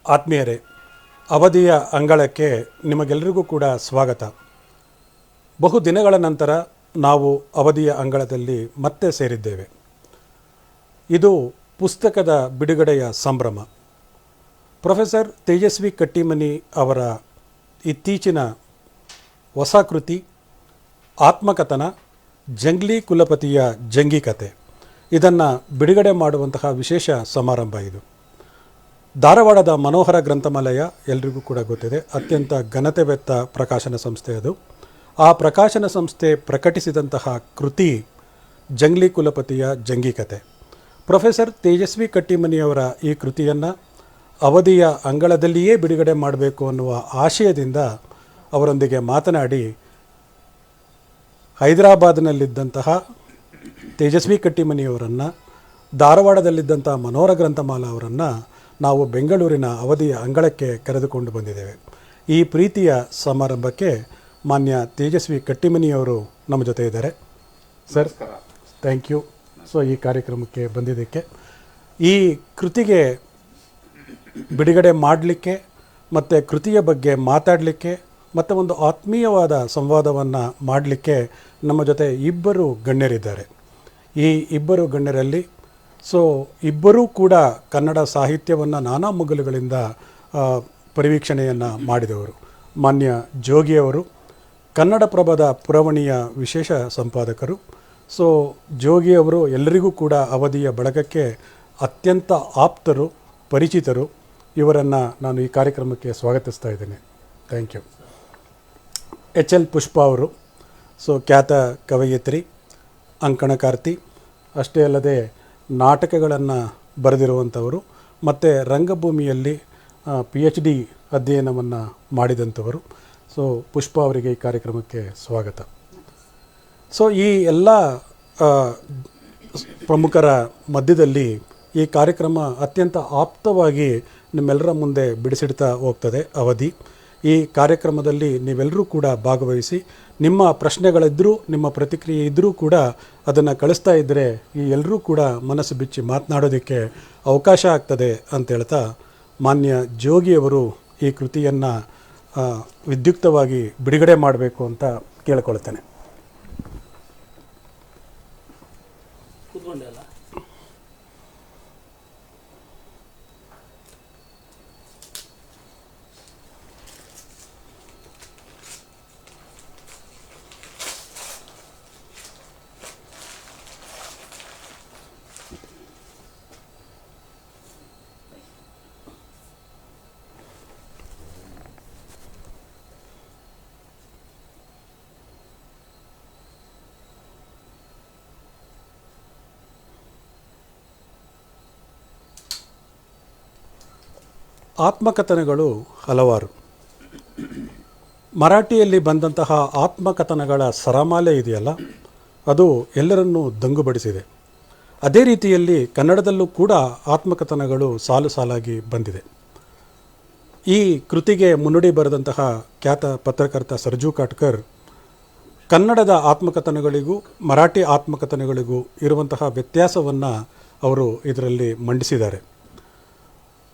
ಆತ್ಮೀಯರೇ, ಅವಧಿಯ ಅಂಗಳಕ್ಕೆ ನಿಮಗೆಲ್ಲರಿಗೂ ಕೂಡ ಸ್ವಾಗತ. ಬಹು ದಿನಗಳ ನಂತರ ನಾವು ಅವಧಿಯ ಅಂಗಳದಲ್ಲಿ ಮತ್ತೆ ಸೇರಿದ್ದೇವೆ. ಇದು ಪುಸ್ತಕದ ಬಿಡುಗಡೆಯ ಸಂಭ್ರಮ. ಪ್ರೊಫೆಸರ್ ತೇಜಸ್ವಿ ಕಟ್ಟಿಮನಿ ಅವರ ಇತ್ತೀಚಿನ ಹೊಸ ಕೃತಿ ಆತ್ಮಕಥನ ಜಂಗ್ಲಿ ಕುಲಪತಿಯ ಜಂಗಿ ಕತೆ, ಇದನ್ನು ಬಿಡುಗಡೆ ಮಾಡುವಂತಹ ವಿಶೇಷ ಸಮಾರಂಭ ಇದು. ಧಾರವಾಡದ ಮನೋಹರ ಗ್ರಂಥಮಾಲಯ ಎಲ್ರಿಗೂ ಕೂಡ ಗೊತ್ತಿದೆ, ಅತ್ಯಂತ ಘನತೆವೆತ್ತ ಪ್ರಕಾಶನ ಸಂಸ್ಥೆ ಅದು. ಆ ಪ್ರಕಾಶನ ಸಂಸ್ಥೆ ಪ್ರಕಟಿಸಿದಂತಹ ಕೃತಿ ಜಂಗ್ಲಿ ಕುಲಪತಿಯ ಜಂಗಿ ಕತೆ. ಪ್ರೊಫೆಸರ್ ತೇಜಸ್ವಿ ಕಟ್ಟಿಮನಿಯವರ ಈ ಕೃತಿಯನ್ನು ಅವಧಿಯ ಅಂಗಳದಲ್ಲಿಯೇ ಬಿಡುಗಡೆ ಮಾಡಬೇಕು ಅನ್ನುವ ಆಶಯದಿಂದ ಅವರೊಂದಿಗೆ ಮಾತನಾಡಿ ಹೈದರಾಬಾದ್ನಲ್ಲಿದ್ದಂತಹ ತೇಜಸ್ವಿ ಕಟ್ಟಿಮನಿಯವರನ್ನು, ಧಾರವಾಡದಲ್ಲಿದ್ದಂಥ ಮನೋಹರ ಗ್ರಂಥಮಾಲಾ ಅವರನ್ನು ನಾವು ಬೆಂಗಳೂರಿನ ಅವಧಿಯ ಅಂಗಳಕ್ಕೆ ಕರೆದುಕೊಂಡು ಬಂದಿದ್ದೇವೆ. ಈ ಪ್ರೀತಿಯ ಸಮಾರಂಭಕ್ಕೆ ಮಾನ್ಯ ತೇಜಸ್ವಿ ಕಟ್ಟಿಮನಿಯವರು ನಮ್ಮ ಜೊತೆ ಇದ್ದಾರೆ. Sir, thank you. ಸೊ ಈ ಕಾರ್ಯಕ್ರಮಕ್ಕೆ ಬಂದಿದ್ದಕ್ಕೆ, ಈ ಕೃತಿಗೆ ಬಿಡುಗಡೆ ಮಾಡಲಿಕ್ಕೆ ಮತ್ತು ಕೃತಿಯ ಬಗ್ಗೆ ಮಾತಾಡಲಿಕ್ಕೆ ಮತ್ತು ಒಂದು ಆತ್ಮೀಯವಾದ ಸಂವಾದವನ್ನು ಮಾಡಲಿಕ್ಕೆ ನಮ್ಮ ಜೊತೆ ಇಬ್ಬರು ಗಣ್ಯರಿದ್ದಾರೆ. ಈ ಇಬ್ಬರು ಗಣ್ಯರಲ್ಲಿ ಇಬ್ಬರೂ ಕೂಡ ಕನ್ನಡ ಸಾಹಿತ್ಯವನ್ನು ನಾನಾ ಮಗ್ಗಲುಗಳಿಂದ ಪರಿವೀಕ್ಷಣೆಯನ್ನು ಮಾಡಿದವರು. ಮಾನ್ಯ ಜೋಗಿಯವರು ಕನ್ನಡಪ್ರಭದ ಪುರವಣಿಯ ವಿಶೇಷ ಸಂಪಾದಕರು. ಜೋಗಿಯವರು ಎಲ್ಲರಿಗೂ ಕೂಡ ಅವಧಿಯ ಬಳಗಕ್ಕೆ ಅತ್ಯಂತ ಆಪ್ತರು, ಪರಿಚಿತರು. ಇವರನ್ನು ನಾನು ಈ ಕಾರ್ಯಕ್ರಮಕ್ಕೆ ಸ್ವಾಗತಿಸ್ತಾ ಇದ್ದೇನೆ. Thank you. HL ಪುಷ್ಪ ಅವರು ಖ್ಯಾತ ಕವಯಿತ್ರಿ, ಅಂಕಣಕಾರ್ತಿ, ಅಷ್ಟೇ ಅಲ್ಲದೆ ನಾಟಕಗಳನ್ನು ಬರೆದಿರುವಂಥವರು ಮತ್ತು ರಂಗಭೂಮಿಯಲ್ಲಿ PhD ಅಧ್ಯಯನವನ್ನು ಮಾಡಿದಂಥವರು. ಪುಷ್ಪ ಅವರಿಗೆ ಈ ಕಾರ್ಯಕ್ರಮಕ್ಕೆ ಸ್ವಾಗತ. ಈ ಎಲ್ಲ ಪ್ರಮುಖರ ಮಧ್ಯದಲ್ಲಿ ಈ ಕಾರ್ಯಕ್ರಮ ಅತ್ಯಂತ ಆಪ್ತವಾಗಿ ನಿಮ್ಮೆಲ್ಲರ ಮುಂದೆ ಬಿಡಿಸಿಡ್ತಾ ಹೋಗ್ತದೆ. ಅವಧಿ ಈ ಕಾರ್ಯಕ್ರಮದಲ್ಲಿ ನೀವೆಲ್ಲರೂ ಕೂಡ ಭಾಗವಹಿಸಿ ನಿಮ್ಮ ಪ್ರಶ್ನೆಗಳಿದ್ದರೂ ನಿಮ್ಮ ಪ್ರತಿಕ್ರಿಯೆ ಇದ್ದರೂ ಕೂಡ ಅದನ್ನು ಕಳಿಸ್ತಾ ಇದ್ದರೆ ಈ ಎಲ್ಲರೂ ಕೂಡ ಮನಸ್ಸು ಬಿಚ್ಚಿ ಮಾತನಾಡೋದಕ್ಕೆ ಅವಕಾಶ ಆಗ್ತದೆ ಅಂತ ಹೇಳ್ತಾ ಮಾನ್ಯ ಜೋಗಿಯವರು ಈ ಕೃತಿಯನ್ನು ವಿದ್ಯುಕ್ತವಾಗಿ ಬಿಡುಗಡೆ ಮಾಡಬೇಕು ಅಂತ ಕೇಳಿಕೊಳ್ತೇನೆ. ಆತ್ಮಕಥನಗಳು ಹಲವಾರು. ಮರಾಠಿಯಲ್ಲಿ ಬಂದಂತಹ ಆತ್ಮಕಥನಗಳ ಸರಮಾಲೆ ಇದೆಯಲ್ಲ, ಅದು ಎಲ್ಲರನ್ನೂ ದಂಗುಬಡಿಸಿದೆ. ಅದೇ ರೀತಿಯಲ್ಲಿ ಕನ್ನಡದಲ್ಲೂ ಕೂಡ ಆತ್ಮಕಥನಗಳು ಸಾಲು ಸಾಲಾಗಿ ಬಂದಿದೆ. ಈ ಕೃತಿಗೆ ಮುನ್ನುಡಿ ಬರೆದಂತಹ ಖ್ಯಾತ ಪತ್ರಕರ್ತ ಸರ್ಜು ಕಾಟ್ಕರ್ ಕನ್ನಡದ ಆತ್ಮಕಥನಗಳಿಗೂ ಮರಾಠಿ ಆತ್ಮಕಥನಗಳಿಗೂ ಇರುವಂತಹ ವ್ಯತ್ಯಾಸವನ್ನು ಅವರು ಇದರಲ್ಲಿ ಮಂಡಿಸಿದ್ದಾರೆ.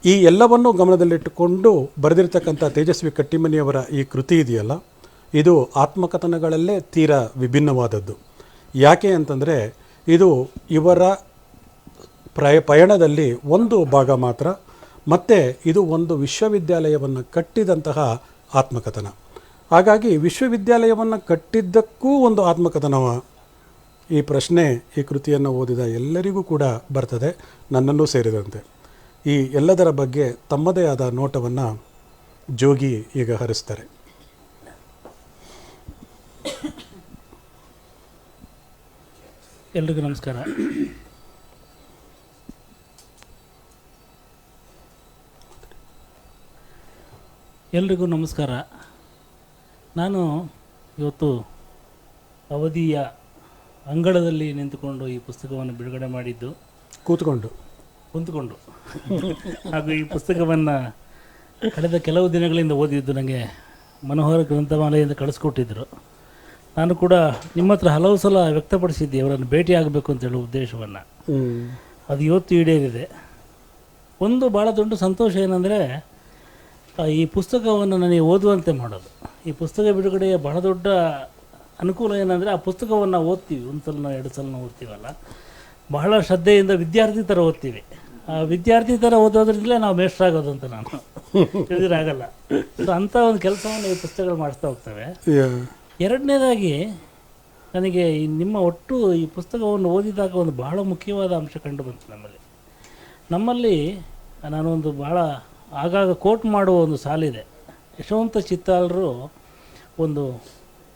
ಈ ಎಲ್ಲವನ್ನೂ ಗಮನದಲ್ಲಿಟ್ಟುಕೊಂಡು ಬರೆದಿರ್ತಕ್ಕಂಥ ತೇಜಸ್ವಿ ಕಟ್ಟಿಮನಿಯವರ ಈ ಕೃತಿ ಇದೆಯಲ್ಲ, ಇದು ಆತ್ಮಕಥನಗಳಲ್ಲೇ ತೀರಾ ವಿಭಿನ್ನವಾದದ್ದು. ಯಾಕೆ ಅಂತಂದರೆ ಇದು ಇವರ ಪಯಣದಲ್ಲಿ ಒಂದು ಭಾಗ ಮಾತ್ರ, ಮತ್ತು ಇದು ಒಂದು ವಿಶ್ವವಿದ್ಯಾಲಯವನ್ನು ಕಟ್ಟಿದಂತಹ ಆತ್ಮಕಥನ. ಹಾಗಾಗಿ ವಿಶ್ವವಿದ್ಯಾಲಯವನ್ನು ಕಟ್ಟಿದ್ದಕ್ಕೂ ಒಂದು ಆತ್ಮಕಥನವ? ಈ ಪ್ರಶ್ನೆ ಈ ಕೃತಿಯನ್ನು ಓದಿದ ಎಲ್ಲರಿಗೂ ಕೂಡ ಬರ್ತದೆ, ನನ್ನನ್ನೂ ಸೇರಿದಂತೆ. ಈ ಎಲ್ಲದರ ಬಗ್ಗೆ ತಮ್ಮದೇ ಆದ ನೋಟವನ್ನು ಜೋಗಿ ಈಗ ಹರಿಸ್ತಾರೆ. ಎಲ್ರಿಗೂ ನಮಸ್ಕಾರ. ಎಲ್ರಿಗೂ ನಮಸ್ಕಾರ. ನಾನು ಇವತ್ತು ಅವಧಿಯ ಅಂಗಳದಲ್ಲಿ ನಿಂತುಕೊಂಡು ಈ ಪುಸ್ತಕವನ್ನು ಬಿಡುಗಡೆ ಮಾಡಿದ್ದು, ಕುಂತುಕೊಂಡು ಹಾಗೂ ಈ ಪುಸ್ತಕವನ್ನು ಕಳೆದ ಕೆಲವು ದಿನಗಳಿಂದ ಓದಿದ್ದು ನನಗೆ ಮನೋಹರ ಗ್ರಂಥಮಾಲೆಯಿಂದ ಕಳಿಸ್ಕೊಟ್ಟಿದ್ದರು. ನಾನು ಕೂಡ ನಿಮ್ಮ ಹತ್ರ ಹಲವು ಸಲ ವ್ಯಕ್ತಪಡಿಸಿದ್ದೆ ಅವರನ್ನು ಭೇಟಿಯಾಗಬೇಕು ಅಂತ ಹೇಳುವ ಉದ್ದೇಶವನ್ನು. ಅದು ಇವತ್ತು ಈಡೇರಿದೆ. ಒಂದು ಭಾಳ ದೊಡ್ಡ ಸಂತೋಷ ಏನಂದರೆ ಈ ಪುಸ್ತಕವನ್ನು ನನಗೆ ಓದುವಂತೆ ಮಾಡೋದು. ಈ ಪುಸ್ತಕ ಬಿಡುಗಡೆಯ ಬಹಳ ದೊಡ್ಡ ಅನುಕೂಲ ಏನಂದರೆ ಆ ಪುಸ್ತಕವನ್ನು ಓದ್ತೀವಿ, ಒಂದು ಸಲ ಎರಡು ಸಲ ಓದ್ತೀವಲ್ಲ, ಬಹಳ ಶ್ರದ್ಧೆಯಿಂದ ವಿದ್ಯಾರ್ಥಿ ಥರ ಓದ್ತೀವಿ. ಆ ವಿದ್ಯಾರ್ಥಿ ಥರ ಓದೋದ್ರಿಂದಲೇ ನಾವು ಮೇಷ್ಟ್ರಾಗೋದು ಅಂತ ನಾನು ತಿಳಿದಿರಾಗಲ್ಲ. ಸೊ ಅಂಥ ಒಂದು ಕೆಲಸವನ್ನು ಈ ಪುಸ್ತಕಗಳು ಮಾಡಿಸ್ತಾ ಹೋಗ್ತವೆ. ಎರಡನೇದಾಗಿ ನನಗೆ ನಿಮ್ಮ ಒಟ್ಟು ಈ ಪುಸ್ತಕವನ್ನು ಓದಿದಾಗ ಒಂದು ಬಹಳ ಮುಖ್ಯವಾದ ಅಂಶ ಕಂಡು ಬಂತು. ನಮ್ಮಲ್ಲಿ ನಾನೊಂದು ಭಾಳ ಆಗಾಗ ಕೋಟ್ ಮಾಡುವ ಒಂದು ಸಾಲಿದೆ. ಯಶವಂತ ಚಿತ್ತಾಲರು ಒಂದು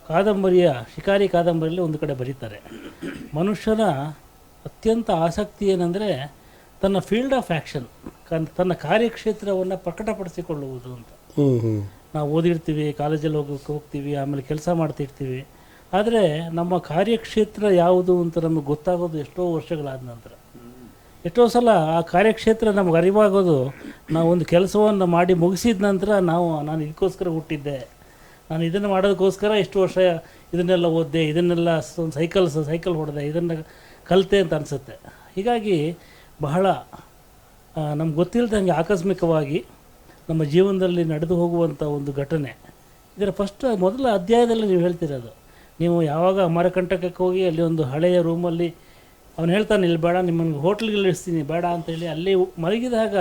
ಕಾದಂಬರಿಯ ಶಿಕಾರಿ ಕಾದಂಬರಿಯಲ್ಲಿ ಒಂದು ಕಡೆ ಬರೀತಾರೆ, ಮನುಷ್ಯನ ಅತ್ಯಂತ ಆಸಕ್ತಿ ಏನಂದರೆ ತನ್ನ ಫೀಲ್ಡ್ ಆಫ್ ಆ್ಯಕ್ಷನ್, ತನ್ನ ಕಾರ್ಯಕ್ಷೇತ್ರವನ್ನು ಪ್ರಕಟಪಡಿಸಿಕೊಳ್ಳುವುದು ಅಂತ. ನಾವು ಓದಿರ್ತೀವಿ, ಕಾಲೇಜಲ್ಲಿ ಹೋಗ್ತೀವಿ, ಆಮೇಲೆ ಕೆಲಸ ಮಾಡ್ತಿರ್ತೀವಿ, ಆದರೆ ನಮ್ಮ ಕಾರ್ಯಕ್ಷೇತ್ರ ಯಾವುದು ಅಂತ ನಮಗೆ ಗೊತ್ತಾಗೋದು ಎಷ್ಟೋ ವರ್ಷಗಳಾದ ನಂತರ. ಎಷ್ಟೋ ಸಲ ಆ ಕಾರ್ಯಕ್ಷೇತ್ರ ನಮಗೆ ಅರಿವಾಗೋದು ನಾವು ಒಂದು ಕೆಲಸವನ್ನು ಮಾಡಿ ಮುಗಿಸಿದ ನಂತರ ನಾನು ಇದಕ್ಕೋಸ್ಕರ ಹುಟ್ಟಿದ್ದೆ, ನಾನು ಇದನ್ನು ಮಾಡೋದಕ್ಕೋಸ್ಕರ ಇಷ್ಟು ವರ್ಷ ಇದನ್ನೆಲ್ಲ ಓದಿದೆ, ಇದನ್ನೆಲ್ಲ ಒಂದು ಸೈಕಲ್ ಹೊಡೆದೆ, ಇದನ್ನು ಕಲಿತೆ ಅಂತ ಅನಿಸುತ್ತೆ. ಹೀಗಾಗಿ ಬಹಳ ನಮ್ಗೆ ಗೊತ್ತಿಲ್ಲದಂಗೆ ಆಕಸ್ಮಿಕವಾಗಿ ನಮ್ಮ ಜೀವನದಲ್ಲಿ ನಡೆದು ಹೋಗುವಂಥ ಒಂದು ಘಟನೆ. ಇದರ ಮೊದಲ ಅಧ್ಯಾಯದಲ್ಲಿ ನೀವು ಹೇಳ್ತಿರೋದು, ನೀವು ಯಾವಾಗ ಅಮರಕಂಟಕಕ್ಕೆ ಹೋಗಿ ಅಲ್ಲಿ ಒಂದು ಹಳೆಯ ರೂಮಲ್ಲಿ ಅವನು ಹೇಳ್ತಾನೆ, ಇಲ್ಲಿ ಬೇಡ, ನಿಮ್ಮನ್ನು ಹೋಟ್ಲಿಗೆ ಇಳಿಸ್ತೀನಿ ಬೇಡ ಅಂತೇಳಿ ಅಲ್ಲಿ ಮಲಗಿದಾಗ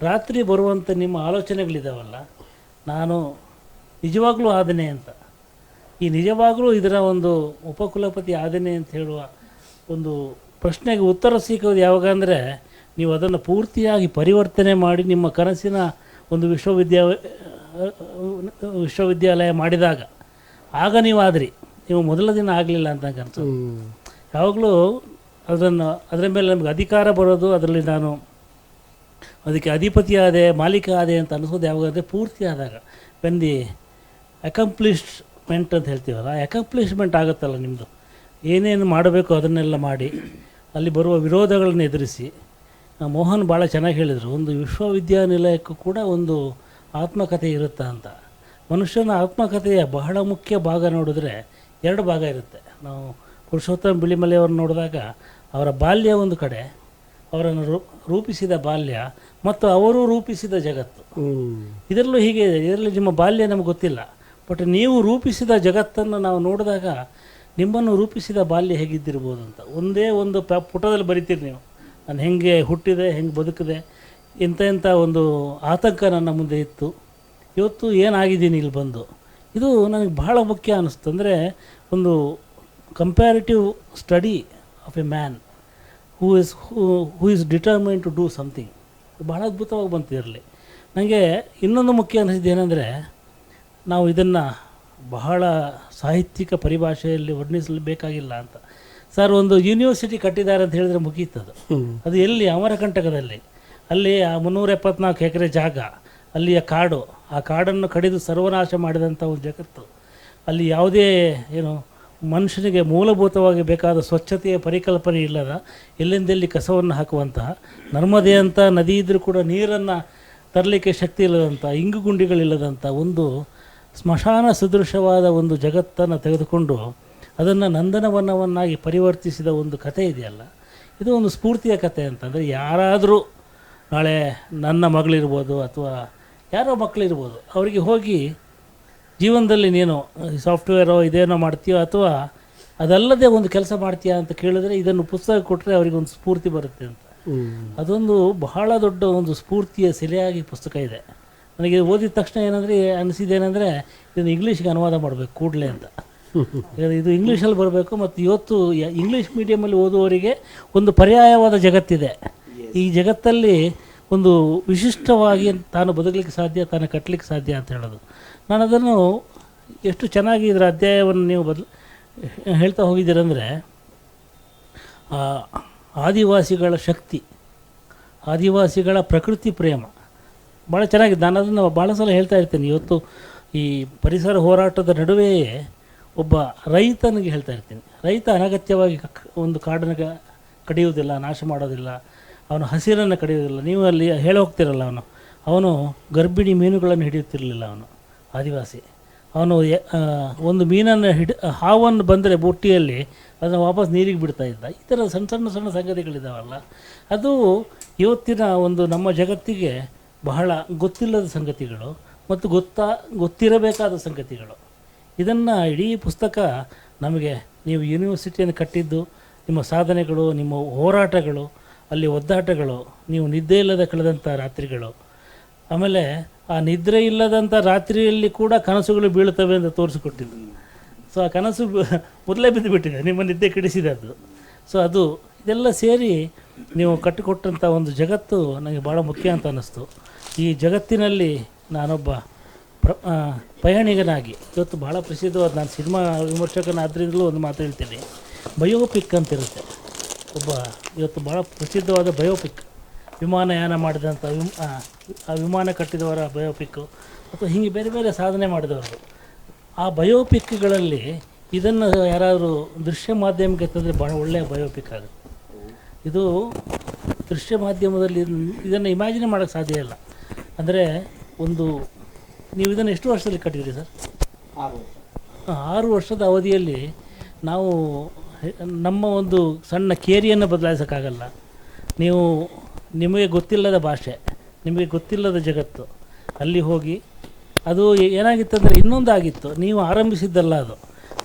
ರಾತ್ರಿ ಬರುವಂಥ ನಿಮ್ಮ ಆಲೋಚನೆಗಳಿದ್ದಾವಲ್ಲ, ನಾನು ನಿಜವಾಗ್ಲೂ ಆದನೆ ಅಂತ. ಈ ನಿಜವಾಗ್ಲೂ ಇದರ ಒಂದು ಉಪಕುಲಪತಿ ಆದನೆ ಅಂತ ಹೇಳುವ ಒಂದು ಪ್ರಶ್ನೆಗೆ ಉತ್ತರ ಸಿಗೋದು ಯಾವಾಗ ಅಂದರೆ, ನೀವು ಅದನ್ನು ಪೂರ್ತಿಯಾಗಿ ಪರಿವರ್ತನೆ ಮಾಡಿ ನಿಮ್ಮ ಕನಸಿನ ಒಂದು ವಿಶ್ವವಿದ್ಯಾಲಯ ಮಾಡಿದಾಗ ಆಗ ನೀವು ಆದ್ರಿ. ನೀವು ಮೊದಲ ದಿನ ಆಗಲಿಲ್ಲ ಅಂತ ಅನ್ಸು. ಯಾವಾಗಲೂ ಅದರ ಮೇಲೆ ನಮಗೆ ಅಧಿಕಾರ ಬರೋದು, ಅದರಲ್ಲಿ ನಾನು ಅದಕ್ಕೆ ಅಧಿಪತಿ ಆದೆ, ಮಾಲೀಕ ಆದೆ ಅಂತ ಅನಿಸೋದು ಯಾವಾಗಾದರೆ ಪೂರ್ತಿ ಆದಾಗ. ವೆನ್ ದಿ ಅಕಂಪ್ಲಿಷ್ಮೆಂಟ್ ಅಂತ ಹೇಳ್ತೀವಲ್ಲ, ಅಕಂಪ್ಲಿಷ್ಮೆಂಟ್ ಆಗುತ್ತಲ್ಲ, ನಿಮ್ಮದು ಏನೇನು ಮಾಡಬೇಕು ಅದನ್ನೆಲ್ಲ ಮಾಡಿ ಅಲ್ಲಿ ಬರುವ ವಿರೋಧಗಳನ್ನು ಎದುರಿಸಿ. ಮೋಹನ್ ಭಾಳ ಚೆನ್ನಾಗಿ ಹೇಳಿದರು, ಒಂದು ವಿಶ್ವವಿದ್ಯಾನಿಲಯಕ್ಕೂ ಕೂಡ ಒಂದು ಆತ್ಮಕಥೆ ಇರುತ್ತಾ ಅಂತ. ಮನುಷ್ಯನ ಆತ್ಮಕಥೆಯ ಬಹಳ ಮುಖ್ಯ ಭಾಗ ನೋಡಿದ್ರೆ 2 ಭಾಗ ಇರುತ್ತೆ. ನಾವು ಪುರುಷೋತ್ತಮ ಬಿಳಿಮಲೆಯವ್ರನ್ನ ನೋಡಿದಾಗ ಅವರ ಬಾಲ್ಯ ಒಂದು ಕಡೆ, ಅವರನ್ನು ರೂಪಿಸಿದ ಬಾಲ್ಯ ಮತ್ತು ಅವರು ರೂಪಿಸಿದ ಜಗತ್ತು. ಇದರಲ್ಲೂ ಹೀಗೆ ಇದೆ. ಇದರಲ್ಲಿ ನಿಮ್ಮ ಬಾಲ್ಯ ನಮಗೆ ಗೊತ್ತಿಲ್ಲ, ಬಟ್ ನೀವು ರೂಪಿಸಿದ ಜಗತ್ತನ್ನು ನಾವು ನೋಡಿದಾಗ ನಿಮ್ಮನ್ನು ರೂಪಿಸಿದ ಬಾಲ್ಯ ಹೇಗಿದ್ದಿರ್ಬೋದು ಅಂತ ಒಂದೇ ಒಂದು ಪುಟದಲ್ಲಿ ಬರಿತೀರಿ ನೀವು. ನಾನು ಹೆಂಗೆ ಹುಟ್ಟಿದೆ, ಹೆಂಗೆ ಬದುಕಿದೆ, ಇಂಥ ಒಂದು ಆತಂಕ ನನ್ನ ಮುಂದೆ ಇತ್ತು, ಇವತ್ತು ಏನಾಗಿದ್ದೀನಿ ಇಲ್ಲಿ ಬಂದು. ಇದು ನನಗೆ ಬಹಳ ಮುಖ್ಯ ಅನ್ನಿಸ್ತು. ಅಂದರೆ ಒಂದು comparative study of a man who is determine to do something. ಬಹಳ ಅದ್ಭುತವಾಗಿ ಬಂತು ಇದರಲ್ಲಿ. ನನಗೆ ಇನ್ನೊಂದು ಮುಖ್ಯ ಅನ್ನಿಸಿದ್ದು ಏನಂದರೆ, ನಾವು ಇದನ್ನು ಬಹಳ ಸಾಹಿತ್ಯಿಕ ಪರಿಭಾಷೆಯಲ್ಲಿ ವರ್ಣಿಸಲು ಬೇಕಾಗಿಲ್ಲ ಅಂತ. ಸರ್, ಒಂದು ಯೂನಿವರ್ಸಿಟಿ ಕಟ್ಟಿದ್ದಾರೆ ಅಂತ ಹೇಳಿದ್ರೆ ಮುಗೀತದು. ಅದು ಎಲ್ಲಿ? ಅಮರಕಂಟಕದಲ್ಲಿ. ಅಲ್ಲಿ ಆ 374 ಎಕರೆ ಜಾಗ, ಅಲ್ಲಿಯ ಕಾಡು, ಆ ಕಾಡನ್ನು ಕಡಿದು ಸರ್ವನಾಶ ಮಾಡಿದಂಥ ಒಂದು ಜಗತ್ತು. ಅಲ್ಲಿ ಯಾವುದೇ ಮನುಷ್ಯನಿಗೆ ಮೂಲಭೂತವಾಗಿ ಬೇಕಾದ ಸ್ವಚ್ಛತೆಯ ಪರಿಕಲ್ಪನೆ ಇಲ್ಲದ, ಎಲ್ಲೆಂದೆಲ್ಲಿ ಕಸವನ್ನು ಹಾಕುವಂತಹ, ನರ್ಮದೆ ಅಂತ ನದಿ ಇದ್ದರೂ ಕೂಡ ನೀರನ್ನು ತರಲಿಕ್ಕೆ ಶಕ್ತಿ ಇಲ್ಲದಂಥ, ಇಂಗುಗುಂಡಿಗಳಿಲ್ಲದಂಥ ಒಂದು ಸ್ಮಶಾನ ಸದೃಶವಾದ ಒಂದು ಜಗತ್ತನ್ನು ತೆಗೆದುಕೊಂಡು ಅದನ್ನು ನಂದನವನವನ್ನಾಗಿ ಪರಿವರ್ತಿಸಿದ ಒಂದು ಕಥೆ ಇದೆಯಲ್ಲ, ಇದು ಒಂದು ಸ್ಫೂರ್ತಿಯ ಕಥೆ ಅಂತಂದರೆ, ಯಾರಾದರೂ ನಾಳೆ ನನ್ನ ಮಗಳಿರ್ಬೋದು ಅಥವಾ ಯಾರೋ ಮಕ್ಕಳಿರ್ಬೋದು, ಅವರಿಗೆ ಹೋಗಿ ಜೀವನದಲ್ಲಿ ನೀನು ಸಾಫ್ಟ್ವೇರೋ ಇದೇನೋ ಮಾಡ್ತೀಯೋ ಅಥವಾ ಅದಲ್ಲದೆ ಒಂದು ಕೆಲಸ ಮಾಡ್ತೀಯಾ ಅಂತ ಕೇಳಿದ್ರೆ ಇದನ್ನು ಪುಸ್ತಕ ಕೊಟ್ಟರೆ ಅವರಿಗೊಂದು ಸ್ಫೂರ್ತಿ ಬರುತ್ತೆ ಅಂತ. ಅದೊಂದು ಬಹಳ ದೊಡ್ಡ ಒಂದು ಸ್ಫೂರ್ತಿಯ ಸೆಲೆಯಾಗಿ ಪುಸ್ತಕ ಇದೆ. ನನಗೆ ಓದಿದ ತಕ್ಷಣ ಅನಿಸಿದ್ದೇನೆಂದರೆ, ಇದನ್ನು ಇಂಗ್ಲೀಷ್ಗೆ ಅನುವಾದ ಮಾಡಬೇಕು ಕೂಡಲೇ ಅಂತ. ಇದು ಇಂಗ್ಲೀಷಲ್ಲಿ ಬರಬೇಕು. ಮತ್ತು ಇವತ್ತು ಇಂಗ್ಲೀಷ್ ಮೀಡಿಯಮಲ್ಲಿ ಓದುವವರಿಗೆ ಒಂದು ಪರ್ಯಾಯವಾದ ಜಗತ್ತಿದೆ. ಈ ಜಗತ್ತಲ್ಲಿ ಒಂದು ವಿಶಿಷ್ಟವಾಗಿ ತಾನು ಬದುಕಲಿಕ್ಕೆ ಸಾಧ್ಯ, ತಾನು ಕಟ್ಟಲಿಕ್ಕೆ ಸಾಧ್ಯ ಅಂತ ಹೇಳೋದು. ನಾನು ಅದನ್ನು ಎಷ್ಟು ಚೆನ್ನಾಗಿ ಇದರ ಅಧ್ಯಾಯವನ್ನು ನೀವು ಹೇಳ್ತಾ ಹೋಗಿದ್ದೀರಂದರೆ, ಆದಿವಾಸಿಗಳ ಶಕ್ತಿ, ಆದಿವಾಸಿಗಳ ಪ್ರಕೃತಿ ಪ್ರೇಮ ಭಾಳ ಚೆನ್ನಾಗಿದೆ. ನಾನು ಅದನ್ನು ಭಾಳ ಸಲ ಹೇಳ್ತಾ ಇರ್ತೀನಿ. ಇವತ್ತು ಈ ಪರಿಸರ ಹೋರಾಟದ ನಡುವೆಯೇ ಒಬ್ಬ ರೈತನಿಗೆ ಹೇಳ್ತಾ ಇರ್ತೀನಿ, ರೈತ ಅನಗತ್ಯವಾಗಿ ಒಂದು ಕಾಡನ್ನು ಕಡಿಯುವುದಿಲ್ಲ, ನಾಶ ಮಾಡೋದಿಲ್ಲ, ಅವನು ಹಸಿರನ್ನು ಕಡಿಯೋದಿಲ್ಲ. ನೀವು ಅಲ್ಲಿ ಹೇಳಿ ಹೋಗ್ತಿರಲ್ಲ, ಅವನು ಗರ್ಭಿಣಿ ಮೀನುಗಳನ್ನು ಹಿಡಿಯುತ್ತಿರಲಿಲ್ಲ. ಅವನು ಆದಿವಾಸಿ. ಅವನು ಒಂದು ಮೀನನ್ನು ಹಾವನ್ನು ಬಂದರೆ ಬುಟ್ಟಿಯಲ್ಲಿ ಅದನ್ನು ವಾಪಸ್ ನೀರಿಗೆ ಬಿಡ್ತಾ ಇದ್ದ. ಈ ಥರ ಸಣ್ಣ ಸಣ್ಣ ಸಂಗತಿಗಳಿದ್ದಾವಲ್ಲ, ಅದು ಇವತ್ತಿನ ಒಂದು ನಮ್ಮ ಜಗತ್ತಿಗೆ ಬಹಳ ಗೊತ್ತಿಲ್ಲದ ಸಂಗತಿಗಳು ಮತ್ತು ಗೊತ್ತಿರಬೇಕಾದ ಸಂಗತಿಗಳು. ಇದನ್ನು ಇಡೀ ಪುಸ್ತಕ ನಮಗೆ, ನೀವು ಯೂನಿವರ್ಸಿಟಿಯನ್ನು ಕಟ್ಟಿದ್ದು, ನಿಮ್ಮ ಸಾಧನೆಗಳು, ನಿಮ್ಮ ಹೋರಾಟಗಳು, ಅಲ್ಲಿ ಒದ್ದಾಟಗಳು, ನೀವು ನಿದ್ದೆ ಇಲ್ಲದ ಕಳೆದಂಥ ರಾತ್ರಿಗಳು, ಆಮೇಲೆ ಆ ನಿದ್ರೆ ಇಲ್ಲದಂಥ ರಾತ್ರಿಯಲ್ಲಿ ಕೂಡ ಕನಸುಗಳು ಬೀಳುತ್ತವೆ ಅಂತ ತೋರಿಸಿಕೊಟ್ಟಿದ್ದು. ಸೊ ಆ ಕನಸು ಮೊದಲೇ ಬಿದ್ದುಬಿಟ್ಟಿದೆ, ನಿಮ್ಮ ನಿದ್ದೆ ಕೆಡಿಸಿದದ್ದು. ಸೊ ಅದು ಇದೆಲ್ಲ ಸೇರಿ ನೀವು ಕಟ್ಟಿಕೊಟ್ಟಂಥ ಒಂದು ಜಗತ್ತು ನನಗೆ ಭಾಳ ಮುಖ್ಯ ಅಂತ ಅನ್ನಿಸ್ತು. ಈ ಜಗತ್ತಿನಲ್ಲಿ ನಾನೊಬ್ಬ ಪಯಣಿಗನಾಗಿ ಇವತ್ತು ಭಾಳ ಪ್ರಸಿದ್ಧವಾದ, ನಾನು ಸಿನಿಮಾ ವಿಮರ್ಶಕನಾದ್ರಿಂದಲೂ ಒಂದು ಮಾತು ಹೇಳ್ತೀನಿ, ಬಯೋಪಿಕ್ ಅಂತಿರುತ್ತೆ. ಇವತ್ತು ಭಾಳ ಪ್ರಸಿದ್ಧವಾದ ಬಯೋಪಿಕ್, ವಿಮಾನಯಾನ ಮಾಡಿದಂಥ ಆ ವಿಮಾನ ಕಟ್ಟಿದವರ ಬಯೋಪಿಕ್ಕು ಅಥವಾ ಹೀಗೆ ಬೇರೆ ಬೇರೆ ಸಾಧನೆ ಮಾಡಿದವರು. ಆ ಬಯೋಪಿಕ್ಗಳಲ್ಲಿ ಇದನ್ನು ಯಾರಾದರೂ ದೃಶ್ಯ ಮಾಧ್ಯಮಕ್ಕೆ ತಂದರೆ ಭಾಳ ಒಳ್ಳೆಯ ಬಯೋಪಿಕ್ ಆಗುತ್ತೆ. ಇದು ದೃಶ್ಯ ಮಾಧ್ಯಮದಲ್ಲಿ ಇದನ್ನು ಇಮ್ಯಾಜಿನ್ ಮಾಡೋಕ್ಕೆ ಸಾಧ್ಯ ಇಲ್ಲ. ಅಂದರೆ ನೀವು ಇದನ್ನು ಎಷ್ಟು ವರ್ಷದಲ್ಲಿ ಕಟ್ಟಿದ್ರಿ ಸರ್? 6 ವರ್ಷದ ಅವಧಿಯಲ್ಲಿ ನಾವು ನಮ್ಮ ಒಂದು ಸಣ್ಣ ಕೇರಿಯನ್ನು ಬದಲಾಯಿಸೋಕ್ಕಾಗಲ್ಲ. ನಿಮಗೆ ಗೊತ್ತಿಲ್ಲದ ಭಾಷೆ, ನಿಮಗೆ ಗೊತ್ತಿಲ್ಲದ ಜಗತ್ತು, ಅಲ್ಲಿ ಹೋಗಿ ಅದು ಏನಾಗಿತ್ತಂದರೆ ಇನ್ನೊಂದು ಆಗಿತ್ತು. ನೀವು ಆರಂಭಿಸಿದ್ದಲ್ಲ ಅದು,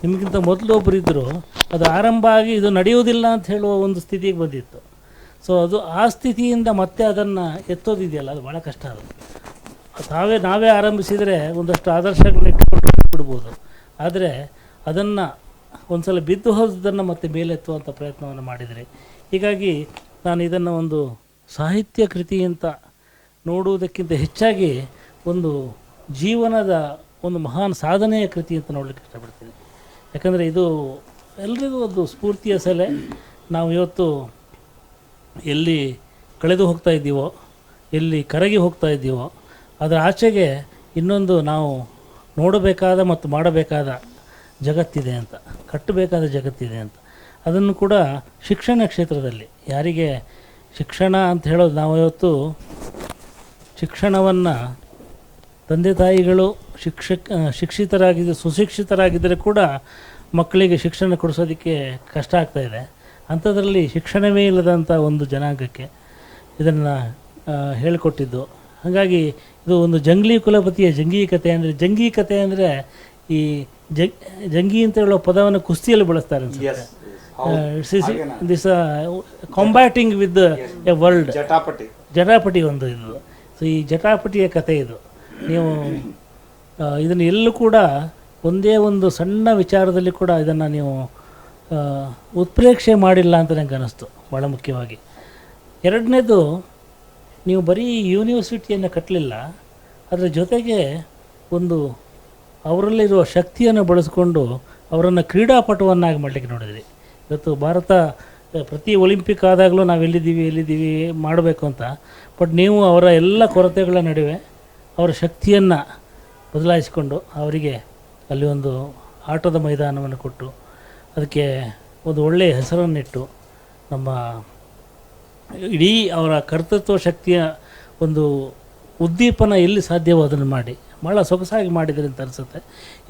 ನಿಮಗಿಂತ ಮೊದಲು ಒಬ್ಬರು ಇದ್ದರು, ಅದು ಆರಂಭ ಆಗಿ ಇದು ನಡೆಯುವುದಿಲ್ಲ ಅಂತ ಹೇಳುವ ಒಂದು ಸ್ಥಿತಿಗೆ ಬಂದಿತ್ತು. ಸೊ ಅದು ಆ ಸ್ಥಿತಿಯಿಂದ ಮತ್ತೆ ಅದನ್ನು ಎತ್ತೋದಿದೆಯಲ್ಲ, ಅದು ಭಾಳ ಕಷ್ಟ. ಅದು ನಾವೇ ಆರಂಭಿಸಿದರೆ ಒಂದಷ್ಟು ಆದರ್ಶಗಳನ್ನ ಇಟ್ಟುಕೊಂಡು ಬಿಡ್ಬೋದು. ಆದರೆ ಅದನ್ನು ಒಂದು ಸಲ ಬಿದ್ದು ಹೋದದನ್ನು ಮತ್ತೆ ಮೇಲೆತ್ತುವಂಥ ಪ್ರಯತ್ನವನ್ನು ಮಾಡಿದರೆ, ಹೀಗಾಗಿ ನಾನು ಇದನ್ನು ಒಂದು ಸಾಹಿತ್ಯ ಕೃತಿ ಅಂತ ನೋಡುವುದಕ್ಕಿಂತ ಹೆಚ್ಚಾಗಿ ಒಂದು ಜೀವನದ ಒಂದು ಮಹಾನ್ ಸಾಧನೆಯ ಕೃತಿ ಅಂತ ನೋಡಲಿಕ್ಕೆ ಇಷ್ಟಪಡ್ತೀನಿ. ಯಾಕಂದರೆ ಇದು ಎಲ್ರಿಗೂ ಒಂದು ಸ್ಫೂರ್ತಿಯ ಸೆಲೆ. ನಾವು ಇವತ್ತು ಎಲ್ಲಿ ಕಳೆದು ಹೋಗ್ತಾ ಇದ್ದೀವೋ, ಎಲ್ಲಿ ಕರಗಿ ಹೋಗ್ತಾ ಇದ್ದೀವೋ, ಅದರ ಆಚೆಗೆ ಇನ್ನೊಂದು ನಾವು ನೋಡಬೇಕಾದ ಮತ್ತು ಮಾಡಬೇಕಾದ ಜಗತ್ತಿದೆ ಅಂತ, ಕಟ್ಟಬೇಕಾದ ಜಗತ್ತಿದೆ ಅಂತ. ಅದನ್ನು ಕೂಡ ಶಿಕ್ಷಣ ಕ್ಷೇತ್ರದಲ್ಲಿ ಯಾರಿಗೆ ಶಿಕ್ಷಣ ಅಂತ ಹೇಳೋದು, ನಾವು ಇವತ್ತು ಶಿಕ್ಷಣವನ್ನು ತಂದೆ ತಾಯಿಗಳು ಶಿಕ್ಷಿತರಾಗಿದ್ದರೆ ಸುಶಿಕ್ಷಿತರಾಗಿದ್ದರೆ ಕೂಡ ಮಕ್ಕಳಿಗೆ ಶಿಕ್ಷಣ ಕೊಡಿಸೋದಕ್ಕೆ ಕಷ್ಟ ಆಗ್ತಾಯಿದೆ. ಅಂಥದ್ರಲ್ಲಿ ಶಿಕ್ಷಣವೇ ಇಲ್ಲದಂಥ ಒಂದು ಜನಾಂಗಕ್ಕೆ ಇದನ್ನು ಹೇಳಿಕೊಟ್ಟಿದ್ದು. ಹಾಗಾಗಿ ಇದು ಒಂದು ಜಂಗ್ಲಿ ಕುಲಪತಿಯ ಜಂಗೀಕತೆ. ಅಂದರೆ ಜಂಗೀಕತೆ ಅಂದರೆ ಈ ಜಂಗಿ ಅಂತ ಹೇಳೋ ಪದವನ್ನು ಕುಸ್ತಿಯಲ್ಲಿ ಬಳಸ್ತಾರೆ ಅನ್ಸುತ್ತೆ. ದಿಸ್ ಕಾಂಬ್ಯಾಟಿಂಗ್ ವಿತ್ ಎ ವರ್ಲ್ಡ್, ಜಟಾಪಟಿ ಒಂದು ಇದು. ಸೊ ಈ ಜಟಾಪಟಿಯ ಕತೆ ಇದು. ನೀವು ಇದನ್ನು ಎಲ್ಲೂ ಕೂಡ ಒಂದೇ ಒಂದು ಸಣ್ಣ ವಿಚಾರದಲ್ಲಿ ಕೂಡ ಇದನ್ನು ನೀವು ಉತ್ಪ್ರೇಕ್ಷೆ ಮಾಡಿಲ್ಲ ಅಂತ ನನಗೆ ಅನ್ನಿಸ್ತು ಭಾಳ ಮುಖ್ಯವಾಗಿ. ಎರಡನೇದು, ನೀವು ಬರೀ ಯೂನಿವರ್ಸಿಟಿಯನ್ನು ಕಟ್ಟಲಿಲ್ಲ, ಅದರ ಜೊತೆಗೆ ಒಂದು ಅವರಲ್ಲಿರುವ ಶಕ್ತಿಯನ್ನು ಬಳಸಿಕೊಂಡು ಅವರನ್ನು ಕ್ರೀಡಾಪಟುವನ್ನಾಗಿ ಮಾಡಲಿಕ್ಕೆ ನೋಡಿದ್ರಿ. ಇವತ್ತು ಭಾರತ ಪ್ರತಿ ಒಲಿಂಪಿಕ್ ಆದಾಗಲೂ ನಾವು ಎಲ್ಲಿದ್ದೀವಿ ಮಾಡಬೇಕು ಅಂತ, ಬಟ್ ನೀವು ಅವರ ಎಲ್ಲ ಕೊರತೆಗಳ ನಡುವೆ ಅವರ ಶಕ್ತಿಯನ್ನು ಬದಲಾಯಿಸಿಕೊಂಡು ಅವರಿಗೆ ಅಲ್ಲಿ ಒಂದು ಆಟದ ಮೈದಾನವನ್ನು ಕೊಟ್ಟು ಅದಕ್ಕೆ ಒಂದು ಒಳ್ಳೆಯ ಹೆಸರನ್ನಿಟ್ಟು ನಮ್ಮ ಇಡೀ ಅವರ ಕರ್ತೃತ್ವ ಶಕ್ತಿಯ ಒಂದು ಉದ್ದೀಪನ ಎಲ್ಲಿ ಸಾಧ್ಯವೋ ಅದನ್ನು ಮಾಡಿ ಭಾಳ ಸೊಗಸಾಗಿ ಮಾಡಿದ್ರಿ ಅಂತ ಅನಿಸುತ್ತೆ.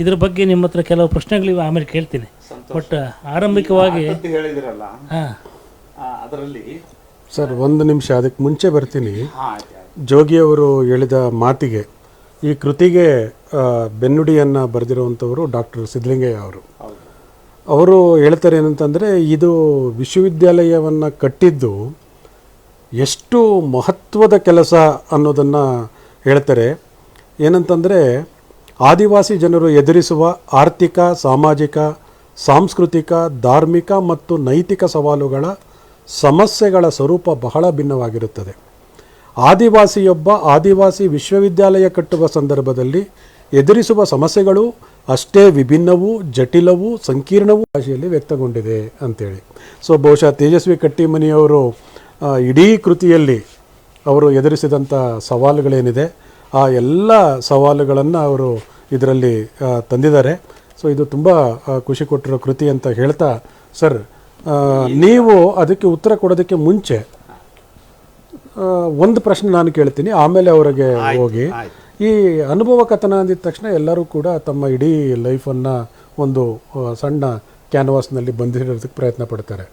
ಇದ್ರ ಬಗ್ಗೆ ನಿಮ್ಮ ಹತ್ರ ಕೆಲವು ಪ್ರಶ್ನೆಗಳಿವೆ, ಆಮೇಲೆ ಕೇಳ್ತೀನಿ. ಬಟ್ ಆರಂಭಿಕವಾಗಿ ಹೇಳಿದ್ರಲ್ಲ, ಅದರಲ್ಲಿ ಸರ್ ಒಂದು ನಿಮಿಷ ಅದಕ್ಕೆ ಮುಂಚೆ ಬರ್ತೀನಿ. ಜೋಗಿಯವರು ಹೇಳಿದ ಮಾತಿಗೆ, ಈ ಕೃತಿಗೆ ಬೆನ್ನುಡಿಯನ್ನು ಬರೆದಿರುವಂಥವರು ಡಾಕ್ಟರ್ ಸಿದ್ಧಲಿಂಗಯ್ಯ ಅವರು ಹೇಳ್ತಾರೆ ಏನಂತಂದರೆ, ಇದು ವಿಶ್ವವಿದ್ಯಾಲಯವನ್ನು ಕಟ್ಟಿದ್ದು ಎಷ್ಟು ಮಹತ್ವದ ಕೆಲಸ ಅನ್ನೋದನ್ನು ಹೇಳ್ತಾರೆ. ಏನಂತಂದರೆ, ಆದಿವಾಸಿ ಜನರು ಎದುರಿಸುವ ಆರ್ಥಿಕ, ಸಾಮಾಜಿಕ, ಸಾಂಸ್ಕೃತಿಕ, ಧಾರ್ಮಿಕ ಮತ್ತು ನೈತಿಕ ಸವಾಲುಗಳ ಸಮಸ್ಯೆಗಳ ಸ್ವರೂಪ ಬಹಳ ಭಿನ್ನವಾಗಿರುತ್ತದೆ. ಆದಿವಾಸಿಯೊಬ್ಬ ಆದಿವಾಸಿ ವಿಶ್ವವಿದ್ಯಾಲಯ ಕಟ್ಟುವ ಸಂದರ್ಭದಲ್ಲಿ ಎದುರಿಸುವ ಸಮಸ್ಯೆಗಳು ಅಷ್ಟೇ ವಿಭಿನ್ನವೂ, ಜಟಿಲವೂ, ಸಂಕೀರ್ಣವೂ ಭಾಷೆಯಲ್ಲಿ ವ್ಯಕ್ತಗೊಂಡಿದೆ ಅಂತೇಳಿ. ಸೊ ಬಹುಶಃ ತೇಜಸ್ವಿ ಕಟ್ಟಿಮನಿಯವರು ಇಡೀ ಕೃತಿಯಲ್ಲಿ ಅವರು ಎದುರಿಸಿದಂಥ ಸವಾಲುಗಳೇನಿದೆ ಆ ಎಲ್ಲ ಸವಾಲುಗಳನ್ನು ಅವರು ಇದರಲ್ಲಿ ತಂದಿದ್ದಾರೆ. ಸೊ ಇದು ತುಂಬ ಖುಷಿ ಕೊಟ್ಟಿರೋ ಕೃತಿ ಅಂತ ಹೇಳ್ತಾ, ಸರ್ ನೀವು ಅದಕ್ಕೆ ಉತ್ತರ ಕೊಡೋದಕ್ಕೆ ಮುಂಚೆ ಒಂದು ಪ್ರಶ್ನೆ ನಾನು ಕೇಳ್ತೀನಿ, ಆಮೇಲೆ ಅವರಿಗೆ ಹೋಗಿ. ಈ ಅನುಭವ ಕಥನ ಅಂದಿದ ತಕ್ಷಣ ಎಲ್ಲರೂ ಕೂಡ ತಮ್ಮ ಇಡೀ ಲೈಫನ್ನು ಒಂದು ಸಣ್ಣ ಕ್ಯಾನ್ವಾಸ್ನಲ್ಲಿ ಬಂದಿರೋದಕ್ಕೆ ಪ್ರಯತ್ನ ಪಡ್ತಾರೆ.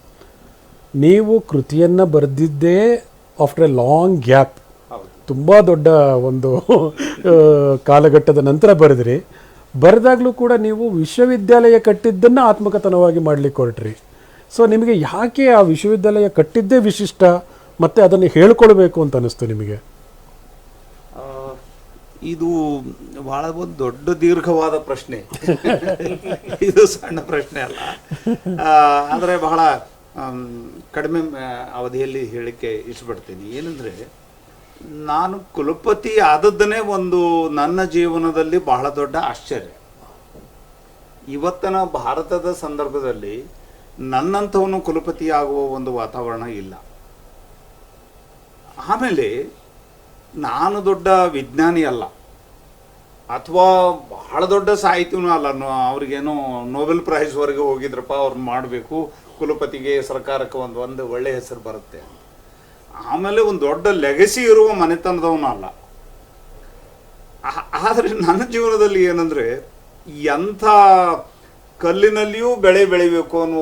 ನೀವು ಕೃತಿಯನ್ನು ಬರೆದಿದ್ದೇ ಆಫ್ಟರ್ ಎ ಲಾಂಗ್ ಗ್ಯಾಪ್, ತುಂಬ ದೊಡ್ಡ ಒಂದು ಕಾಲಘಟ್ಟದ ನಂತರ ಬರೆದ್ರಿ. ಬರೆದಾಗಲೂ ಕೂಡ ನೀವು ವಿಶ್ವವಿದ್ಯಾಲಯ ಕಟ್ಟಿದ್ದನ್ನು ಆತ್ಮಕಥನವಾಗಿ ಮಾಡಲಿಕ್ಕೆ ಹೊರಟ್ರಿ. ಸೊ ನಿಮಗೆ ಯಾಕೆ ಆ ವಿಶ್ವವಿದ್ಯಾಲಯ ಕಟ್ಟಿದ್ದೇ ವಿಶಿಷ್ಟ ಮತ್ತು ಅದನ್ನು ಹೇಳ್ಕೊಳ್ಬೇಕು ಅಂತ ಅನ್ನಿಸ್ತು ನಿಮಗೆ? ಇದು ಬಹಳ ಒಂದು ದೊಡ್ಡ ದೀರ್ಘವಾದ ಪ್ರಶ್ನೆ. ಇದು ಸಣ್ಣ ಪ್ರಶ್ನೆ ಅಲ್ಲ, ಆದರೆ ಬಹಳ ಕಡಿಮೆ ಅವಧಿಯಲ್ಲಿ ಹೇಳಲಿಕ್ಕೆ ಇಷ್ಟಪಡ್ತೀನಿ. ಏನಂದರೆ, ನಾನು ಕುಲಪತಿ ಆದದ್ದನ್ನೇ ಒಂದು ನನ್ನ ಜೀವನದಲ್ಲಿ ಬಹಳ ದೊಡ್ಡ ಆಶ್ಚರ್ಯ. ಇವತ್ತಿನ ಭಾರತದ ಸಂದರ್ಭದಲ್ಲಿ ನನ್ನಂಥವನು ಕುಲಪತಿ ಆಗುವ ಒಂದು ವಾತಾವರಣ ಇಲ್ಲ. ಆಮೇಲೆ ನಾನು ದೊಡ್ಡ ವಿಜ್ಞಾನಿ ಅಲ್ಲ, ಅಥವಾ ಬಹಳ ದೊಡ್ಡ ಸಾಹಿತ್ಯನೂ ಅಲ್ಲ. ಅವ್ರಿಗೇನೋ ನೊಬೆಲ್ ಪ್ರೈಸ್ವರೆಗೆ ಹೋಗಿದ್ರಪ್ಪ, ಅವ್ರನ್ನ ಮಾಡಬೇಕು, ಕುಲಪತಿಗೆ ಸರ್ಕಾರಕ್ಕೆ ಒಂದು ಒಳ್ಳೆಯ ಹೆಸರು ಬರುತ್ತೆ. ಆಮೇಲೆ ಒಂದು ದೊಡ್ಡ ಲೆಗಸಿ ಇರುವ ಮನೆತನದವನು ಅಲ್ಲ. ಆದರೆ ನನ್ನ ಜೀವನದಲ್ಲಿ ಏನಂದರೆ, ಎಂಥ ಕಲ್ಲಿನಲ್ಲಿಯೂ ಬೆಳೆ ಬೆಳಿಬೇಕು ಅನ್ನೋ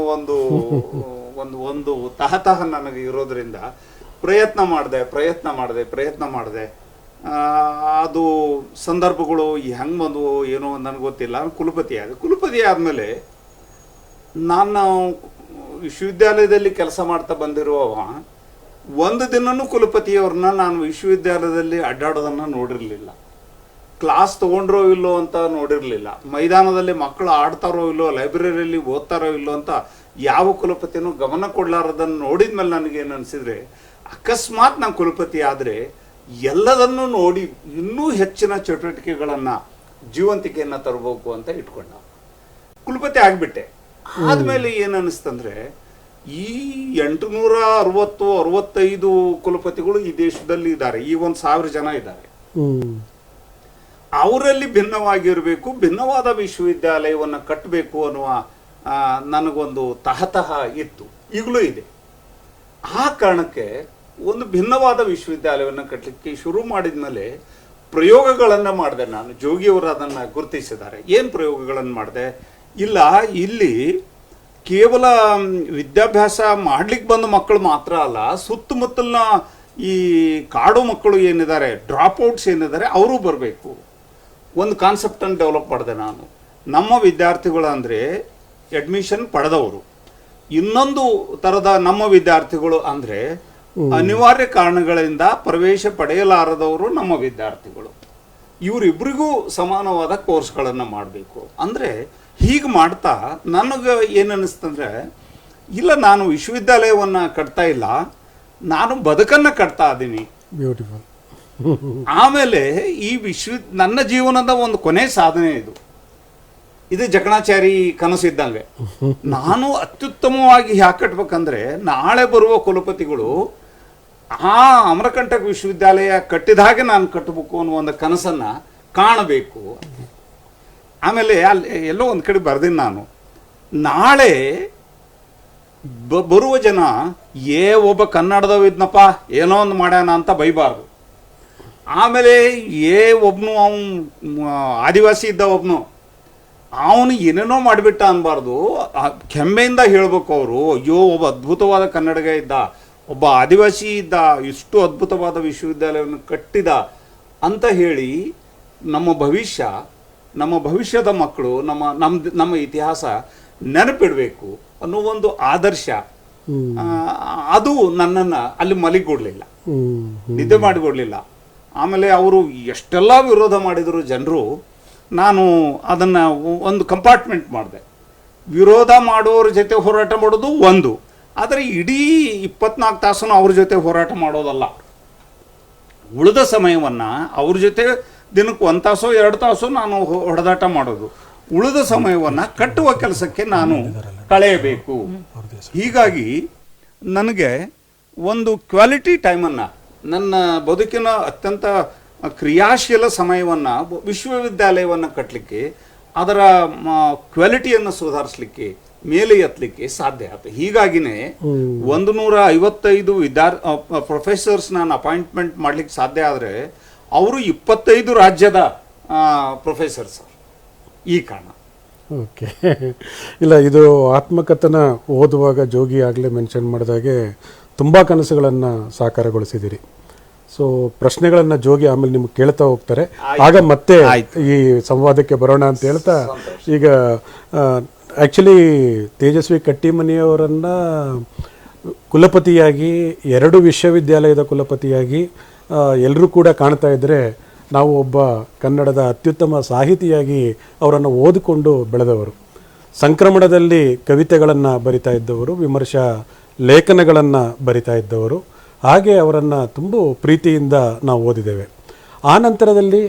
ಒಂದು ತಹತಃ ನನಗೆ ಇರೋದ್ರಿಂದ ಪ್ರಯತ್ನ ಮಾಡಿದೆ. ಅದು ಸಂದರ್ಭಗಳು ಹೆಂಗೆ ಬಂದವು ಏನೋ ನನಗೆ ಗೊತ್ತಿಲ್ಲ. ಕುಲಪತಿ ಆದಮೇಲೆ ನಾನು ವಿಶ್ವವಿದ್ಯಾಲಯದಲ್ಲಿ ಕೆಲಸ ಮಾಡ್ತಾ ಬಂದಿರುವವ ಒಂದು ದಿನನೂ ಕುಲಪತಿಯವ್ರನ್ನ ನಾನು ವಿಶ್ವವಿದ್ಯಾಲಯದಲ್ಲಿ ಅಡ್ಡಾಡೋದನ್ನು ನೋಡಿರಲಿಲ್ಲ. ಕ್ಲಾಸ್ ತೊಗೊಂಡ್ರೋ ಇಲ್ಲೋ ಅಂತ ನೋಡಿರಲಿಲ್ಲ. ಮೈದಾನದಲ್ಲಿ ಮಕ್ಕಳು ಆಡ್ತಾರೋ ಇಲ್ಲೋ, ಲೈಬ್ರರಿಯಲ್ಲಿ ಓದ್ತಾರೋ ಇಲ್ಲೋ ಅಂತ ಯಾವ ಕುಲಪತಿನೂ ಗಮನ ಕೊಡಲಾರದನ್ನು ನೋಡಿದ ಮೇಲೆ ನನಗೇನು ಅನಿಸಿದರೆ, ಅಕಸ್ಮಾತ್ ನಾನು ಕುಲಪತಿ ಆದರೆ ಎಲ್ಲದನ್ನು ನೋಡಿ ಇನ್ನೂ ಹೆಚ್ಚಿನ ಚಟುವಟಿಕೆಗಳನ್ನು, ಜೀವಂತಿಕೆಯನ್ನು ತರಬೇಕು ಅಂತ ಇಟ್ಕೊಂಡ. ಕುಲಪತಿ ಆಗಿಬಿಟ್ಟೆ. ಆದಮೇಲೆ ಏನು ಅನ್ನಿಸ್ತಂದರೆ, ಈ 865 ಕುಲಪತಿಗಳು ಈ ದೇಶದಲ್ಲಿ ಇದ್ದಾರೆ. ಈ 1000 ಜನ ಇದ್ದಾರೆ. ಅವರಲ್ಲಿ ಭಿನ್ನವಾಗಿರಬೇಕು, ಭಿನ್ನವಾದ ವಿಶ್ವವಿದ್ಯಾಲಯವನ್ನು ಕಟ್ಟಬೇಕು ಅನ್ನುವ ನನಗೊಂದು ತಹತಃ ಇತ್ತು, ಈಗಲೂ ಇದೆ. ಆ ಕಾರಣಕ್ಕೆ ಒಂದು ಭಿನ್ನವಾದ ವಿಶ್ವವಿದ್ಯಾಲಯವನ್ನು ಕಟ್ಟಲಿಕ್ಕೆ ಶುರು ಮಾಡಿದ ಮೇಲೆ ಪ್ರಯೋಗಗಳನ್ನು ಮಾಡಿದೆ ನಾನು. ಜೋಗಿಯವರು ಅದನ್ನು ಗುರುತಿಸಿದ್ದಾರೆ. ಏನು ಪ್ರಯೋಗಗಳನ್ನು ಮಾಡಿದೆ? ಇಲ್ಲ, ಇಲ್ಲಿ ಕೇವಲ ವಿದ್ಯಾಭ್ಯಾಸ ಮಾಡ್ಲಿಕ್ಕೆ ಬಂದ ಮಕ್ಕಳು ಮಾತ್ರ ಅಲ್ಲ, ಸುತ್ತಮುತ್ತಲಿನ ಈ ಕಾಡು ಮಕ್ಕಳು ಏನಿದ್ದಾರೆ, ಡ್ರಾಪ್ಔಟ್ಸ್ ಏನಿದ್ದಾರೆ, ಅವರು ಬರಬೇಕು. ಒಂದು ಕಾನ್ಸೆಪ್ಟನ್ನು ಡೆವಲಪ್ ಮಾಡಿದೆ ನಾನು. ನಮ್ಮ ವಿದ್ಯಾರ್ಥಿಗಳು ಅಂದರೆ ಅಡ್ಮಿಷನ್ ಪಡೆದವರು. ಇನ್ನೊಂದು ಥರದ ನಮ್ಮ ವಿದ್ಯಾರ್ಥಿಗಳು ಅಂದರೆ ಅನಿವಾರ್ಯ ಕಾರಣಗಳಿಂದ ಪ್ರವೇಶ ಪಡೆಯಲಾರದವರು ನಮ್ಮ ವಿದ್ಯಾರ್ಥಿಗಳು. ಇವರಿಬ್ಬರಿಗೂ ಸಮಾನವಾದ ಕೋರ್ಸ್ಗಳನ್ನು ಮಾಡಬೇಕು. ಅಂದರೆ ಹೀಗೆ ಮಾಡ್ತಾ ನನಗೆ ಏನು ಅನ್ನಿಸ್ತಂದ್ರೆ, ಇಲ್ಲ, ನಾನು ವಿಶ್ವವಿದ್ಯಾಲಯವನ್ನು ಕಟ್ತಾ ಇಲ್ಲ, ನಾನು ಬದುಕನ್ನು ಕಟ್ತಾ ಇದ್ದೀನಿ. ಬ್ಯೂಟಿಫುಲ್. ಆಮೇಲೆ ಈ ನನ್ನ ಜೀವನದ ಒಂದು ಕೊನೆ ಸಾಧನೆ ಇದು ಜಕಣಾಚಾರಿ ಕನಸಿದ್ದಂಗೆ. ನಾನು ಅತ್ಯುತ್ತಮವಾಗಿ ಯಾಕೆ ಕಟ್ಬೇಕಂದ್ರೆ, ನಾಳೆ ಬರುವ ಕುಲಪತಿಗಳು ಆ ಅಮರಕಂಟಕ ವಿಶ್ವವಿದ್ಯಾಲಯ ಕಟ್ಟಿದ ಹಾಗೆ ನಾನು ಕಟ್ಟಬೇಕು ಅನ್ನೋ ಒಂದು ಕನಸನ್ನು ಕಾಣಬೇಕು. ಆಮೇಲೆ ಅಲ್ಲಿ ಎಲ್ಲೋ ಒಂದು ಕಡೆ ಬರ್ದೀನಿ ನಾನು, ನಾಳೆ ಬರುವ ಜನ ಒಬ್ಬ ಕನ್ನಡದವ ಇದ್ನಪ್ಪ, ಏನೋ ಒಂದು ಮಾಡ್ಯಾನ ಅಂತ ಬೈಬಾರ್ದು. ಆಮೇಲೆ ಒಬ್ಬನು ಅವನು ಆದಿವಾಸಿ ಇದ್ದ, ಒಬ್ಬನು ಅವನು ಏನೇನೋ ಮಾಡಿಬಿಟ್ಟ ಅನ್ಬಾರ್ದು. ಹೆಮ್ಮೆಯಿಂದ ಹೇಳ್ಬೇಕು ಅವರು, ಅಯ್ಯೋ ಒಬ್ಬ ಅದ್ಭುತವಾದ ಕನ್ನಡಿಗ ಇದ್ದ, ಒಬ್ಬ ಆದಿವಾಸಿ ಇದ್ದ, ಇಷ್ಟು ಅದ್ಭುತವಾದ ವಿಶ್ವವಿದ್ಯಾಲಯವನ್ನು ಕಟ್ಟಿದ ಅಂತ ಹೇಳಿ ನಮ್ಮ ಭವಿಷ್ಯದ ಮಕ್ಕಳು ನಮ್ಮ ಇತಿಹಾಸ ನೆನಪಿಡಬೇಕು ಅನ್ನೋ ಒಂದು ಆದರ್ಶ. ಅದು ನನ್ನನ್ನು ಅಲ್ಲಿ ಮಲಿಗೊಡ್ಲಿಲ್ಲ, ನಿದ್ದೆ ಮಾಡಿಕೊಡ್ಲಿಲ್ಲ. ಆಮೇಲೆ ಅವರು ಎಷ್ಟೆಲ್ಲ ವಿರೋಧ ಮಾಡಿದರು ಜನರು, ನಾನು ಅದನ್ನು ಒಂದು ಕಂಪಾರ್ಟ್ಮೆಂಟ್ ಮಾಡಿದೆ. ವಿರೋಧ ಮಾಡೋರ ಜೊತೆ ಹೋರಾಟ ಮಾಡೋದು ಒಂದು, ಆದರೆ ಇಡೀ 24 ತಾಸು ಅವ್ರ ಜೊತೆ ಹೋರಾಟ ಮಾಡೋದಲ್ಲ. ಉಳಿದ ಸಮಯವನ್ನು ಅವ್ರ ಜೊತೆ ದಿನಕ್ಕೆ 1 ತಾಸೋ 2 ತಾಸೋ ನಾನು ಹೊಡೆದಾಟ ಮಾಡೋದು. ಉಳಿದ ಸಮಯವನ್ನು ಕಟ್ಟುವ ಕೆಲಸಕ್ಕೆ ನಾನು ಕಳೆಯಬೇಕು. ಹೀಗಾಗಿ ನನಗೆ ಒಂದು ಕ್ವಾಲಿಟಿ ಟೈಮನ್ನು, ನನ್ನ ಬದುಕಿನ ಅತ್ಯಂತ ಕ್ರಿಯಾಶೀಲ ಸಮಯವನ್ನು ವಿಶ್ವವಿದ್ಯಾಲಯವನ್ನು ಕಟ್ಟಲಿಕ್ಕೆ, ಅದರ ಕ್ವಾಲಿಟಿಯನ್ನು ಸುಧಾರಿಸಲಿಕ್ಕೆ, ಮೇಲೆ ಎತ್ತಲಿಕ್ಕೆ ಸಾಧ್ಯ ಆಗುತ್ತೆ. ಹೀಗಾಗಿನೇ 155 ಪ್ರೊಫೆಸರ್ಸ್ ನಾನು ಅಪಾಯಿಂಟ್ಮೆಂಟ್ ಮಾಡ್ಲಿಕ್ಕೆ ಸಾಧ್ಯ ಆದರೆ ಅವರು 25 ರಾಜ್ಯದ ಪ್ರೊಫೆಸರ್ಸ್ ಈ ಕಾರಣ. ಓಕೆ. ಇಲ್ಲ, ಇದು ಆತ್ಮಕಥನ ಓದುವಾಗ ಜೋಗಿ ಆಗಲೇ ಮೆನ್ಷನ್ ಮಾಡಿದಾಗೆ ತುಂಬ ಕನಸುಗಳನ್ನು ಸಾಕಾರಗೊಳಿಸಿದ್ದೀರಿ. ಸೊ ಪ್ರಶ್ನೆಗಳನ್ನು ಜೋಗಿ ಆಮೇಲೆ ನಿಮ್ಗೆ ಕೇಳ್ತಾ ಹೋಗ್ತಾರೆ, ಆಗ ಮತ್ತೆ ಈ ಸಂವಾದಕ್ಕೆ ಬರೋಣ ಅಂತ ಹೇಳ್ತಾ, ಈಗ ಆ್ಯಕ್ಚುಲಿ ತೇಜಸ್ವಿ ಕಟ್ಟಿಮನಿಯವರನ್ನು ಕುಲಪತಿಯಾಗಿ, 2 ವಿಶ್ವವಿದ್ಯಾಲಯದ ಕುಲಪತಿಯಾಗಿ ಎಲ್ಲರೂ ಕೂಡ ಕಾಣ್ತಾ ಇದ್ದರೆ, ನಾವು ಒಬ್ಬ ಕನ್ನಡದ ಅತ್ಯುತ್ತಮ ಸಾಹಿತಿಯಾಗಿ ಅವರನ್ನು ಓದಿಕೊಂಡು ಬೆಳೆದವರು. ಸಂಕ್ರಮಣದಲ್ಲಿ ಕವಿತೆಗಳನ್ನು ಬರಿತಾ ಇದ್ದವರು, ವಿಮರ್ಶಾ ಲೇಖನಗಳನ್ನು ಬರಿತಾ ಇದ್ದವರು. ಹಾಗೆ ಅವರನ್ನು ತುಂಬ ಪ್ರೀತಿಯಿಂದ ನಾವು ಓದಿದ್ದೇವೆ. ಆ ನಂತರದಲ್ಲಿ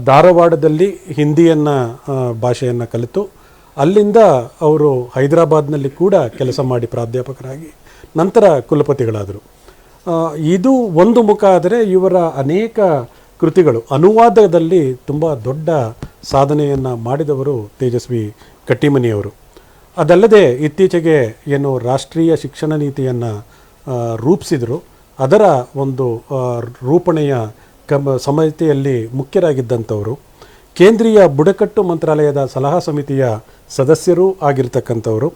ಧಾರವಾಡದಲ್ಲಿ ಭಾಷೆಯನ್ನು ಕಲಿತು ಅಲ್ಲಿಂದ ಅವರು ಹೈದರಾಬಾದ್ನಲ್ಲಿ ಕೂಡ ಕೆಲಸ ಮಾಡಿ ಪ್ರಾಧ್ಯಾಪಕರಾಗಿ ನಂತರ ಕುಲಪತಿಗಳಾದರು. ಇದು ಒಂದು ಮುಖ. ಆದರೆ ಇವರ ಅನೇಕ ಕೃತಿಗಳು ಅನುವಾದದಲ್ಲಿ ತುಂಬ ದೊಡ್ಡ ಸಾಧನೆಯನ್ನು ಮಾಡಿದವರು ತೇಜಸ್ವಿ ಕಟ್ಟಿಮನಿಯವರು. ಅದಲ್ಲದೆ ಇತ್ತೀಚೆಗೆ ಏನು ರಾಷ್ಟ್ರೀಯ ಶಿಕ್ಷಣ ನೀತಿಯನ್ನು ರೂಪಿಸಿದರು, ಅದರ ಒಂದು ರೂಪಣೆಯ ಸಮಿತಿಯಲ್ಲಿ ಮುಖ್ಯರಾಗಿದ್ದಂಥವರು. ಕೇಂದ್ರೀಯ ಬುಡಕಟ್ಟು ಮಂತ್ರಾಲಯದ ಸಲಹಾ ಸಮಿತಿಯ ಸದಸ್ಯರೂ ಆಗಿರ್ತಕ್ಕಂಥವರು.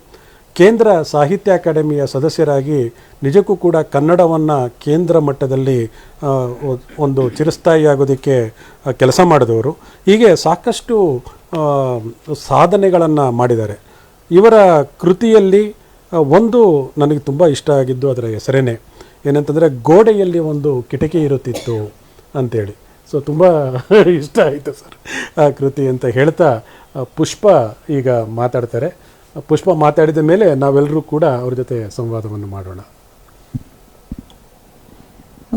ಕೇಂದ್ರ ಸಾಹಿತ್ಯ ಅಕಾಡೆಮಿಯ ಸದಸ್ಯರಾಗಿ ನಿಜಕ್ಕೂ ಕೂಡ ಕನ್ನಡವನ್ನು ಕೇಂದ್ರ ಮಟ್ಟದಲ್ಲಿ ಒಂದು ಚಿರಸ್ಥಾಯಿಯಾಗೋದಕ್ಕೆ ಕೆಲಸ ಮಾಡಿದವರು. ಹೀಗೆ ಸಾಕಷ್ಟು ಸಾಧನೆಗಳನ್ನು ಮಾಡಿದ್ದಾರೆ. ಇವರ ಕೃತಿಯಲ್ಲಿ ಒಂದು ನನಗೆ ತುಂಬ ಇಷ್ಟ ಆಗಿದ್ದು ಅದರ ಹೆಸರೇನೆ, ಏನಂತಂದರೆ ಗೋಡೆಯಲ್ಲಿ ಒಂದು ಕಿಟಕಿ ಇರುತ್ತಿತ್ತು ಅಂಥೇಳಿ. ಸೊ ತುಂಬ ಇಷ್ಟ ಆಯಿತು ಸರ್ ಆ ಕೃತಿ ಅಂತ ಹೇಳ್ತಾ ಪುಷ್ಪ ಈಗ ಮಾತಾಡ್ತಾರೆ. ಪುಷ್ಪ ಮಾತಾಡಿದ ಮೇಲೆ ನಾವೆಲ್ಲರೂ ಕೂಡ ಅವ್ರ ಜೊತೆ ಸಂವಾದವನ್ನು ಮಾಡೋಣ.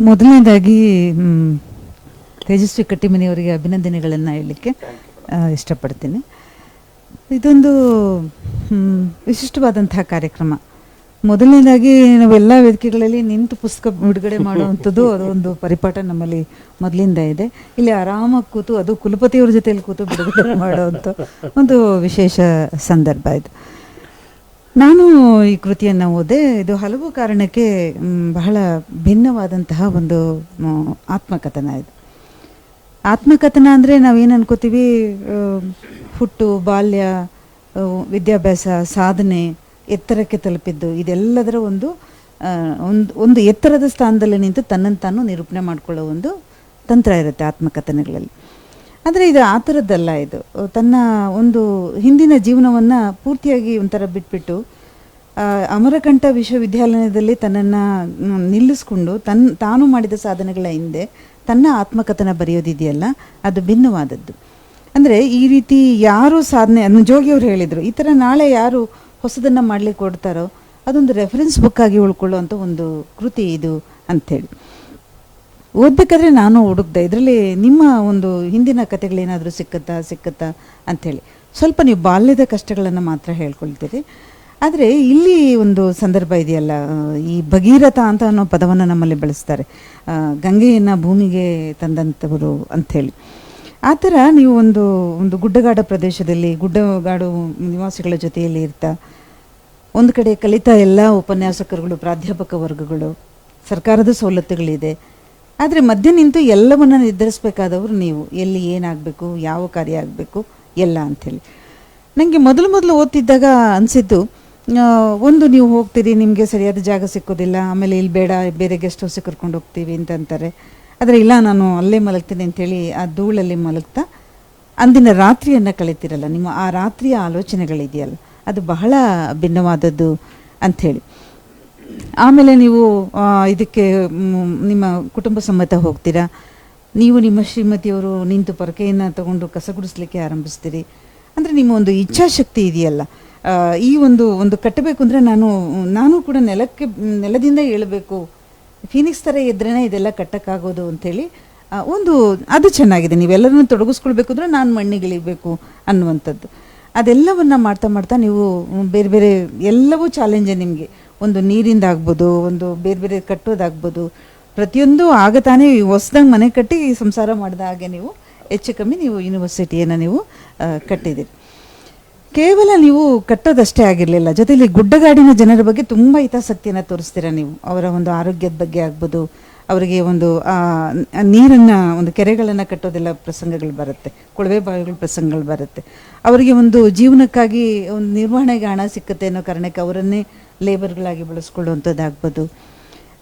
ಮೊದಲನೇದಾಗಿ ತೇಜಸ್ವಿ ಕಟ್ಟಿಮನಿಯವರಿಗೆ ಅಭಿನಂದನೆಗಳನ್ನು ಹೇಳಲಿಕ್ಕೆ ಇಷ್ಟಪಡ್ತೀನಿ. ಇದೊಂದು ವಿಶಿಷ್ಟವಾದಂತಹ ಕಾರ್ಯಕ್ರಮ. ಮೊದಲನೇದಾಗಿ ನಾವೆಲ್ಲ ವೇದಿಕೆಗಳಲ್ಲಿ ನಿಂತು ಪುಸ್ತಕ ಬಿಡುಗಡೆ ಮಾಡುವಂಥದ್ದು ಅದೊಂದು ಪರಿಪಾಠ ನಮ್ಮಲ್ಲಿ ಮೊದಲಿಂದ ಇದೆ. ಇಲ್ಲಿ ಆರಾಮಾಗಿ ಕೂತು, ಅದು ಕುಲಪತಿಯವ್ರ ಜೊತೆಯಲ್ಲಿ ಕೂತು ಬಿಡುಗಡೆ ಮಾಡುವಂಥ ಒಂದು ವಿಶೇಷ ಸಂದರ್ಭ ಇದು. ನಾನು ಈ ಕೃತಿಯನ್ನು ಓದೆ. ಇದು ಹಲವು ಕಾರಣಕ್ಕೆ ಬಹಳ ಭಿನ್ನವಾದಂತಹ ಒಂದು ಆತ್ಮಕಥನ ಇದು. ಆತ್ಮಕಥನ ಅಂದರೆ ನಾವೇನು ಅನ್ಕೋತೀವಿ, ಹುಟ್ಟು, ಬಾಲ್ಯ, ವಿದ್ಯಾಭ್ಯಾಸ, ಸಾಧನೆ, ಎತ್ತರಕ್ಕೆ ತಲುಪಿದ್ದು, ಇದೆಲ್ಲದರ ಒಂದು ಒಂದು ಎತ್ತರದ ಸ್ಥಾನದಲ್ಲಿ ನಿಂತು ತನ್ನನ್ನು ತಾನು ನಿರೂಪಣೆ ಮಾಡಿಕೊಳ್ಳೋ ಒಂದು ತಂತ್ರ ಇರುತ್ತೆ ಆತ್ಮಕಥನಗಳಲ್ಲಿ. ಆದರೆ ಇದು ಆ ಥರದ್ದಲ್ಲ. ಇದು ತನ್ನ ಒಂದು ಹಿಂದಿನ ಜೀವನವನ್ನು ಪೂರ್ತಿಯಾಗಿ ಒಂಥರ ಬಿಟ್ಬಿಟ್ಟು ಅಮರಕಂಠ ವಿಶ್ವವಿದ್ಯಾಲಯದಲ್ಲಿ ತನ್ನನ್ನು ನಿಲ್ಲಿಸ್ಕೊಂಡು ತಾನು ಮಾಡಿದ ಸಾಧನೆಗಳ ಹಿಂದೆ ತನ್ನ ಆತ್ಮಕಥನ ಬರೆಯೋದಿದೆಯಲ್ಲ, ಅದು ಭಿನ್ನವಾದದ್ದು. ಅಂದರೆ ಈ ರೀತಿ ಯಾರು ಸಾಧನೆ, ಜೋಗಿಯವರು ಹೇಳಿದರು, ಈ ಥರ ನಾಳೆ ಯಾರು ಹೊಸದನ್ನು ಮಾಡಲಿಕ್ಕೆ ಕೊಡ್ತಾರೋ ಅದೊಂದು ರೆಫರೆನ್ಸ್ ಬುಕ್ ಆಗಿ ಉಳ್ಕೊಳ್ಳೋವಂಥ ಒಂದು ಕೃತಿ ಇದು ಅಂಥೇಳಿ. ಓದಬೇಕಾದ್ರೆ ನಾನು ಹುಡುಕ್ದೆ, ಇದರಲ್ಲಿ ನಿಮ್ಮ ಒಂದು ಹಿಂದಿನ ಕಥೆಗಳೇನಾದರೂ ಸಿಕ್ಕತ್ತಾ ಅಂಥೇಳಿ. ಸ್ವಲ್ಪ ನೀವು ಬಾಲ್ಯದ ಕಷ್ಟಗಳನ್ನು ಮಾತ್ರ ಹೇಳ್ಕೊಳ್ತೀರಿ. ಆದರೆ ಇಲ್ಲಿ ಒಂದು ಸಂದರ್ಭ ಇದೆಯಲ್ಲ, ಈ ಭಗೀರಥ ಅಂತ ಅನ್ನೋ ಪದವನ್ನು ನಮ್ಮಲ್ಲಿ ಬಳಸ್ತಾರೆ, ಗಂಗೆಯನ್ನು ಭೂಮಿಗೆ ತಂದಂಥವರು ಅಂಥೇಳಿ. ಆ ಥರ ನೀವು ಒಂದು ಗುಡ್ಡಗಾಡ ಪ್ರದೇಶದಲ್ಲಿ ಗುಡ್ಡಗಾಡು ನಿವಾಸಿಗಳ ಜೊತೆಯಲ್ಲಿ ಇರ್ತಾ, ಒಂದು ಕಡೆ ಕಲಿತಾ ಎಲ್ಲ ಉಪನ್ಯಾಸಕರುಗಳು, ಪ್ರಾಧ್ಯಾಪಕ ವರ್ಗಗಳು, ಸರ್ಕಾರದ ಸವಲತ್ತುಗಳಿದೆ, ಆದರೆ ಮಧ್ಯೆ ನಿಂತು ಎಲ್ಲವನ್ನು ನಿರ್ಧರಿಸಬೇಕಾದವರು ನೀವು. ಎಲ್ಲಿ ಏನಾಗಬೇಕು, ಯಾವ ಕಾರ್ಯ ಆಗಬೇಕು ಎಲ್ಲ ಅಂಥೇಳಿ. ನನಗೆ ಮೊದಲು ಓದ್ತಿದ್ದಾಗ ಅನಿಸಿದ್ದು, ಒಂದು ನೀವು ಹೋಗ್ತೀರಿ, ನಿಮಗೆ ಸರಿಯಾದ ಜಾಗ ಸಿಕ್ಕೋದಿಲ್ಲ, ಆಮೇಲೆ ಇಲ್ಲಿ ಬೇಡ, ಬೇರೆ ಗೆಸ್ಟ್ ಹೌಸಿಗೆ ಕರ್ಕೊಂಡು ಹೋಗ್ತೀವಿ ಅಂತ ಅಂತಾರೆ. ಆದರೆ ಇಲ್ಲ, ನಾನು ಅಲ್ಲೇ ಮಲಗ್ತೀನಿ ಅಂಥೇಳಿ ಆ ಧೂಳಲ್ಲಿ ಮಲಗ್ತಾ ಅಂದಿನ ರಾತ್ರಿಯನ್ನು ಕಳೀತಿರಲ್ಲ, ನಿಮ್ಮ ಆ ರಾತ್ರಿಯ ಆಲೋಚನೆಗಳಿದೆಯಲ್ಲ, ಅದು ಬಹಳ ಭಿನ್ನವಾದದ್ದು ಅಂಥೇಳಿ. ಆಮೇಲೆ ನೀವು ಇದಕ್ಕೆ ನಿಮ್ಮ ಕುಟುಂಬ ಸಮೇತ ಹೋಗ್ತೀರಾ. ನೀವು ನಿಮ್ಮ ಶ್ರೀಮತಿಯವರು ನಿಂತು ಪೊರಕೆಯನ್ನು ತಗೊಂಡು ಕಸ ಗುಡಿಸ್ಲಿಕ್ಕೆ ಆರಂಭಿಸ್ತೀರಿ. ಅಂದರೆ ನಿಮ್ಮ ಒಂದು ಇಚ್ಛಾಶಕ್ತಿ ಇದೆಯಲ್ಲ, ಈ ಒಂದು ಕಟ್ಟಬೇಕು ಅಂದರೆ ನಾನು ಕೂಡ ನೆಲದಿಂದ ಏಳಬೇಕು, ಫೀನಿಕ್ಸ್ ಥರ ಇದ್ರೇ ಇದೆಲ್ಲ ಕಟ್ಟಕ್ಕಾಗೋದು ಅಂಥೇಳಿ ಅದು ಚೆನ್ನಾಗಿದೆ. ನೀವೆಲ್ಲರನ್ನೂ ತೊಡಗಿಸ್ಕೊಳ್ಬೇಕು ಅಂದರೆ ನಾನು ಮಣ್ಣಿಗಿಳಿಬೇಕು ಅನ್ನುವಂಥದ್ದು. ಅದೆಲ್ಲವನ್ನು ಮಾಡ್ತಾ ನೀವು ಬೇರೆ ಬೇರೆ ಎಲ್ಲವೂ ಚಾಲೆಂಜೇ ನಿಮಗೆ. ಒಂದು ನೀರಿಂದ ಆಗ್ಬೋದು, ಒಂದು ಬೇರೆ ಬೇರೆ ಕಟ್ಟೋದಾಗ್ಬೋದು, ಪ್ರತಿಯೊಂದು ಆಗ ತಾನೇ ಹೊಸದಾಗಿ ಮನೆ ಕಟ್ಟಿ ಸಂಸಾರ ಮಾಡಿದ ಹಾಗೆ ನೀವು ಹೆಚ್ಚು ಕಮ್ಮಿ ನೀವು ಯೂನಿವರ್ಸಿಟಿಯನ್ನು ನೀವು ಕಟ್ಟಿದ್ದೀರಿ. ಕೇವಲ ನೀವು ಕಟ್ಟೋದಷ್ಟೇ ಆಗಿರಲಿಲ್ಲ, ಜೊತೆಲಿ ಗುಡ್ಡಗಾಡಿನ ಜನರ ಬಗ್ಗೆ ತುಂಬ ಹಿತಾಸಕ್ತಿಯನ್ನು ತೋರಿಸ್ತೀರ ನೀವು. ಅವರ ಒಂದು ಆರೋಗ್ಯದ ಬಗ್ಗೆ ಆಗ್ಬೋದು, ಅವರಿಗೆ ಒಂದು ನೀರನ್ನು, ಒಂದು ಕೆರೆಗಳನ್ನು ಕಟ್ಟೋದೆಲ್ಲ ಪ್ರಸಂಗಗಳು ಬರುತ್ತೆ, ಕೊಳವೆ ಬಾವಿಗಳ ಪ್ರಸಂಗಗಳು ಬರುತ್ತೆ. ಅವರಿಗೆ ಒಂದು ಜೀವನಕ್ಕಾಗಿ ಒಂದು ನಿರ್ವಹಣೆಗೆ ಹಣ ಸಿಕ್ಕತ್ತೆ ಅನ್ನೋ ಕಾರಣಕ್ಕೆ ಅವರನ್ನೇ ಲೇಬರ್ಗಳಾಗಿ ಬಳಸ್ಕೊಳ್ಳುವಂಥದ್ದಾಗ್ಬೋದು.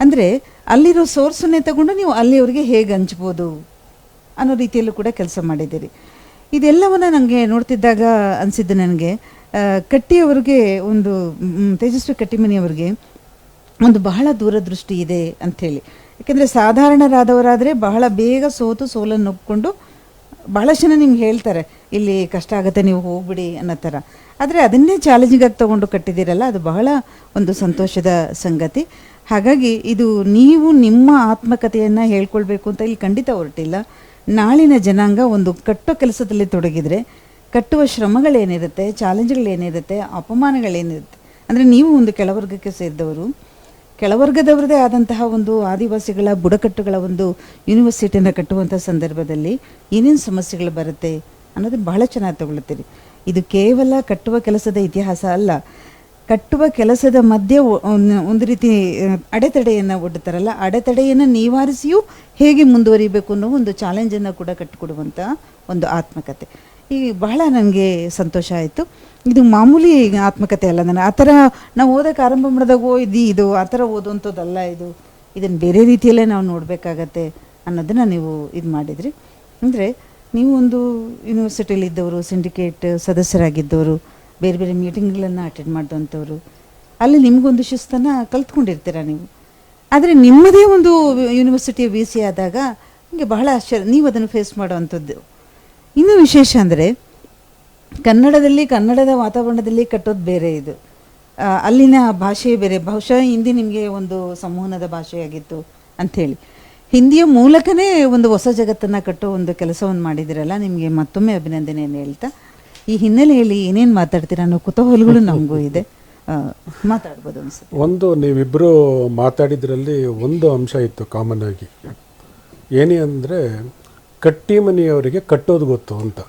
ಅಂದರೆ ಅಲ್ಲಿರೋ ಸೋರ್ಸನ್ನೇ ತಗೊಂಡು ನೀವು ಅಲ್ಲಿ ಅವರಿಗೆ ಹೇಗೆ ಹಂಚ್ಬೋದು ಅನ್ನೋ ರೀತಿಯಲ್ಲೂ ಕೂಡ ಕೆಲಸ ಮಾಡಿದ್ದೀರಿ. ಇದೆಲ್ಲವನ್ನು ನನಗೆ ನೋಡ್ತಿದ್ದಾಗ ಅನಿಸಿದ್ದು, ನನಗೆ ಕಟ್ಟಿಯವರಿಗೆ ಒಂದು ತೇಜಸ್ವಿ ಕಟ್ಟಿಮನಿಯವರಿಗೆ ಒಂದು ಬಹಳ ದೂರದೃಷ್ಟಿ ಇದೆ ಅಂಥೇಳಿ. ಯಾಕೆಂದರೆ ಸಾಧಾರಣರಾದವರಾದರೆ ಬಹಳ ಬೇಗ ಸೋಲನ್ನು ಒಪ್ಕೊಂಡು ಭಾಳಷ್ಟು ಜನ ನಿಮ್ಗೆ ಹೇಳ್ತಾರೆ, ಇಲ್ಲಿ ಕಷ್ಟ ಆಗುತ್ತೆ ನೀವು ಹೋಗ್ಬಿಡಿ ಅನ್ನೋ ಥರ. ಆದರೆ ಅದನ್ನೇ ಚಾಲೆಂಜಿಗಾಗಿ ತೊಗೊಂಡು ಕಟ್ಟಿದ್ದೀರಲ್ಲ, ಅದು ಬಹಳ ಒಂದು ಸಂತೋಷದ ಸಂಗತಿ. ಹಾಗಾಗಿ ಇದು ನೀವು ನಿಮ್ಮ ಆತ್ಮಕಥೆಯನ್ನು ಹೇಳ್ಕೊಳ್ಬೇಕು ಅಂತ ಇಲ್ಲಿ ಖಂಡಿತ ಹೊರಟಿಲ್ಲ. ನಾಳಿನ ಜನಾಂಗ ಒಂದು ಕಟ್ಟೋ ಕೆಲಸದಲ್ಲಿ ತೊಡಗಿದರೆ ಕಟ್ಟುವ ಶ್ರಮಗಳೇನಿರುತ್ತೆ, ಚಾಲೆಂಜ್ಗಳೇನಿರುತ್ತೆ, ಅಪಮಾನಗಳೇನಿರುತ್ತೆ. ಅಂದರೆ ನೀವು ಒಂದು ಕೆಳವರ್ಗಕ್ಕೆ ಸೇರಿದವರು, ಕೆಳವರ್ಗದವರದೇ ಆದಂತಹ ಒಂದು ಆದಿವಾಸಿಗಳ ಬುಡಕಟ್ಟುಗಳ ಒಂದು ಯೂನಿವರ್ಸಿಟಿಯನ್ನು ಕಟ್ಟುವಂಥ ಸಂದರ್ಭದಲ್ಲಿ ಏನೇನು ಸಮಸ್ಯೆಗಳು ಬರುತ್ತೆ ಅನ್ನೋದನ್ನು ಬಹಳ ಚೆನ್ನಾಗಿ ತಗೊಳ್ತೀರಿ. ಇದು ಕೇವಲ ಕಟ್ಟುವ ಕೆಲಸದ ಇತಿಹಾಸ ಅಲ್ಲ, ಕಟ್ಟುವ ಕೆಲಸದ ಮಧ್ಯೆ ಒಂದು ರೀತಿ ಅಡೆತಡೆಯನ್ನು ಒಡ್ಡುತ್ತಾರಲ್ಲ, ಅಡೆತಡೆಯನ್ನು ನಿವಾರಿಸಿಯೂ ಹೇಗೆ ಮುಂದುವರಿಬೇಕು ಅನ್ನೋ ಒಂದು ಚಾಲೆಂಜನ್ನು ಕೂಡ ಕಟ್ಟಿಕೊಡುವಂಥ ಒಂದು ಆತ್ಮಕತೆ. ಈ ಬಹಳ ನನಗೆ ಸಂತೋಷ ಆಯಿತು. ಇದು ಮಾಮೂಲಿ ಆತ್ಮಕತೆ ಅಲ್ಲ. ನಾನು ಆ ಥರ ನಾವು ಓದೋಕ್ಕೆ ಆರಂಭ ಮಾಡಿದಾಗ ಇದು ಆ ಥರ ಓದುವಂಥದ್ದಲ್ಲ, ಇದನ್ನು ಬೇರೆ ರೀತಿಯಲ್ಲೇ ನಾವು ನೋಡಬೇಕಾಗತ್ತೆ ಅನ್ನೋದನ್ನು ನೀವು ಇದು ಮಾಡಿದ್ರಿ. ಅಂದರೆ ನೀವು ಒಂದು ಯೂನಿವರ್ಸಿಟಿಯಲ್ಲಿ ಇದ್ದವರು, ಸಿಂಡಿಕೇಟ್ ಸದಸ್ಯರಾಗಿದ್ದವರು, ಬೇರೆ ಬೇರೆ ಮೀಟಿಂಗ್ಗಳನ್ನು ಅಟೆಂಡ್ ಮಾಡಿದಂಥವ್ರು, ಅಲ್ಲಿ ನಿಮಗೊಂದು ಶಿಸ್ತನ್ನು ಕಲ್ತ್ಕೊಂಡಿರ್ತೀರ ನೀವು. ಆದರೆ ನಿಮ್ಮದೇ ಒಂದು ಯೂನಿವರ್ಸಿಟಿಯ ವಿ ಸಿ ಆದಾಗ ನಿಮಗೆ ಬಹಳ ಆಶ್ಚರ್ಯ, ನೀವು ಅದನ್ನು ಫೇಸ್ ಮಾಡೋವಂಥದ್ದು. ಇನ್ನೂ ವಿಶೇಷ ಅಂದರೆ ಕನ್ನಡದ ವಾತಾವರಣದಲ್ಲಿ ಕಟ್ಟೋದು ಬೇರೆ, ಇದು ಅಲ್ಲಿನ ಭಾಷೆಯೇ ಬೇರೆ. ಬಹುಶಃ ಹಿಂದಿ ನಿಮಗೆ ಒಂದು ಸಂವಹನದ ಭಾಷೆಯಾಗಿತ್ತು ಅಂಥೇಳಿ, ಹಿಂದಿಯ ಮೂಲಕನೇ ಒಂದು ಹೊಸ ಜಗತ್ತನ್ನು ಕಟ್ಟೋ ಒಂದು ಕೆಲಸವನ್ನು ಮಾಡಿದಿರಲ್ಲ, ನಿಮಗೆ ಮತ್ತೊಮ್ಮೆ ಅಭಿನಂದನೆಯನ್ನು ಹೇಳ್ತಾ, ಈ ಹಿನ್ನೆಲೆಯಲ್ಲಿ ಏನೇನು ಮಾತಾಡ್ತೀರಾ ಅನ್ನೋ ಕುತೂಹಲಗಳು ನಮಗೂ ಇದೆ, ಮಾತಾಡ್ಬೋದು ಅನ್ಸುತ್ತೆ. ಒಂದು ನೀವಿಬ್ಬರು ಮಾತಾಡಿದ್ರಲ್ಲಿ ಒಂದು ಅಂಶ ಇತ್ತು ಕಾಮನ್ ಆಗಿ, ಏನೇ ಅಂದರೆ ಕಟ್ಟಿಮನಿಯವರಿಗೆ ಕಟ್ಟೋದು ಗೊತ್ತು ಅಂತ.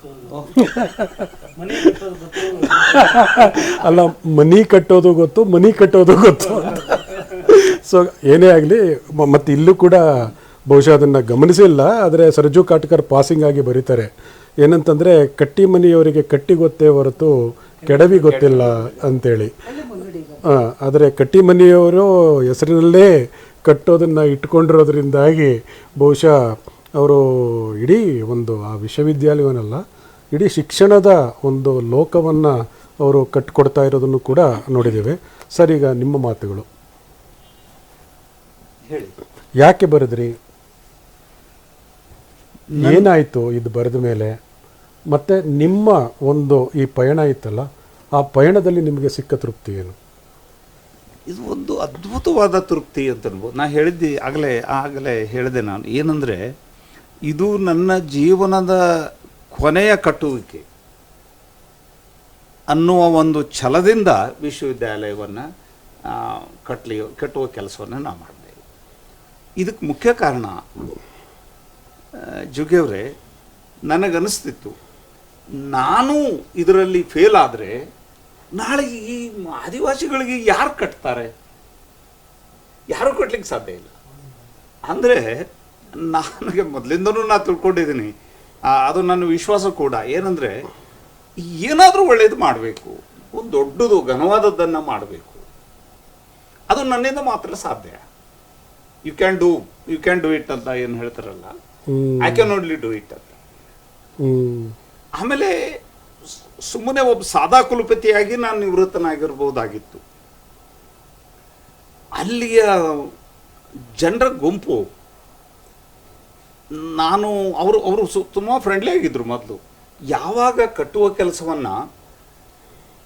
ಅಲ್ಲ, ಮನಿ ಕಟ್ಟೋದು ಗೊತ್ತು, ಮನಿ ಕಟ್ಟೋದು ಗೊತ್ತು ಅಂತ. ಸೊ ಏನೇ ಆಗಲಿ, ಮತ್ತು ಇಲ್ಲೂ ಕೂಡ ಬಹುಶಃ ಅದನ್ನು ಗಮನಿಸಿಲ್ಲ, ಆದರೆ ಸರ್ಜು ಕಾಟ್ಕರ್ ಪಾಸಿಂಗ್ ಆಗಿ ಬರೀತಾರೆ ಏನಂತಂದರೆ, ಕಟ್ಟಿ ಮನೆಯವರಿಗೆ ಕಟ್ಟಿ ಗೊತ್ತೇ ಹೊರತು ಕೆಡವಿ ಗೊತ್ತಿಲ್ಲ ಅಂತೇಳಿ. ಆದರೆ ಕಟ್ಟಿ ಮನೆಯವರು ಹೆಸರಿನಲ್ಲೇ ಕಟ್ಟೋದನ್ನು ಇಟ್ಕೊಂಡಿರೋದ್ರಿಂದಾಗಿ ಬಹುಶಃ ಅವರು ಇಡೀ ಒಂದು ಆ ವಿಶ್ವವಿದ್ಯಾಲಯವನ್ನಲ್ಲ, ಇಡೀ ಶಿಕ್ಷಣದ ಒಂದು ಲೋಕವನ್ನು ಅವರು ಕಟ್ಟಿಕೊಡ್ತಾ ಇರೋದನ್ನು ಕೂಡ ನೋಡಿದ್ದೇವೆ. ಸರ್, ಈಗ ನಿಮ್ಮ ಮಾತುಗಳು. ಹೇಳಿ. ಯಾಕೆ ಬರೆದ್ರಿ, ಏನಾಯಿತು ಇದು ಬರೆದ ಮೇಲೆ, ಮತ್ತು ನಿಮ್ಮ ಒಂದು ಈ ಪಯಣ ಇತ್ತಲ್ಲ, ಆ ಪಯಣದಲ್ಲಿ ನಿಮಗೆ ಸಿಕ್ಕ ತೃಪ್ತಿ ಏನು? ಇದು ಒಂದು ಅದ್ಭುತವಾದ ತೃಪ್ತಿ ಅಂತ ಅನ್ಬೋದು. ನಾ ಆಗಲೇ ಹೇಳಿದೆ ನಾನು, ಏನಂದರೆ ಇದು ನನ್ನ ಜೀವನದ ಕೊನೆಯ ಕಟ್ಟುವಿಕೆ ಅನ್ನುವ ಒಂದು ಛಲದಿಂದ ವಿಶ್ವವಿದ್ಯಾಲಯವನ್ನು ಕಟ್ಟುವ ಕೆಲಸವನ್ನು ನಾವು ಮಾಡಿದೆ. ಇದಕ್ಕೆ ಮುಖ್ಯ ಕಾರಣ ಜುಗಿಯವರೇ, ನನಗನ್ನಿಸ್ತಿತ್ತು ನಾನು ಇದರಲ್ಲಿ ಫೇಲ್ ಆದರೆ ನಾಳೆ ಈ ಆದಿವಾಸಿಗಳಿಗೆ ಯಾರು ಕಟ್ತಾರೆ? ಯಾರೂ ಕಟ್ಲಿಕ್ಕೆ ಸಾಧ್ಯ ಇಲ್ಲ. ಅಂದರೆ ನನಗೆ ಮೊದಲಿಂದನೂ ನಾನು ತಿಳ್ಕೊಂಡಿದ್ದೀನಿ, ಅದು ನನ್ನ ವಿಶ್ವಾಸ ಕೂಡ. ಏನಂದರೆ ಏನಾದರೂ ಒಳ್ಳೇದು ಮಾಡಬೇಕು, ಒಂದು ದೊಡ್ಡದು ಘನವಾದದ್ದನ್ನು ಮಾಡಬೇಕು. ಅದು ನನ್ನಿಂದ ಮಾತ್ರ ಸಾಧ್ಯ. ಯು ಕ್ಯಾನ್ ಡೂ ಇಟ್ ಅಂತ ಏನು ಹೇಳ್ತಾರಲ್ಲ, I can only do it ಅಂತ. ಆಮೇಲೆ ಸುಮ್ಮನೆ ಒಬ್ಬ ಸಾದಾ ಕುಲಪತಿಯಾಗಿ ನಾನು ನಿವೃತ್ತನಾಗಿರ್ಬೋದಾಗಿತ್ತು. ಅಲ್ಲಿಯ ಜನರ ಗುಂಪು, ನಾನು ಅವರು ತುಂಬ ಫ್ರೆಂಡ್ಲಿ ಆಗಿದ್ರು ಮೊದಲು. ಯಾವಾಗ ಕಟ್ಟುವ ಕೆಲಸವನ್ನು,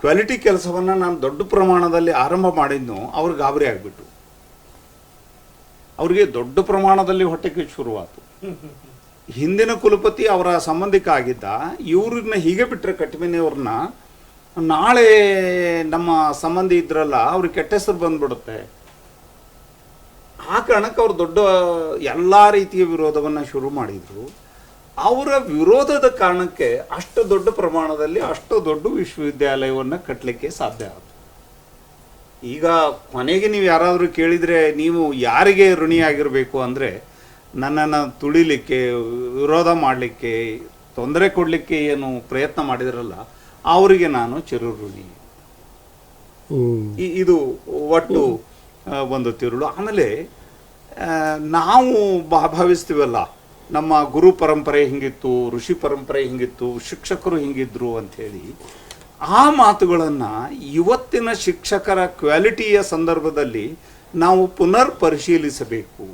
ಕ್ವಾಲಿಟಿ ಕೆಲಸವನ್ನು ನಾನು ದೊಡ್ಡ ಪ್ರಮಾಣದಲ್ಲಿ ಆರಂಭ ಮಾಡಿದ್ನೋ ಅವ್ರು ಗಾಬರಿ ಆಗಿಬಿಟ್ಟು, ಅವ್ರಿಗೆ ದೊಡ್ಡ ಪ್ರಮಾಣದಲ್ಲಿ ಹೊಟ್ಟೆಗೆ ಶುರುವಾಯಿತು. ಹಿಂದಿನ ಕುಲಪತಿ ಅವರ ಸಂಬಂಧಿಕ ಆಗಿದ್ದ, ಇವ್ರನ್ನ ಹೀಗೆ ಬಿಟ್ಟರೆ ಕಟ್ಟಿಮನೆಯವ್ರನ್ನ, ನಾಳೆ ನಮ್ಮ ಸಂಬಂಧಿ ಇದ್ರಲ್ಲ ಅವ್ರಿಗೆ ಕೆಟ್ಟ ಹೆಸರು ಬಂದ್ಬಿಡುತ್ತೆ. ಆ ಕಾರಣಕ್ಕೆ ಅವರು ದೊಡ್ಡ ಎಲ್ಲ ರೀತಿಯ ವಿರೋಧವನ್ನು ಶುರು ಮಾಡಿದರು. ಅವರ ವಿರೋಧದ ಕಾರಣಕ್ಕೆ ಅಷ್ಟು ದೊಡ್ಡ ಪ್ರಮಾಣದಲ್ಲಿ ಅಷ್ಟು ದೊಡ್ಡ ವಿಶ್ವವಿದ್ಯಾಲಯವನ್ನು ಕಟ್ಟಲಿಕ್ಕೆ ಸಾಧ್ಯ ಆಯಿತು. ಈಗ ಕೊನೆಗೆ ನೀವು ಯಾರಾದರೂ ಕೇಳಿದರೆ ನೀವು ಯಾರಿಗೆ ಋಣಿಯಾಗಿರಬೇಕು ಅಂದರೆ, ನನ್ನನ್ನು ತುಳಿಲಿಕ್ಕೆ, ವಿರೋಧ ಮಾಡಲಿಕ್ಕೆ, ತೊಂದರೆ ಕೊಡಲಿಕ್ಕೆ ಏನು ಪ್ರಯತ್ನ ಮಾಡಿದ್ರಲ್ಲ ಅವರಿಗೆ ನಾನು ಚಿರಋಣಿ. ಇದು ಒಟ್ಟು ಒಂದು ತಿರುಳು. ಆಮೇಲೆ ನಾವು ಭಾವಿಸ್ತೀವಲ್ಲ, ನಮ್ಮ ಗುರು ಪರಂಪರೆ ಹಿಂಗಿತ್ತು, ಋಷಿ ಪರಂಪರೆ ಹಿಂಗಿತ್ತು, ಶಿಕ್ಷಕರು ಹಿಂಗಿದ್ರು ಅಂಥೇಳಿ, ಆ ಮಾತುಗಳನ್ನು ಇವತ್ತಿನ ಶಿಕ್ಷಕರ ಕ್ವಾಲಿಟಿಯ ಸಂದರ್ಭದಲ್ಲಿ ನಾವು ಪುನರ್ ಪರಿಶೀಲಿಸಬೇಕು.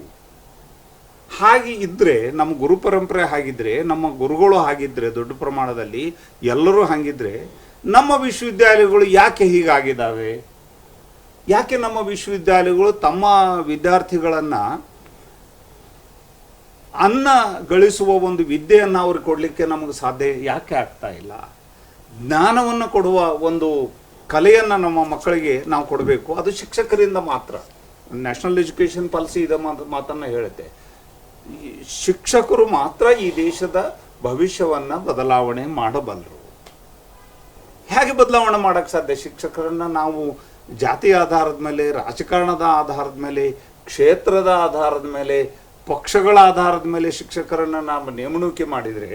ಹಾಗೆ ಇದ್ದರೆ, ನಮ್ಮ ಗುರು ಪರಂಪರೆ ಹಾಗಿದ್ರೆ, ನಮ್ಮ ಗುರುಗಳು ಹಾಗಿದ್ರೆ, ದೊಡ್ಡ ಪ್ರಮಾಣದಲ್ಲಿ ಎಲ್ಲರೂ ಹಾಗಿದ್ರೆ, ನಮ್ಮ ವಿಶ್ವವಿದ್ಯಾಲಯಗಳು ಯಾಕೆ ಹೀಗಾಗಿದ್ದಾವೆ? ಯಾಕೆ ನಮ್ಮ ವಿಶ್ವವಿದ್ಯಾಲಯಗಳು ತಮ್ಮ ವಿದ್ಯಾರ್ಥಿಗಳನ್ನು ಅನ್ನ ಗಳಿಸುವ ಒಂದು ವಿದ್ಯೆಯನ್ನು ಅವ್ರಿಗೆ ಕೊಡಲಿಕ್ಕೆ ನಮಗೆ ಸಾಧ್ಯ ಯಾಕೆ ಆಗ್ತಾ ಇಲ್ಲ? ಜ್ಞಾನವನ್ನು ಕೊಡುವ ಒಂದು ಕಲೆಯನ್ನು ನಮ್ಮ ಮಕ್ಕಳಿಗೆ ನಾವು ಕೊಡಬೇಕು. ಅದು ಶಿಕ್ಷಕರಿಂದ ಮಾತ್ರ. ನ್ಯಾಷನಲ್ ಎಜುಕೇಷನ್ ಪಾಲಿಸಿ ಇದ ಮಾತನ್ನು ಹೇಳುತ್ತೆ. ಶಿಕ್ಷಕರು ಮಾತ್ರ ಈ ದೇಶದ ಭವಿಷ್ಯವನ್ನು ಬದಲಾವಣೆ ಮಾಡಬಲ್ಲರು. ಹೇಗೆ ಬದಲಾವಣೆ ಮಾಡೋಕ್ಕೆ ಸಾಧ್ಯ? ಶಿಕ್ಷಕರನ್ನು ನಾವು ಜಾತಿ ಆಧಾರದ ಮೇಲೆ, ರಾಜಕಾರಣದ ಆಧಾರದ ಮೇಲೆ, ಕ್ಷೇತ್ರದ ಆಧಾರದ ಮೇಲೆ, ಪಕ್ಷಗಳ ಆಧಾರದ ಮೇಲೆ ಶಿಕ್ಷಕರನ್ನು ನಾವು ನೇಮಣಿಕೆ ಮಾಡಿದರೆ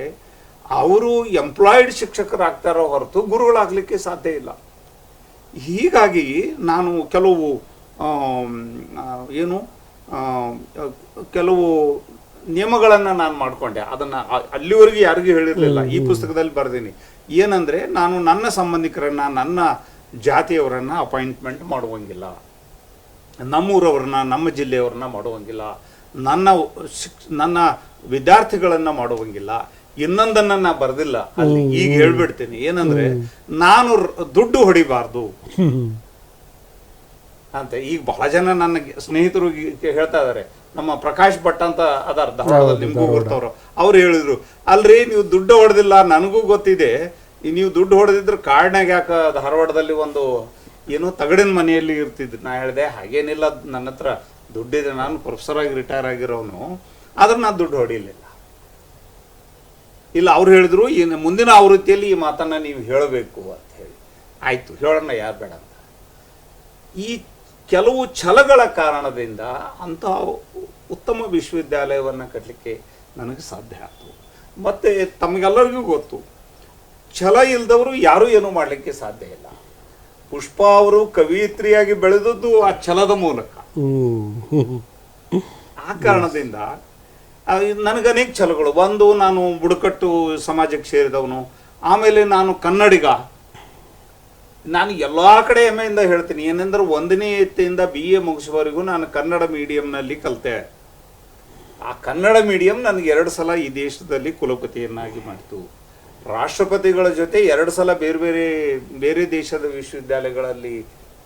ಅವರು ಎಂಪ್ಲಾಯ್ಡ್ ಶಿಕ್ಷಕರಾಗ್ತಾರೋ ಹೊರತು ಗುರುಗಳಾಗಲಿಕ್ಕೆ ಸಾಧ್ಯ ಇಲ್ಲ. ಹೀಗಾಗಿ ನಾನು ಕೆಲವು ನಿಯಮಗಳನ್ನು ನಾನು ಮಾಡಿಕೊಂಡೆ. ಅದನ್ನು ಅಲ್ಲಿವರೆಗೆ ಯಾರಿಗೂ ಹೇಳಿರಲಿಲ್ಲ. ಈ ಪುಸ್ತಕದಲ್ಲಿ ಬರೆದೀನಿ. ಏನಂದರೆ, ನಾನು ನನ್ನ ಸಂಬಂಧಿಕರನ್ನು, ನನ್ನ ಜಾತಿಯವರನ್ನು ಅಪಾಯಿಂಟ್ಮೆಂಟ್ ಮಾಡುವಂಗಿಲ್ಲ, ನಮ್ಮೂರವ್ರನ್ನ, ನಮ್ಮ ಜಿಲ್ಲೆಯವ್ರನ್ನ ಮಾಡುವಂಗಿಲ್ಲ, ನನ್ನ ವಿದ್ಯಾರ್ಥಿಗಳನ್ನು ಮಾಡುವಂಗಿಲ್ಲ. ಇನ್ನೊಂದನ್ನು ನಾ ಬರೆದಿಲ್ಲ ಅಲ್ಲಿ, ಈಗ ಹೇಳ್ಬಿಡ್ತೀನಿ. ಏನಂದರೆ, ನಾನು ದುಡ್ಡು ಹೊಡಿಬಾರ್ದು ಅಂತ. ಈಗ ಬಹಳ ಜನ ನನ್ನ ಸ್ನೇಹಿತರು ಹೇಳ್ತಾ ಇದ್ದಾರೆ. ನಮ್ಮ ಪ್ರಕಾಶ್ ಭಟ್ ಅಂತ ಅದಾರ ಧಾರವಾಡದಲ್ಲಿ, ನಿಮಗೂ ಗೊತ್ತವ್ರು, ಅವ್ರು ಹೇಳಿದ್ರು, ಅಲ್ರಿ ನೀವು ದುಡ್ಡು ಹೊಡೆದಿಲ್ಲ, ನನಗೂ ಗೊತ್ತಿದೆ, ನೀವು ದುಡ್ಡು ಹೊಡೆದಿದ್ರೆ ಕಾಡ್ನಾಗ ಯಾಕೆ ಧಾರವಾಡದಲ್ಲಿ ಒಂದು ಏನೋ ತಗಡಿನ ಮನೆಯಲ್ಲಿ ಇರ್ತಿದ್ರು. ನಾ ಹೇಳಿದೆ, ಹಾಗೇನಿಲ್ಲ, ನನ್ನ ಹತ್ರ ದುಡ್ಡಿದೆ, ನಾನು ಪ್ರೊಫೆಸರ್ ಆಗಿ ರಿಟೈರ್ ಆಗಿರೋನು, ಆದ್ರೆ ನಾನು ದುಡ್ಡು ಹೊಡಿಲಿಲ್ಲ. ಇಲ್ಲ, ಅವ್ರು ಹೇಳಿದ್ರು, ಮುಂದಿನ ಆವೃತ್ತಿಯಲ್ಲಿ ಈ ಮಾತನ್ನ ನೀವು ಹೇಳಬೇಕು ಅಂತ ಹೇಳಿ. ಆಯ್ತು, ಹೇಳೋಣ, ಯಾರು ಬೇಡ ಅಂತ. ಈ ಕೆಲವು ಛಲಗಳ ಕಾರಣದಿಂದ ಅಂಥ ಉತ್ತಮ ವಿಶ್ವವಿದ್ಯಾಲಯವನ್ನು ಕಟ್ಟಲಿಕ್ಕೆ ನನಗೆ ಸಾಧ್ಯ ಆಯಿತು. ಮತ್ತು ತಮಗೆಲ್ಲರಿಗೂ ಗೊತ್ತು, ಛಲ ಇಲ್ಲದವರು ಯಾರೂ ಏನೂ ಮಾಡಲಿಕ್ಕೆ ಸಾಧ್ಯ ಇಲ್ಲ. ಪುಷ್ಪ ಅವರು ಕವಿಯತ್ರಿಯಾಗಿ ಬೆಳೆದದ್ದು ಆ ಛಲದ ಮೂಲಕ. ಆ ಕಾರಣದಿಂದ ನನಗೆ ಅನೇಕ ಛಲಗಳು. ಒಂದು, ನಾನು ಬುಡಕಟ್ಟು ಸಮಾಜಕ್ಕೆ ಸೇರಿದವನು. ಆಮೇಲೆ ನಾನು ಕನ್ನಡಿಗ. ನಾನು ಎಲ್ಲ ಕಡೆ ಹೆಮ್ಮೆಯಿಂದ ಹೇಳ್ತೀನಿ, ಏನೆಂದ್ರೆ 1ನೇ ಎತ್ತೆಯಿಂದ BA ಮುಗಿಸುವವರೆಗೂ ನಾನು ಕನ್ನಡ ಮೀಡಿಯಂನಲ್ಲಿ ಕಲಿತೆ. ಆ ಕನ್ನಡ ಮೀಡಿಯಂ ನನಗೆ 2 ಸಲ ಈ ದೇಶದಲ್ಲಿ ಕುಲಪತಿಯನ್ನಾಗಿ ಮಾಡಿತು. ರಾಷ್ಟ್ರಪತಿಗಳ ಜೊತೆ 2 ಸಲ ಬೇರೆ ದೇಶದ ವಿಶ್ವವಿದ್ಯಾಲಯಗಳಲ್ಲಿ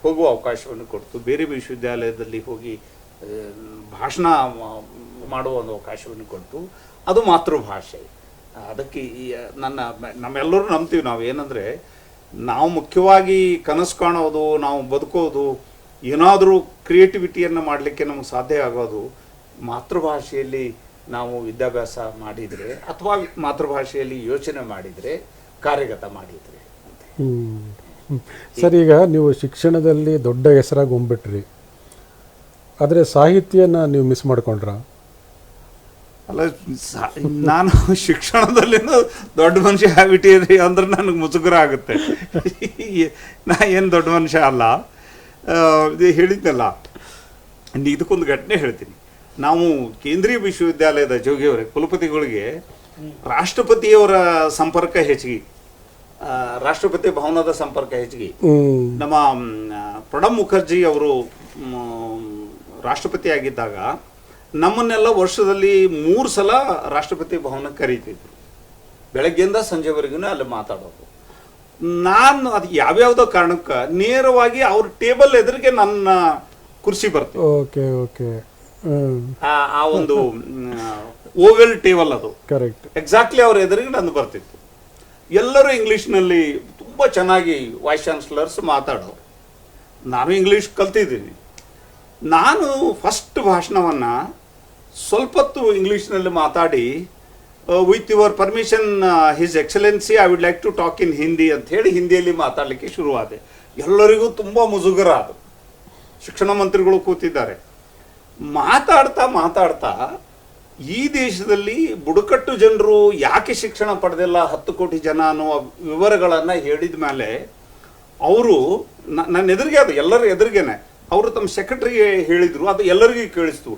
ಹೋಗುವ ಅವಕಾಶವನ್ನು ಕೊಡ್ತು. ಬೇರೆ ವಿಶ್ವವಿದ್ಯಾಲಯದಲ್ಲಿ ಹೋಗಿ ಭಾಷಣ ಮಾಡುವ ಒಂದು ಅವಕಾಶವನ್ನು ಕೊಡ್ತು. ಅದು ಮಾತೃಭಾಷೆ. ಅದಕ್ಕೆ ನಮ್ಮೆಲ್ಲರೂ ನಂಬ್ತೀವಿ ನಾವು. ಏನಂದರೆ, ನಾವು ಮುಖ್ಯವಾಗಿ ಕನಸು ಕಾಣೋದು, ನಾವು ಬದುಕೋದು, ಏನಾದರೂ ಕ್ರಿಯೇಟಿವಿಟಿಯನ್ನು ಮಾಡಲಿಕ್ಕೆ ನಮಗೆ ಸಾಧ್ಯ ಆಗೋದು ಮಾತೃಭಾಷೆಯಲ್ಲಿ ನಾವು ವಿದ್ಯಾಭ್ಯಾಸ ಮಾಡಿದರೆ, ಅಥವಾ ಮಾತೃಭಾಷೆಯಲ್ಲಿ ಯೋಚನೆ ಮಾಡಿದರೆ, ಕಾರ್ಯಗತ ಮಾಡಿದರೆ. ಸರ್, ಈಗ ನೀವು ಶಿಕ್ಷಣದಲ್ಲಿ ದೊಡ್ಡ ಹೆಸರಾಗಿ ಹೊಂಬಿಟ್ರಿ, ಆದರೆ ಸಾಹಿತ್ಯನ ನೀವು ಮಿಸ್ ಮಾಡ್ಕೊಂಡ್ರ? ಅಲ್ಲ, ನಾನು ಶಿಕ್ಷಣದಲ್ಲಿನೂ ದೊಡ್ಡ ಮನುಷ್ಯ ಆಗ್ಬಿಟ್ಟಿದ್ರಿ ಅಂದ್ರೆ ನನಗೆ ಮುಜುಗರ ಆಗುತ್ತೆ. ನಾ ಏನು ದೊಡ್ಡ ಮನುಷ್ಯ ಅಲ್ಲ. ಇದು ಹೇಳಿದ್ನಲ್ಲ, ಇದಕ್ಕೊಂದು ಘಟನೆ ಹೇಳ್ತೀನಿ. ನಾವು ಕೇಂದ್ರೀಯ ವಿಶ್ವವಿದ್ಯಾಲಯದ ಜೋಗಿಯವರೇ ಕುಲಪತಿಗಳಿಗೆ ರಾಷ್ಟ್ರಪತಿಯವರ ಸಂಪರ್ಕ ಹೆಚ್ಚಿಗೆ, ರಾಷ್ಟ್ರಪತಿ ಭವನದ ಸಂಪರ್ಕ ಹೆಚ್ಚಿಗೆ. ನಮ್ಮ ಪ್ರಣಬ್ ಮುಖರ್ಜಿ ಅವರು ರಾಷ್ಟ್ರಪತಿ ಆಗಿದ್ದಾಗ ನಮ್ಮನ್ನೆಲ್ಲ ವರ್ಷದಲ್ಲಿ 3 ಸಲ ರಾಷ್ಟ್ರಪತಿ ಭವನಕ್ಕೆ ಕರೀತಿದ್ರು. ಬೆಳಗ್ಗೆಯಿಂದ ಸಂಜೆವರೆಗೂ ಅಲ್ಲಿ ಮಾತಾಡೋದು. ನಾನು ಅದು ಯಾವ್ಯಾವುದೋ ಕಾರಣಕ್ಕೆ ನೇರವಾಗಿ ಅವ್ರ ಟೇಬಲ್ ಎದುರಿಗೆ ನನ್ನ ಕುರ್ಚಿ ಬರ್ತೀನಿ. Okay okay. ಆ ಒಂದು ಓವೆಲ್ ಟೇಬಲ್ ಅದು ಕರೆಕ್ಟ್ ಎಕ್ಸಾಕ್ಟ್ಲಿ ಅವ್ರ ಎದುರಿಗೆ ನಂದು ಬರ್ತಿತ್ತು. ಎಲ್ಲರೂ ಇಂಗ್ಲೀಷ್ನಲ್ಲಿ ತುಂಬ ಚೆನ್ನಾಗಿ ವೈಸ್ ಚಾನ್ಸಲರ್ಸ್ ಮಾತಾಡೋರು. ನಾನು ಇಂಗ್ಲೀಷ್ ಕಲ್ತಿದ್ದೀನಿ. ನಾನು ಫಸ್ಟ್ ಭಾಷಣವನ್ನು ಸ್ವಲ್ಪ ಹೊತ್ತು ಇಂಗ್ಲೀಷ್ನಲ್ಲಿ ಮಾತಾಡಿ, with your permission his excellency I would like to talk in Hindi ಅಂತ ಹೇಳಿ ಹಿಂದಿಯಲ್ಲಿ ಮಾತಾಡಲಿಕ್ಕೆ ಶುರುವಾದೆ. ಎಲ್ಲರಿಗೂ ತುಂಬ ಮುಜುಗರ ಅದು. ಶಿಕ್ಷಣ ಮಂತ್ರಿಗಳು ಕೂತಿದ್ದಾರೆ. ಮಾತಾಡ್ತಾ ಮಾತಾಡ್ತಾ ಈ ದೇಶದಲ್ಲಿ ಬುಡಕಟ್ಟು ಜನರು ಯಾಕೆ ಶಿಕ್ಷಣ ಪಡೆದಿಲ್ಲ 10 ಕೋಟಿ ಜನ ಅನ್ನೋ ವಿವರಗಳನ್ನು ಹೇಳಿದ ಮೇಲೆ ಅವರು ನನ್ನ ಎದುರಿಗೆ, ಅದು ಎಲ್ಲರ ಎದುರಿಗೇನೆ ಅವರು ತಮ್ಮ ಸೆಕ್ರೆಟರಿಗೆ ಹೇಳಿದರು. ಅದು ಎಲ್ಲರಿಗೂ ಕೇಳಿಸ್ತು.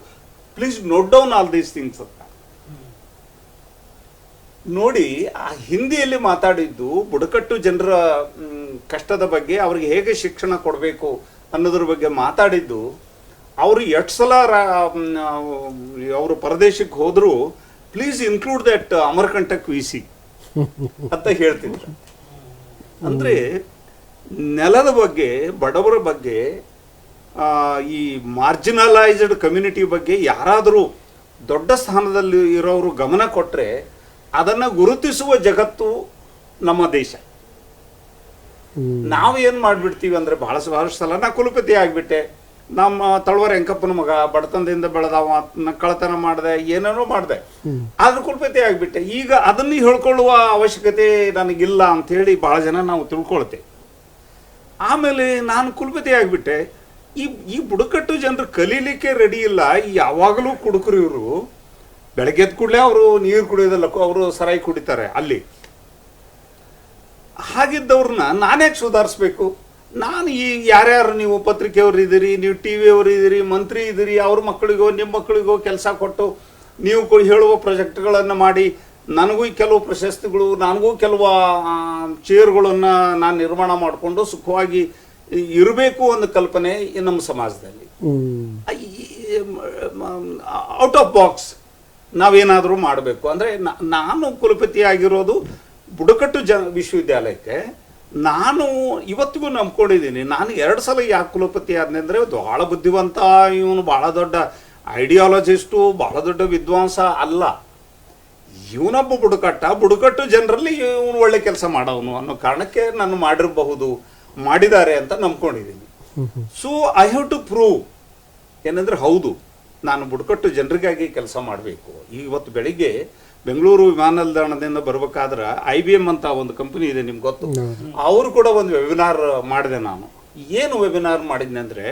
Please note down all these things ಅಂತ ನೋಡಿ. ಆ ಹಿಂದಿಯಲ್ಲಿ ಮಾತಾಡಿದ್ದು ಬುಡಕಟ್ಟು ಜನರ ಕಷ್ಟದ ಬಗ್ಗೆ, ಅವ್ರಿಗೆ ಹೇಗೆ ಶಿಕ್ಷಣ ಕೊಡಬೇಕು ಅನ್ನೋದ್ರ ಬಗ್ಗೆ ಮಾತಾಡಿದ್ದು. ಅವರು 8 ಸಲ ಅವರು ಪರದೇಶಕ್ಕೆ ಹೋದರೂ ಪ್ಲೀಸ್ ಇನ್ಕ್ಲೂಡ್ ದಟ್ ಅಮರಕಂಟಕ್ VC ಅಂತ ಹೇಳ್ತಿದ್ರು. ಅಂದರೆ ನೆಲದ ಬಗ್ಗೆ, ಬಡವರ ಬಗ್ಗೆ, ಈ ಮಾರ್ಜಿನಲೈಸ್ಡ್ ಕಮ್ಯುನಿಟಿ ಬಗ್ಗೆ ಯಾರಾದರೂ ದೊಡ್ಡ ಸ್ಥಾನದಲ್ಲಿ ಇರೋರು ಗಮನ ಕೊಟ್ಟರೆ ಅದನ್ನು ಗುರುತಿಸುವ ಜಗತ್ತು ನಮ್ಮ ದೇಶ. ನಾವು ಏನು ಮಾಡಿಬಿಡ್ತೀವಿ ಅಂದರೆ, ಬಹಳ ಸಲ ನಾ ಕುಲಪತಿ ಆಗಿಬಿಟ್ಟೆ, ನಮ್ಮ ತಳವಾರ ಎಂಕಪ್ಪನ ಮಗ, ಬಡತನದಿಂದ ಬೆಳೆದವ, ಕಳ್ಳತನ ಮಾಡಿದೆ, ಏನೇನೋ ಮಾಡಿದೆ, ಆದ್ರೂ ಕುಲಪತಿ ಆಗಿಬಿಟ್ಟೆ. ಈಗ ಅದನ್ನು ಹೇಳ್ಕೊಳ್ಳುವ ಅವಶ್ಯಕತೆ ನನಗಿಲ್ಲ ಅಂಥೇಳಿ ಭಾಳ ಜನ ನಾವು ತಿಳ್ಕೊಳ್ತೇವೆ. ಆಮೇಲೆ ನಾನು ಕುಲಪತಿ ಆಗಿಬಿಟ್ಟೆ. ಈ ಬುಡಕಟ್ಟು ಜನರು ಕಲೀಲಿಕ್ಕೆ ರೆಡಿ ಇಲ್ಲ. ಯಾವಾಗಲೂ ಕುಡುಕರು ಇವರು. ಬೆಳಗ್ಗೆ ಎದ್ದ ಕೂಡಲೇ ಅವರು ನೀರು ಕುಡಿಯೋದಲ್ಲ, ಅವರು ಸರಾಯಿ ಕುಡಿತಾರೆ ಅಲ್ಲಿ. ಹಾಗಿದ್ದವ್ರನ್ನ ನಾನ್ಯಾಕೆ ಸುಧಾರಿಸ್ಬೇಕು? ನಾನು ಈ ಯಾರ್ಯಾರು, ನೀವು ಪತ್ರಿಕೆಯವರು ಇದ್ದೀರಿ, ನೀವು TV ಅವರು ಇದ್ದೀರಿ, ಮಂತ್ರಿ ಇದ್ದೀರಿ, ಅವ್ರ ಮಕ್ಕಳಿಗೋ ನಿಮ್ಮ ಮಕ್ಕಳಿಗೋ ಕೆಲಸ ಕೊಟ್ಟು ನೀವು ಹೇಳುವ ಪ್ರಾಜೆಕ್ಟ್ಗಳನ್ನು ಮಾಡಿ, ನನಗೂ ಕೆಲವು ಪ್ರಶಸ್ತಿಗಳು, ನನಗೂ ಕೆಲವು ಚೇರ್ಗಳನ್ನು ನಾನು ನಿರ್ಮಾಣ ಮಾಡಿಕೊಂಡು ಸುಖವಾಗಿ ಇರಬೇಕು ಅನ್ನೋ ಕಲ್ಪನೆ ನಮ್ಮ ಸಮಾಜದಲ್ಲಿ. ಔಟ್ ಆಫ್ ಬಾಕ್ಸ್ ನಾವೇನಾದರೂ ಮಾಡಬೇಕು ಅಂದರೆ, ನಾನು ಕುಲಪತಿ ಆಗಿರೋದು ಬುಡಕಟ್ಟು ವಿಶ್ವವಿದ್ಯಾಲಯಕ್ಕೆ. ನಾನು ಇವತ್ತಿಗೂ ನಂಬ್ಕೊಂಡಿದ್ದೀನಿ. ನಾನು 2 ಸಲ ಯಾಕೆ ಕುಲಪತಿ ಆದ್ನೆ ಅಂದರೆ, ಭಾಳ ಬುದ್ಧಿವಂತ ಇವನು, ಭಾಳ ದೊಡ್ಡ ಐಡಿಯಾಲಜಿಸ್ಟು, ಭಾಳ ದೊಡ್ಡ ವಿದ್ವಾಂಸ ಅಲ್ಲ. ಇವನೊಬ್ಬ ಬುಡಕಟ್ಟು ಜನರಲ್ಲಿ ಇವನು ಒಳ್ಳೆ ಕೆಲಸ ಮಾಡೋನು ಅನ್ನೋ ಕಾರಣಕ್ಕೆ ನಾನು ಮಾಡಿದ್ದಾರೆ ಅಂತ ನಂಬ್ಕೊಂಡಿದ್ದೀನಿ. So I have to prove ಏನಂದ್ರೆ, ಹೌದು ನಾನು ಬುಡಕಟ್ಟು ಜನರಿಗಾಗಿ ಕೆಲಸ ಮಾಡಬೇಕು. ಇವತ್ತು ಬೆಳಿಗ್ಗೆ ಬೆಂಗಳೂರು ವಿಮಾನ ನಿಲ್ದಾಣದಿಂದ ಬರ್ಬೇಕಾದ್ರೆ IBM ಅಂತ ಒಂದು ಕಂಪನಿ ಇದೆ, ನಿಮ್ಗೆ ಗೊತ್ತು. ಅವರು ಕೂಡ ಒಂದು ವೆಬಿನಾರ್ ಮಾಡಿದೆ. ನಾನು ಏನು ವೆಬಿನಾರ್ ಮಾಡಿದ್ನೆ ಅಂದರೆ,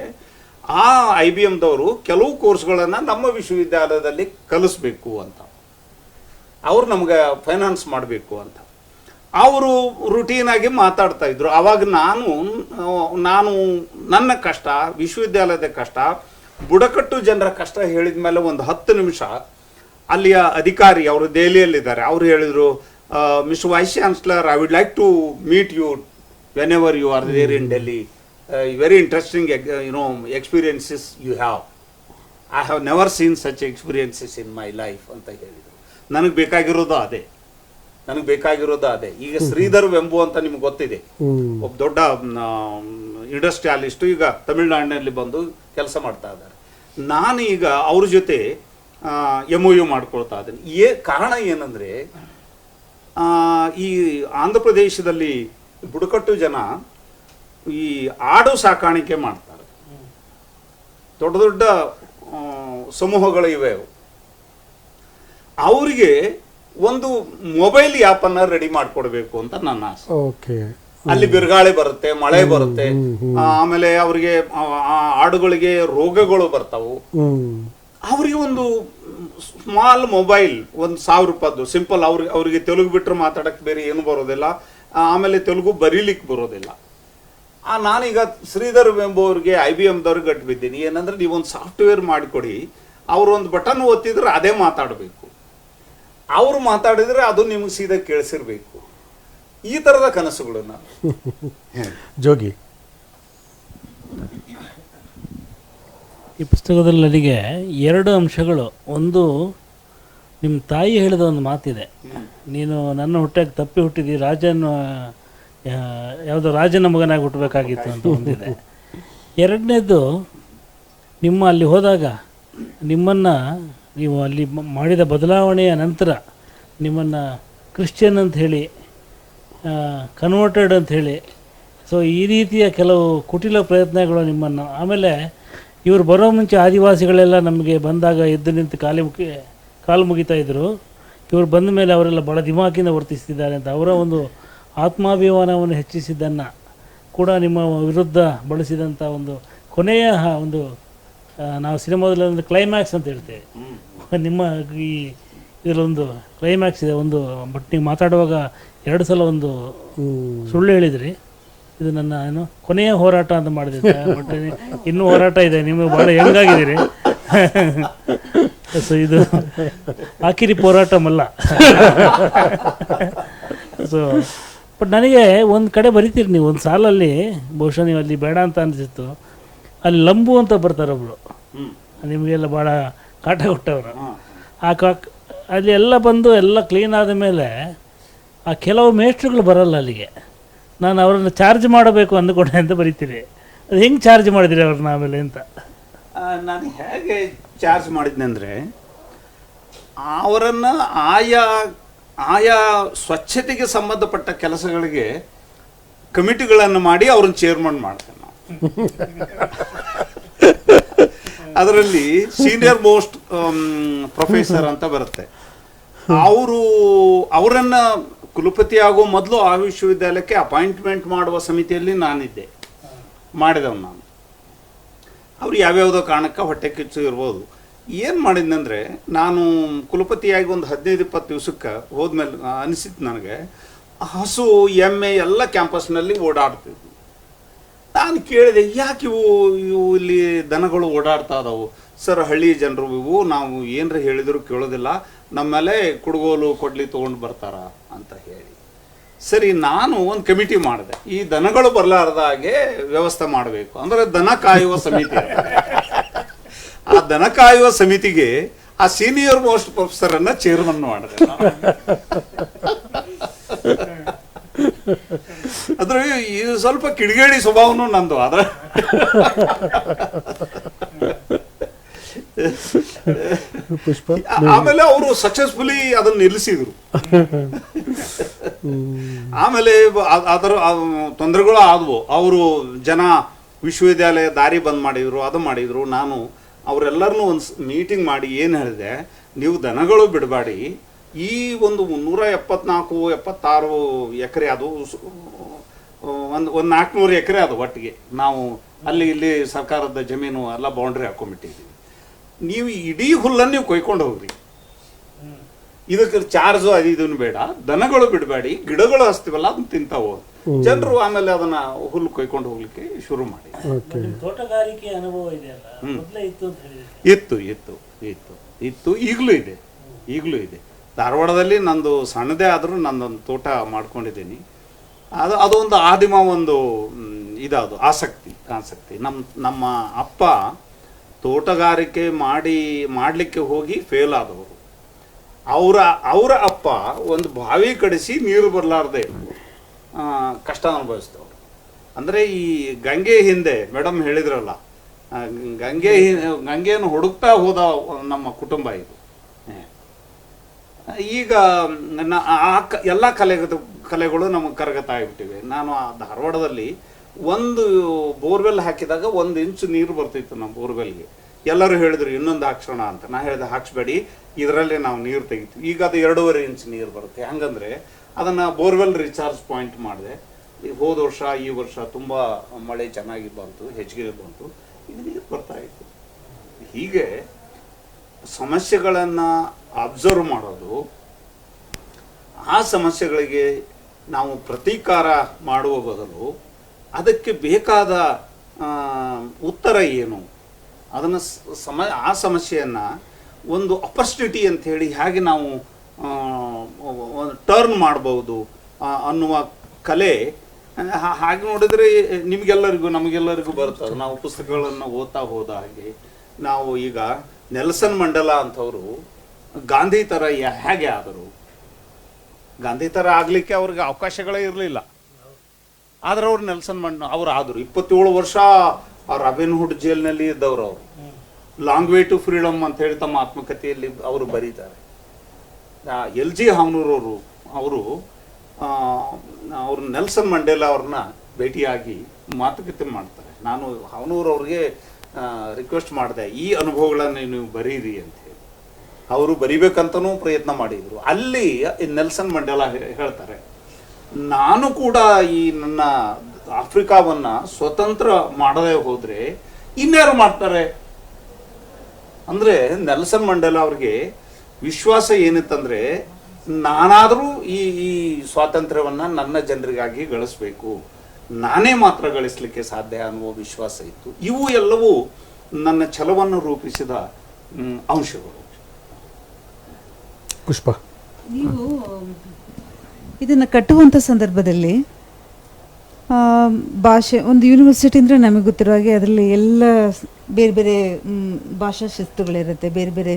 ಆ IBMದವರು ಕೆಲವು ಕೋರ್ಸ್ಗಳನ್ನು ನಮ್ಮ ವಿಶ್ವವಿದ್ಯಾಲಯದಲ್ಲಿ ಕಲಿಸ್ಬೇಕು ಅಂತ, ಅವ್ರು ನಮ್ಗೆ ಫೈನಾನ್ಸ್ ಮಾಡಬೇಕು ಅಂತ ಅವರು ರುಟೀನಾಗಿ ಮಾತಾಡ್ತಾ ಇದ್ರು. ಆವಾಗ ನಾನು ನನ್ನ ಕಷ್ಟ, ವಿಶ್ವವಿದ್ಯಾಲಯದ ಕಷ್ಟ, ಬುಡಕಟ್ಟು ಜನರ ಕಷ್ಟ ಹೇಳಿದ ಮೇಲೆ ಒಂದು 10 ನಿಮಿಷ ಅಲ್ಲಿಯ ಅಧಿಕಾರಿ, ಅವರು ದೆಹಲಿಯಲ್ಲಿದ್ದಾರೆ, ಅವರು ಹೇಳಿದರು, mister vice chancellor, I would like to meet you whenever you are there in Delhi, very interesting experiences you have, I have never seen such experiences in my life ಅಂತ ಹೇಳಿದರು. ನನಗೆ ಬೇಕಾಗಿರೋದು ಅದೇ. ಈಗ ಶ್ರೀಧರ್ ವೆಂಬು ಅಂತ ನಿಮ್ಗೆ ಗೊತ್ತಿದೆ, ಒಬ್ಬ ದೊಡ್ಡ ಇಂಡಸ್ಟ್ರಿಯಲಿಸ್ಟು, ಈಗ ತಮಿಳುನಾಡಿನಲ್ಲಿ ಬಂದು ಕೆಲಸ ಮಾಡ್ತಾ ಇದ್ದಾರೆ. ನಾನು ಈಗ ಅವ್ರ ಜೊತೆ MOU ಮಾಡ್ಕೊಳ್ತಾ ಇದ್ದೀನಿ. ಕಾರಣ ಏನಂದರೆ, ಈ ಆಂಧ್ರ ಪ್ರದೇಶದಲ್ಲಿ ಬುಡಕಟ್ಟು ಜನ ಈ ಆಡು ಸಾಕಾಣಿಕೆ ಮಾಡ್ತಾರೆ, ದೊಡ್ಡ ದೊಡ್ಡ ಸಮೂಹಗಳು ಇವೆ. ಅವರಿಗೆ ಒಂದು ಮೊಬೈಲ್ ಆ್ಯಪನ್ನು ರೆಡಿ ಮಾಡಿಕೊಡ್ಬೇಕು ಅಂತ ನನ್ನ ಆಸೆ. ಓಕೆ. ಅಲ್ಲಿ ಬಿರುಗಾಳಿ ಬರುತ್ತೆ, ಮಳೆ ಬರುತ್ತೆ, ಆಮೇಲೆ ಅವರಿಗೆ ಆಡುಗಳಿಗೆ ರೋಗಗಳು ಬರ್ತಾವು. ಅವರಿಗೆ ಒಂದು ಸ್ಮಾಲ್ ಮೊಬೈಲ್, 1,000 ರೂಪಾಯಿದು ಸಿಂಪಲ್, ಅವ್ರಿಗೆ ತೆಲುಗು ಬಿಟ್ಟರೆ ಮಾತಾಡಕ್ಕೆ ಬೇರೆ ಏನು ಬರೋದಿಲ್ಲ, ಆಮೇಲೆ ತೆಲುಗು ಬರೀಲಿಕ್ಕೆ ಬರೋದಿಲ್ಲ. ನಾನೀಗ ಶ್ರೀಧರ್ ಎಂಬುವವ್ರಿಗೆ IBMದವ್ರಿಗೆ ಗಟ್ಟು ಬಿದ್ದೀನಿ. ಏನಂದ್ರೆ, ನೀವೊಂದು ಸಾಫ್ಟ್ವೇರ್ ಮಾಡಿಕೊಡಿ, ಅವರು ಒಂದು ಬಟನ್ ಒತ್ತಿದ್ರೆ ಅದೇ ಮಾತಾಡಬೇಕು, ಅವರು ಮಾತಾಡಿದ್ರೆ ಅದು ನಿಮಗೆ ಸೀದಾ ಕೇಳಿಸಿರ್ಬೇಕು. ಈ ಥರದ ಕನಸುಗಳನ್ನ ಜೋಗಿ ಈ ಪುಸ್ತಕದಲ್ಲಿ ನನಗೆ 2 ಅಂಶಗಳು. ಒಂದು, ನಿಮ್ಮ ತಾಯಿ ಹೇಳಿದ ಒಂದು ಮಾತಿದೆ, ನೀನು ನನ್ನ ಹೊಟ್ಟೆಗೆ ತಪ್ಪಿ ಹುಟ್ಟಿದಿ, ಯಾವುದೋ ರಾಜನ ಮಗನಾಗಿ ಹುಟ್ಟಬೇಕಾಗಿತ್ತು ಅಂತ ಒಂದಿದೆ. 2ನೇದು, ನಿಮ್ಮ ಅಲ್ಲಿ ಹೋದಾಗ ನಿಮ್ಮನ್ನು ನೀವು ಅಲ್ಲಿ ಮಾಡಿದ ಬದಲಾವಣೆಯ ನಂತರ ನಿಮ್ಮನ್ನು ಕ್ರಿಶ್ಚಿಯನ್ ಅಂತ ಹೇಳಿ, ಕನ್ವರ್ಟೆಡ್ ಅಂತ ಹೇಳಿ, ಸೊ ಈ ರೀತಿಯ ಕೆಲವು ಕುಟಿಲ ಪ್ರಯತ್ನಗಳು ನಿಮ್ಮನ್ನು. ಆಮೇಲೆ ಇವರು ಬರೋ ಮುಂಚೆ ಆದಿವಾಸಿಗಳೆಲ್ಲ ನಮಗೆ ಬಂದಾಗ ಎದ್ದು ನಿಂತು ಕಾಲು ಮುಗಿತಾ ಇದ್ದರು, ಇವರು ಬಂದ ಮೇಲೆ ಅವರೆಲ್ಲ ಭಾಳ ದಿಮಾಕಿಂದ ವರ್ತಿಸ್ತಿದ್ದಾರೆ ಅಂತ ಅವರ ಒಂದು ಆತ್ಮಾಭಿಮಾನವನ್ನು ಹೆಚ್ಚಿಸಿದ್ದನ್ನು ಕೂಡ ನಿಮ್ಮ ವಿರುದ್ಧ ಬಳಸಿದಂಥ ಒಂದು ಕೊನೆಯ ಒಂದು, ನಾವು ಸಿನಿಮಾದಲ್ಲಿ ಒಂದು ಕ್ಲೈಮ್ಯಾಕ್ಸ್ ಅಂತ ಹೇಳ್ತೇವೆ, ನಿಮ್ಮ ಈ ಇದರಲ್ಲೊಂದು ಕ್ಲೈಮ್ಯಾಕ್ಸ್ ಇದೆ. ಒಂದು ಬಟ್ ನೀವು ಮಾತಾಡುವಾಗ 2 ಸಲ ಒಂದು ಸುಳ್ಳು ಹೇಳಿದ್ರಿ, ಇದು ನನ್ನ ಏನು ಕೊನೆಯ ಹೋರಾಟ ಅಂತ ಮಾಡಿದೆ, ಬಟ್ ಇನ್ನೂ ಹೋರಾಟ ಇದೆ, ನಿಮಗೆ ಭಾಳ ಹೆಂಗಾಗಿದ್ದೀರಿ. ಸೊ ಇದು ಆಕಿರಿ ಹೋರಾಟಮಲ್ಲ. ಸೊ ಬಟ್ ನನಗೆ ಒಂದು ಕಡೆ ಬರಿತೀರಿ ನೀವು, ಒಂದು ಸಾಲಲ್ಲಿ, ಬಹುಶಃ ನೀವು ಅಲ್ಲಿ ಬೇಡ ಅಂತ ಅನಿಸಿತ್ತು, ಅಲ್ಲಿ ಲಂಬು ಅಂತ ಬರ್ತಾರೆ ಒಬ್ಬರು, ನಿಮಗೆಲ್ಲ ಭಾಳ ಕಾಟ ಕೊಟ್ಟವರು. ಅಲ್ಲಿ ಎಲ್ಲ ಬಂದು ಎಲ್ಲ ಕ್ಲೀನ್ ಆದ ಮೇಲೆ ಆ ಕೆಲವು ಮೇಸ್ಟ್ರುಗಳು ಬರಲ್ಲ ಅಲ್ಲಿಗೆ, ನಾನು ಅವರನ್ನು ಚಾರ್ಜ್ ಮಾಡಬೇಕು ಅಂದುಕೊಂಡೆ ಅಂತ ಬರೀತೀರಿ. ಅದು ಹೆಂಗೆ ಚಾರ್ಜ್ ಮಾಡಿದಿರಿ ಅವ್ರನ್ನ ಆಮೇಲೆ ಅಂತ? ನಾನು ಹೇಗೆ ಚಾರ್ಜ್ ಮಾಡಿದ್ನೆ ಅಂದರೆ, ಅವರನ್ನು ಆಯಾ ಸ್ವಚ್ಛತೆಗೆ ಸಂಬಂಧಪಟ್ಟ ಕೆಲಸಗಳಿಗೆ ಕಮಿಟಿಗಳನ್ನು ಮಾಡಿ ಅವ್ರನ್ನ ಚೇರ್ಮನ್ ಮಾಡ್ತೇನೆ ನಾವು. ಅದರಲ್ಲಿ ಸೀನಿಯರ್ ಮೋಸ್ಟ್ ಪ್ರೊಫೆಸರ್ ಅಂತ ಬರುತ್ತೆ, ಅವರನ್ನು ಕುಲಪತಿ ಆಗೋ ಮೊದಲು ಆ ವಿಶ್ವವಿದ್ಯಾಲಯಕ್ಕೆ ಅಪಾಯಿಂಟ್ಮೆಂಟ್ ಮಾಡುವ ಸಮಿತಿಯಲ್ಲಿ ಮಾಡಿದವ್ ನಾನು. ಅವ್ರು ಯಾವ್ಯಾವುದೋ ಕಾರಣಕ್ಕೆ ಹೊಟ್ಟೆ ಕಿಚ್ಚು ಇರ್ಬೋದು. ಏನು ಮಾಡಿದ್ನಂದರೆ, ನಾನು ಕುಲಪತಿಯಾಗಿ ಒಂದು 15-20 ದಿವಸಕ್ಕೆ ಹೋದ್ಮೇಲೆ ಅನಿಸಿತ್ತು ನನಗೆ, ಹಸು ಎಮ್ಮೆ ಎಲ್ಲ ಕ್ಯಾಂಪಸ್ನಲ್ಲಿ ಓಡಾಡ್ತಿದ್ವು. ನಾನು ಕೇಳಿದೆ, ಯಾಕೆ ಇವು ಇಲ್ಲಿ ದನಗಳು ಓಡಾಡ್ತಾ ಇದಾವು? ಸರ್, ಹಳ್ಳಿ ಜನರು ಇವು, ನಾವು ಏನರ ಹೇಳಿದ್ರು ಕೇಳೋದಿಲ್ಲ, ನಮ್ಮ ಮೇಲೆ ಕುಡುಗೋಲು ಕೊಡ್ಲಿ ತೊಗೊಂಡು ಬರ್ತಾರ ಅಂತ ಹೇಳಿ. ಸರಿ, ನಾನು ಒಂದು ಕಮಿಟಿ ಮಾಡಿದೆ, ಈ ದನಗಳು ಬರಲಾರ್ದ ಹಾಗೆ ವ್ಯವಸ್ಥೆ ಮಾಡಬೇಕು ಅಂದರೆ ದನ ಕಾಯುವ ಸಮಿತಿ. ಆ ದನ ಕಾಯುವ ಸಮಿತಿಗೆ ಆ ಸೀನಿಯರ್ ಮೋಸ್ಟ್ ಪ್ರೊಫೆಸರನ್ನು ಚೇರ್ಮನ್ ಮಾಡಿದೆ. ಅದ್ರ ಇದು ಸ್ವಲ್ಪ ಕಿಡಿಗೇಡಿ ಸ್ವಭಾವನೂ ನಂದು. ಆದ್ರೆ ಆಮೇಲೆ ಅವರು ಸಕ್ಸಸ್ಫುಲಿ ಅದನ್ನು ನಿಲ್ಲಿಸಿದ್ರು. ಆಮೇಲೆ ಅದರ ತೊಂದರೆಗಳು ಆದವು. ಅವರು ಜನ ವಿಶ್ವವಿದ್ಯಾಲಯ ದಾರಿ ಬಂದ್ ಮಾಡಿದ್ರು, ಅದು ಮಾಡಿದ್ರು. ನಾನು ಅವರೆಲ್ಲರನ್ನೂ ಒಂದು ಮೀಟಿಂಗ್ ಮಾಡಿ ಏನು ಹೇಳಿದೆ, ನೀವು ದನಗಳು ಬಿಡಬೇಡಿ, ಈ ಒಂದು 174-76 ಎಕರೆ, ಅದು ಒಂದು 400 ಎಕರೆ ಅದು ಒಟ್ಟಿಗೆ ನಾವು ಅಲ್ಲಿ ಇಲ್ಲಿ ಸರ್ಕಾರದ ಜಮೀನು ಎಲ್ಲ ಬೌಂಡ್ರಿ ಹಾಕೊಂಡ್ಬಿಟ್ಟಿದ್ದೀವಿ. ನೀವು ಇಡೀ ಹುಲ್ಲನ್ನು ನೀವು ಕೊಯ್ಕೊಂಡು ಹೋಗ್ರಿ, ಇದಕ್ಕೆ ಚಾರ್ಜು ಅದು ಇದನ್ನು ಬೇಡ, ದನಗಳು ಬಿಡಬೇಡಿ, ಗಿಡಗಳು ಹಚ್ತೀವಲ್ಲ ಅದನ್ನ ತಿಂತಾವು ಜನರು. ಆಮೇಲೆ ಅದನ್ನ ಹುಲ್ಲು ಕೊಯ್ಕೊಂಡು ಹೋಗ್ಲಿಕ್ಕೆ ಶುರು ಮಾಡಿ. ತೋಟಗಾರಿಕೆ ಅನುಭವ ಇದೆಯಲ್ಲ, ಮೊದಲೇ ಇತ್ತು ಅಂತ ಹೇಳಿದ್ರೆ. ಇತ್ತು ಇತ್ತು ಇತ್ತು ಇತ್ತು ಈಗಲೂ ಇದೆ, ಈಗಲೂ ಇದೆ. ಧಾರವಾಡದಲ್ಲಿ ನಂದು ಸಣ್ಣದೇ ಆದರೂ ನಂದೊಂದು ತೋಟ ಮಾಡ್ಕೊಂಡಿದ್ದೀನಿ. ಅದೊಂದು ಆದಿಮ ಒಂದು ಇದದು ಆಸಕ್ತಿ. ನಮ್ಮ ಅಪ್ಪ ತೋಟಗಾರಿಕೆ ಮಾಡಲಿಕ್ಕೆ ಹೋಗಿ ಫೇಲ್ ಆದವರು. ಅವರ ಅಪ್ಪ ಒಂದು ಬಾವಿ ಕಡಿಸಿ ನೀರು ಬರಲಾರ್ದೆ ಕಷ್ಟ ಅನುಭವಿಸಿದವರು. ಅಂದರೆ ಈ ಗಂಗೆ ಹಿಂದೆ ಮೇಡಮ್ ಹೇಳಿದ್ರಲ್ಲ, ಗಂಗೆಯನ್ನು ಹುಡುಕ್ತಾ ಹೋದ ನಮ್ಮ ಕುಟುಂಬ ಇದು. ಈಗ ಎಲ್ಲ ಕಲೆಗಳು ನಮಗೆ ಕರಗತ ಆಗಿಬಿಟ್ಟಿವೆ. ನಾನು ಆ ಧಾರವಾಡದಲ್ಲಿ ಒಂದು ಬೋರ್ವೆಲ್ ಹಾಕಿದಾಗ 1 ಇಂಚು ನೀರು ಬರ್ತಿತ್ತು ನಮ್ಮ ಬೋರ್ವೆಲ್ಗೆ. ಎಲ್ಲರೂ ಹೇಳಿದ್ರು ಇನ್ನೊಂದು ಹಾಕ್ಸೋಣ ಅಂತ. ನಾ ಹೇಳಿದೆ ಹಾಕ್ಸ್ಬೇಡಿ, ಇದರಲ್ಲೇ ನಾವು ನೀರು ತೆಗಿತೀವಿ. ಈಗ ಅದು 2.5 ಇಂಚ್ ನೀರು ಬರುತ್ತೆ. ಹಂಗಂದ್ರೆ ಅದನ್ನು ಬೋರ್ವೆಲ್ ರೀಚಾರ್ಜ್ ಪಾಯಿಂಟ್ ಮಾಡಿದೆ. ಹೋದ ವರ್ಷ ಈ ವರ್ಷ ತುಂಬ ಮಳೆ ಚೆನ್ನಾಗಿ ಬಂತು, ಹೆಚ್ಚಿಗೆ ಬಂತು, ಈಗ ನೀರು ಬರ್ತಾ ಇತ್ತು. ಹೀಗೆ ಸಮಸ್ಯೆಗಳನ್ನು ಅಬ್ಸರ್ವ್ ಮಾಡೋದು, ಆ ಸಮಸ್ಯೆಗಳಿಗೆ ನಾವು ಪ್ರತೀಕಾರ ಮಾಡುವ ಬದಲು ಅದಕ್ಕೆ ಬೇಕಾದ ಉತ್ತರ ಏನು, ಅದನ್ನು ಆ ಸಮಸ್ಯೆಯನ್ನು ಒಂದು ಅಪರ್ಚುನಿಟಿ ಅಂಥೇಳಿ ಹೇಗೆ ನಾವು ಟರ್ನ್ ಮಾಡ್ಬೋದು ಅನ್ನುವ ಕಲೆ. ಹಾಗೆ ನೋಡಿದರೆ ನಿಮಗೆಲ್ಲರಿಗೂ ನಮಗೆಲ್ಲರಿಗೂ ಬರ್ತದೆ. ನಾವು ಪುಸ್ತಕಗಳನ್ನು ಓದ್ತಾ ಹೋದ ಹಾಗೆ ನಾವು ಈಗ ನೆಲ್ಸನ್ ಮಂಡೇಲಾ ಅಂಥವರು ಗಾಂಧಿ ಥರ ಹೇಗೆ ಆದರು? ಗಾಂಧಿ ಥರ ಆಗಲಿಕ್ಕೆ ಅವ್ರಿಗೆ ಅವಕಾಶಗಳೇ ಇರಲಿಲ್ಲ. ಆದರೆ ಅವ್ರು ನೆಲ್ಸನ್ ಅವ್ರು ಆದರು. 27 ವರ್ಷ ರಾಬಿನ್ಹುಡ್ ಜೈಲಿನಲ್ಲಿ ಇದ್ದವರು. ಅವರು ಲಾಂಗ್ ವೇ ಟು ಫ್ರೀಡಮ್ ಅಂತ ಹೇಳಿ ತಮ್ಮ ಆತ್ಮಕಥೆಯಲ್ಲಿ ಅವರು ಬರೀತಾರೆ. LG ಹಾವನೂರವರು ಅವರು ನೆಲ್ಸನ್ ಮಂಡೇಲಾ ಅವ್ರನ್ನ ಭೇಟಿಯಾಗಿ ಮಾತುಕತೆ ಮಾಡ್ತಾರೆ. ನಾನು ಹಾವನೂರವ್ರಿಗೆ ರಿಕ್ವೆಸ್ಟ್ ಮಾಡಿದೆ, ಈ ಅನುಭವಗಳನ್ನು ನೀವು ಬರೀರಿ ಅಂತ ಹೇಳಿ. ಅವರು ಬರಿಬೇಕಂತನೂ ಪ್ರಯತ್ನ ಮಾಡಿದರು. ಅಲ್ಲಿ ನೆಲ್ಸನ್ ಮಂಡೇಲಾ ಹೇಳ್ತಾರೆ, ನಾನು ಕೂಡ ಈ ನನ್ನ ಆಫ್ರಿಕಾವನ್ನ ಸ್ವತಂತ್ರ ಮಾಡದೇ ಹೋದ್ರೆ ಇನ್ಯಾರು ಮಾಡ್ತಾರೆ. ಅಂದ್ರೆ ನೆಲ್ಸನ್ ಮಂಡೇಲಾ ಅವ್ರಿಗೆ ವಿಶ್ವಾಸ ಏನಿತ್ತಂದ್ರೆ, ನಾನಾದರೂ ಈ ಸ್ವಾತಂತ್ರ್ಯವನ್ನ ನನ್ನ ಜನರಿಗಾಗಿ ಗಳಿಸ್ಬೇಕು, ನಾನೇ ಮಾತ್ರ ಗಳಿಸ್ಲಿಕ್ಕೆ ಸಾಧ್ಯ ಅನ್ನುವ ವಿಶ್ವಾಸ ಇತ್ತು. ಇವು ಎಲ್ಲವೂ ನನ್ನ ಛಲವನ್ನು ರೂಪಿಸಿದ ಅಂಶಗಳು. ಪುಷ್ಪ, ನೀವು ಇದನ್ನು ಕಟ್ಟುವಂಥ ಸಂದರ್ಭದಲ್ಲಿ ಭಾಷೆ, ಒಂದು ಯೂನಿವರ್ಸಿಟಿ ಅಂದರೆ ನಮಗೆ ಗೊತ್ತಿರೋ ಹಾಗೆ ಅದರಲ್ಲಿ ಎಲ್ಲ ಬೇರೆ ಬೇರೆ ಭಾಷಾ ಶಿಸ್ತುಗಳಿರುತ್ತೆ, ಬೇರೆ ಬೇರೆ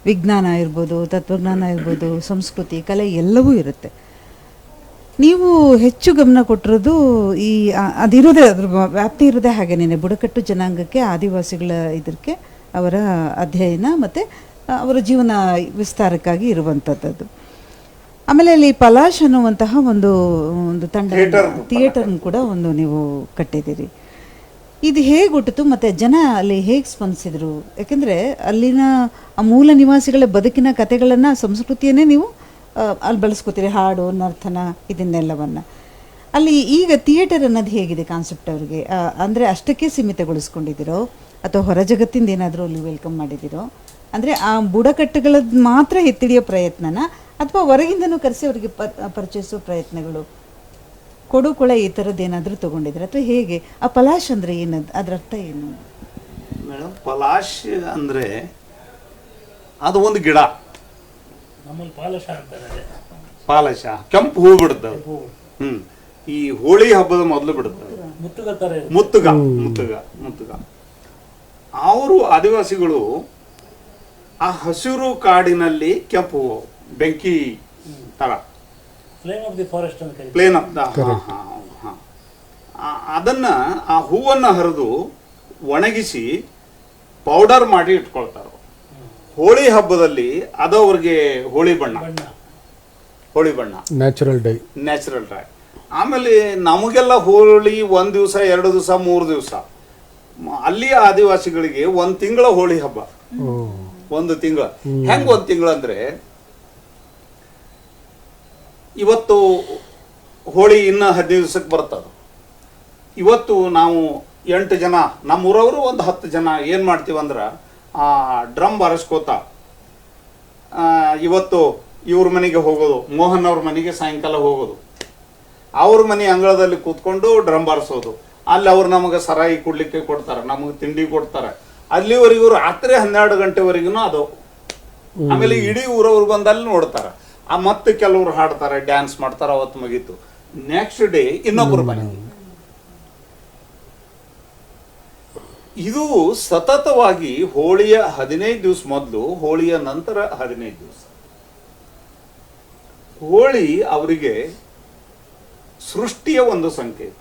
ವಿಜ್ಞಾನ ಇರ್ಬೋದು, ತತ್ವಜ್ಞಾನ ಇರ್ಬೋದು, ಸಂಸ್ಕೃತಿ, ಕಲೆ ಎಲ್ಲವೂ ಇರುತ್ತೆ. ನೀವು ಹೆಚ್ಚು ಗಮನ ಕೊಟ್ಟಿರೋದು ಈ ಅದಿರೋದೇ, ಅದ್ರ ವ್ಯಾಪ್ತಿ ಇರೋದೇ ಹಾಗೇನೆ ಬುಡಕಟ್ಟು ಜನಾಂಗಕ್ಕೆ, ಆದಿವಾಸಿಗಳ ಇದಕ್ಕೆ ಅವರ ಅಧ್ಯಯನ ಮತ್ತು ಅವರ ಜೀವನ ವಿಸ್ತಾರಕ್ಕಾಗಿ ಇರುವಂಥದ್ದು. ಆಮೇಲೆ ಅಲ್ಲಿ ಪಲಾಶ್ ಅನ್ನುವಂತಹ ಒಂದು ತಂಡ, ಥಿಯೇಟರ್ನ ಕೂಡ ಒಂದು ನೀವು ಕಟ್ಟಿದ್ದೀರಿ. ಇದು ಹೇಗೆ ಹುಟ್ಟಿತು ಮತ್ತು ಜನ ಅಲ್ಲಿ ಹೇಗೆ ಸ್ಪಂದಿಸಿದ್ರು? ಯಾಕೆಂದರೆ ಅಲ್ಲಿನ ಆ ಮೂಲ ನಿವಾಸಿಗಳ ಬದುಕಿನ ಕಥೆಗಳನ್ನು, ಸಂಸ್ಕೃತಿಯನ್ನೇ ನೀವು ಅಲ್ಲಿ ಬಳಸ್ಕೋತೀರಿ, ಹಾಡು, ನರ್ತನ, ಇದನ್ನೆಲ್ಲವನ್ನು. ಅಲ್ಲಿ ಈಗ ಥಿಯೇಟರ್ ಅನ್ನೋದು ಹೇಗಿದೆ ಕಾನ್ಸೆಪ್ಟ್ ಅವ್ರಿಗೆ? ಅಂದರೆ ಅಷ್ಟಕ್ಕೆ ಸೀಮಿತಗೊಳಿಸ್ಕೊಂಡಿದ್ದೀರೋ ಅಥವಾ ಹೊರ ಜಗತ್ತಿಂದ ಏನಾದರೂ ಅಲ್ಲಿ ವೆಲ್ಕಮ್ ಮಾಡಿದ್ದೀರೋ? ಅಂದರೆ ಆ ಬುಡಕಟ್ಟುಗಳದ್ದು ಮಾತ್ರ ಎತ್ತಿಡಿಯೋ ಪ್ರಯತ್ನನ ಅಥವಾ ಹೊರಗಿಂದನೂ ಕರೆಸಿ ಅವರಿಗೆ ಪರಿಚಯಿಸೋ ಪ್ರಯತ್ನಗಳು, ಕೊಡುಕೊಳ ಈ ಥರದ್ದು ಏನಾದರೂ ತೊಗೊಂಡಿದ್ರೆ ಅಥವಾ ಹೇಗೆ? ಆ ಪಲಾಶ್ ಅಂದರೆ ಏನದು, ಅದರ ಅರ್ಥ ಏನು ಮೇಡಮ್? ಪಲಾಶ್ ಅಂದರೆ ಅದು ಒಂದು ಗಿಡ. ನಮ್ಮಲ್ಲಿ ಪಾಲಶ ಅಂತಾರೆ. ಪಾಲಶ ಕೆಂಪು ಹೂ ಬಿಡುತ್ತೆ. ಈ ಹೋಳಿ ಹಬ್ಬದ ಮೊದಲು ಬಿಡುತ್ತೆ. ಮುತ್ತುಗ. ಅವರು ಆದಿವಾಸಿಗಳು ಆ ಹಸಿರು ಕಾಡಿನಲ್ಲಿ ಕೆಂಪು ಹೂವು, ಬೆಂಕಿ ತರ, ಫ್ಲೇಮ್ ಆಫ್ ದಿ ಫಾರೆಸ್ಟ್ ಅಂತ ಕರೀತಾರೆ. ಪ್ಲೇನ್ ಆಫ್ ದ ಅದನ್ನ, ಆ ಹೂವನ್ನು ಹರಿದು ಒಣಗಿಸಿ ಪೌಡರ್ ಮಾಡಿ ಇಟ್ಕೊಳ್ತಾರೆ. ಹೋಳಿ ಹಬ್ಬದಲ್ಲಿ ಅದು ಅವ್ರಿಗೆ ಹೋಳಿ ಬಣ್ಣ, ನ್ಯಾಚುರಲ್ ಡೈ. ಆಮೇಲೆ ನಮಗೆಲ್ಲ ಹೋಳಿ 1 ದಿವಸ, 2 ದಿವಸ, 3 ದಿವಸ. ಅಲ್ಲಿಯ ಆದಿವಾಸಿಗಳಿಗೆ 1 ತಿಂಗಳ ಹೋಳಿ ಹಬ್ಬ. 1 ತಿಂಗಳ. ಹೆಂಗ್ 1 ತಿಂಗಳ ಅಂದ್ರೆ, ಇವತ್ತು ಹೋಳಿ ಇನ್ನ 15 ದಿವಸಕ್ಕೆ ಬರ್ತದ. ಇವತ್ತು ನಾವು 8 ಜನ ನಮ್ಮೂರವರು ಒಂದು 10 ಜನ ಏನು ಮಾಡ್ತೀವಂದ್ರೆ ಡ್ರಮ್ ಬಾರಿಸ್ಕೋತ ಇವತ್ತು ಇವ್ರ ಮನೆಗೆ ಹೋಗೋದು, ಮೋಹನ್ ಅವ್ರ ಮನೆಗೆ ಸಾಯಂಕಾಲ ಹೋಗೋದು, ಅವ್ರ ಮನೆ ಅಂಗಳದಲ್ಲಿ ಕೂತ್ಕೊಂಡು ಡ್ರಮ್ ಬಾರಿಸೋದು. ಅಲ್ಲಿ ಅವ್ರು ನಮಗೆ ಸರಾಯಿ ಕೊಡ್ಲಿಕ್ಕೆ ಕೊಡ್ತಾರೆ, ನಮಗೆ ತಿಂಡಿ ಕೊಡ್ತಾರೆ. ಅಲ್ಲಿವರೆಗೂ ರಾತ್ರಿ 12 ಗಂಟೆವರೆಗೂ ಅದು. ಆಮೇಲೆ ಇಡೀ ಊರವ್ರು ಬಂದಲ್ಲಿ ನೋಡ್ತಾರೆ. ಮತ್ತೆ ಕೆಲವ್ರು ಹಾಡ್ತಾರೆ, ಡ್ಯಾನ್ಸ್ ಮಾಡ್ತಾರೆ, ಅವತ್ತು ಮುಗೀತು. ನೆಕ್ಸ್ಟ್ ಡೇ ಇನ್ನೊಬ್ಬರು ಮನೆ. ಇದು ಸತತವಾಗಿ ಹೋಳಿಯ 15 ದಿವಸ ಮೊದಲು, ಹೋಳಿಯ ನಂತರ 15 ದಿವಸ. ಹೋಳಿ ಅವರಿಗೆ ಸೃಷ್ಟಿಯ ಒಂದು ಸಂಕೇತ,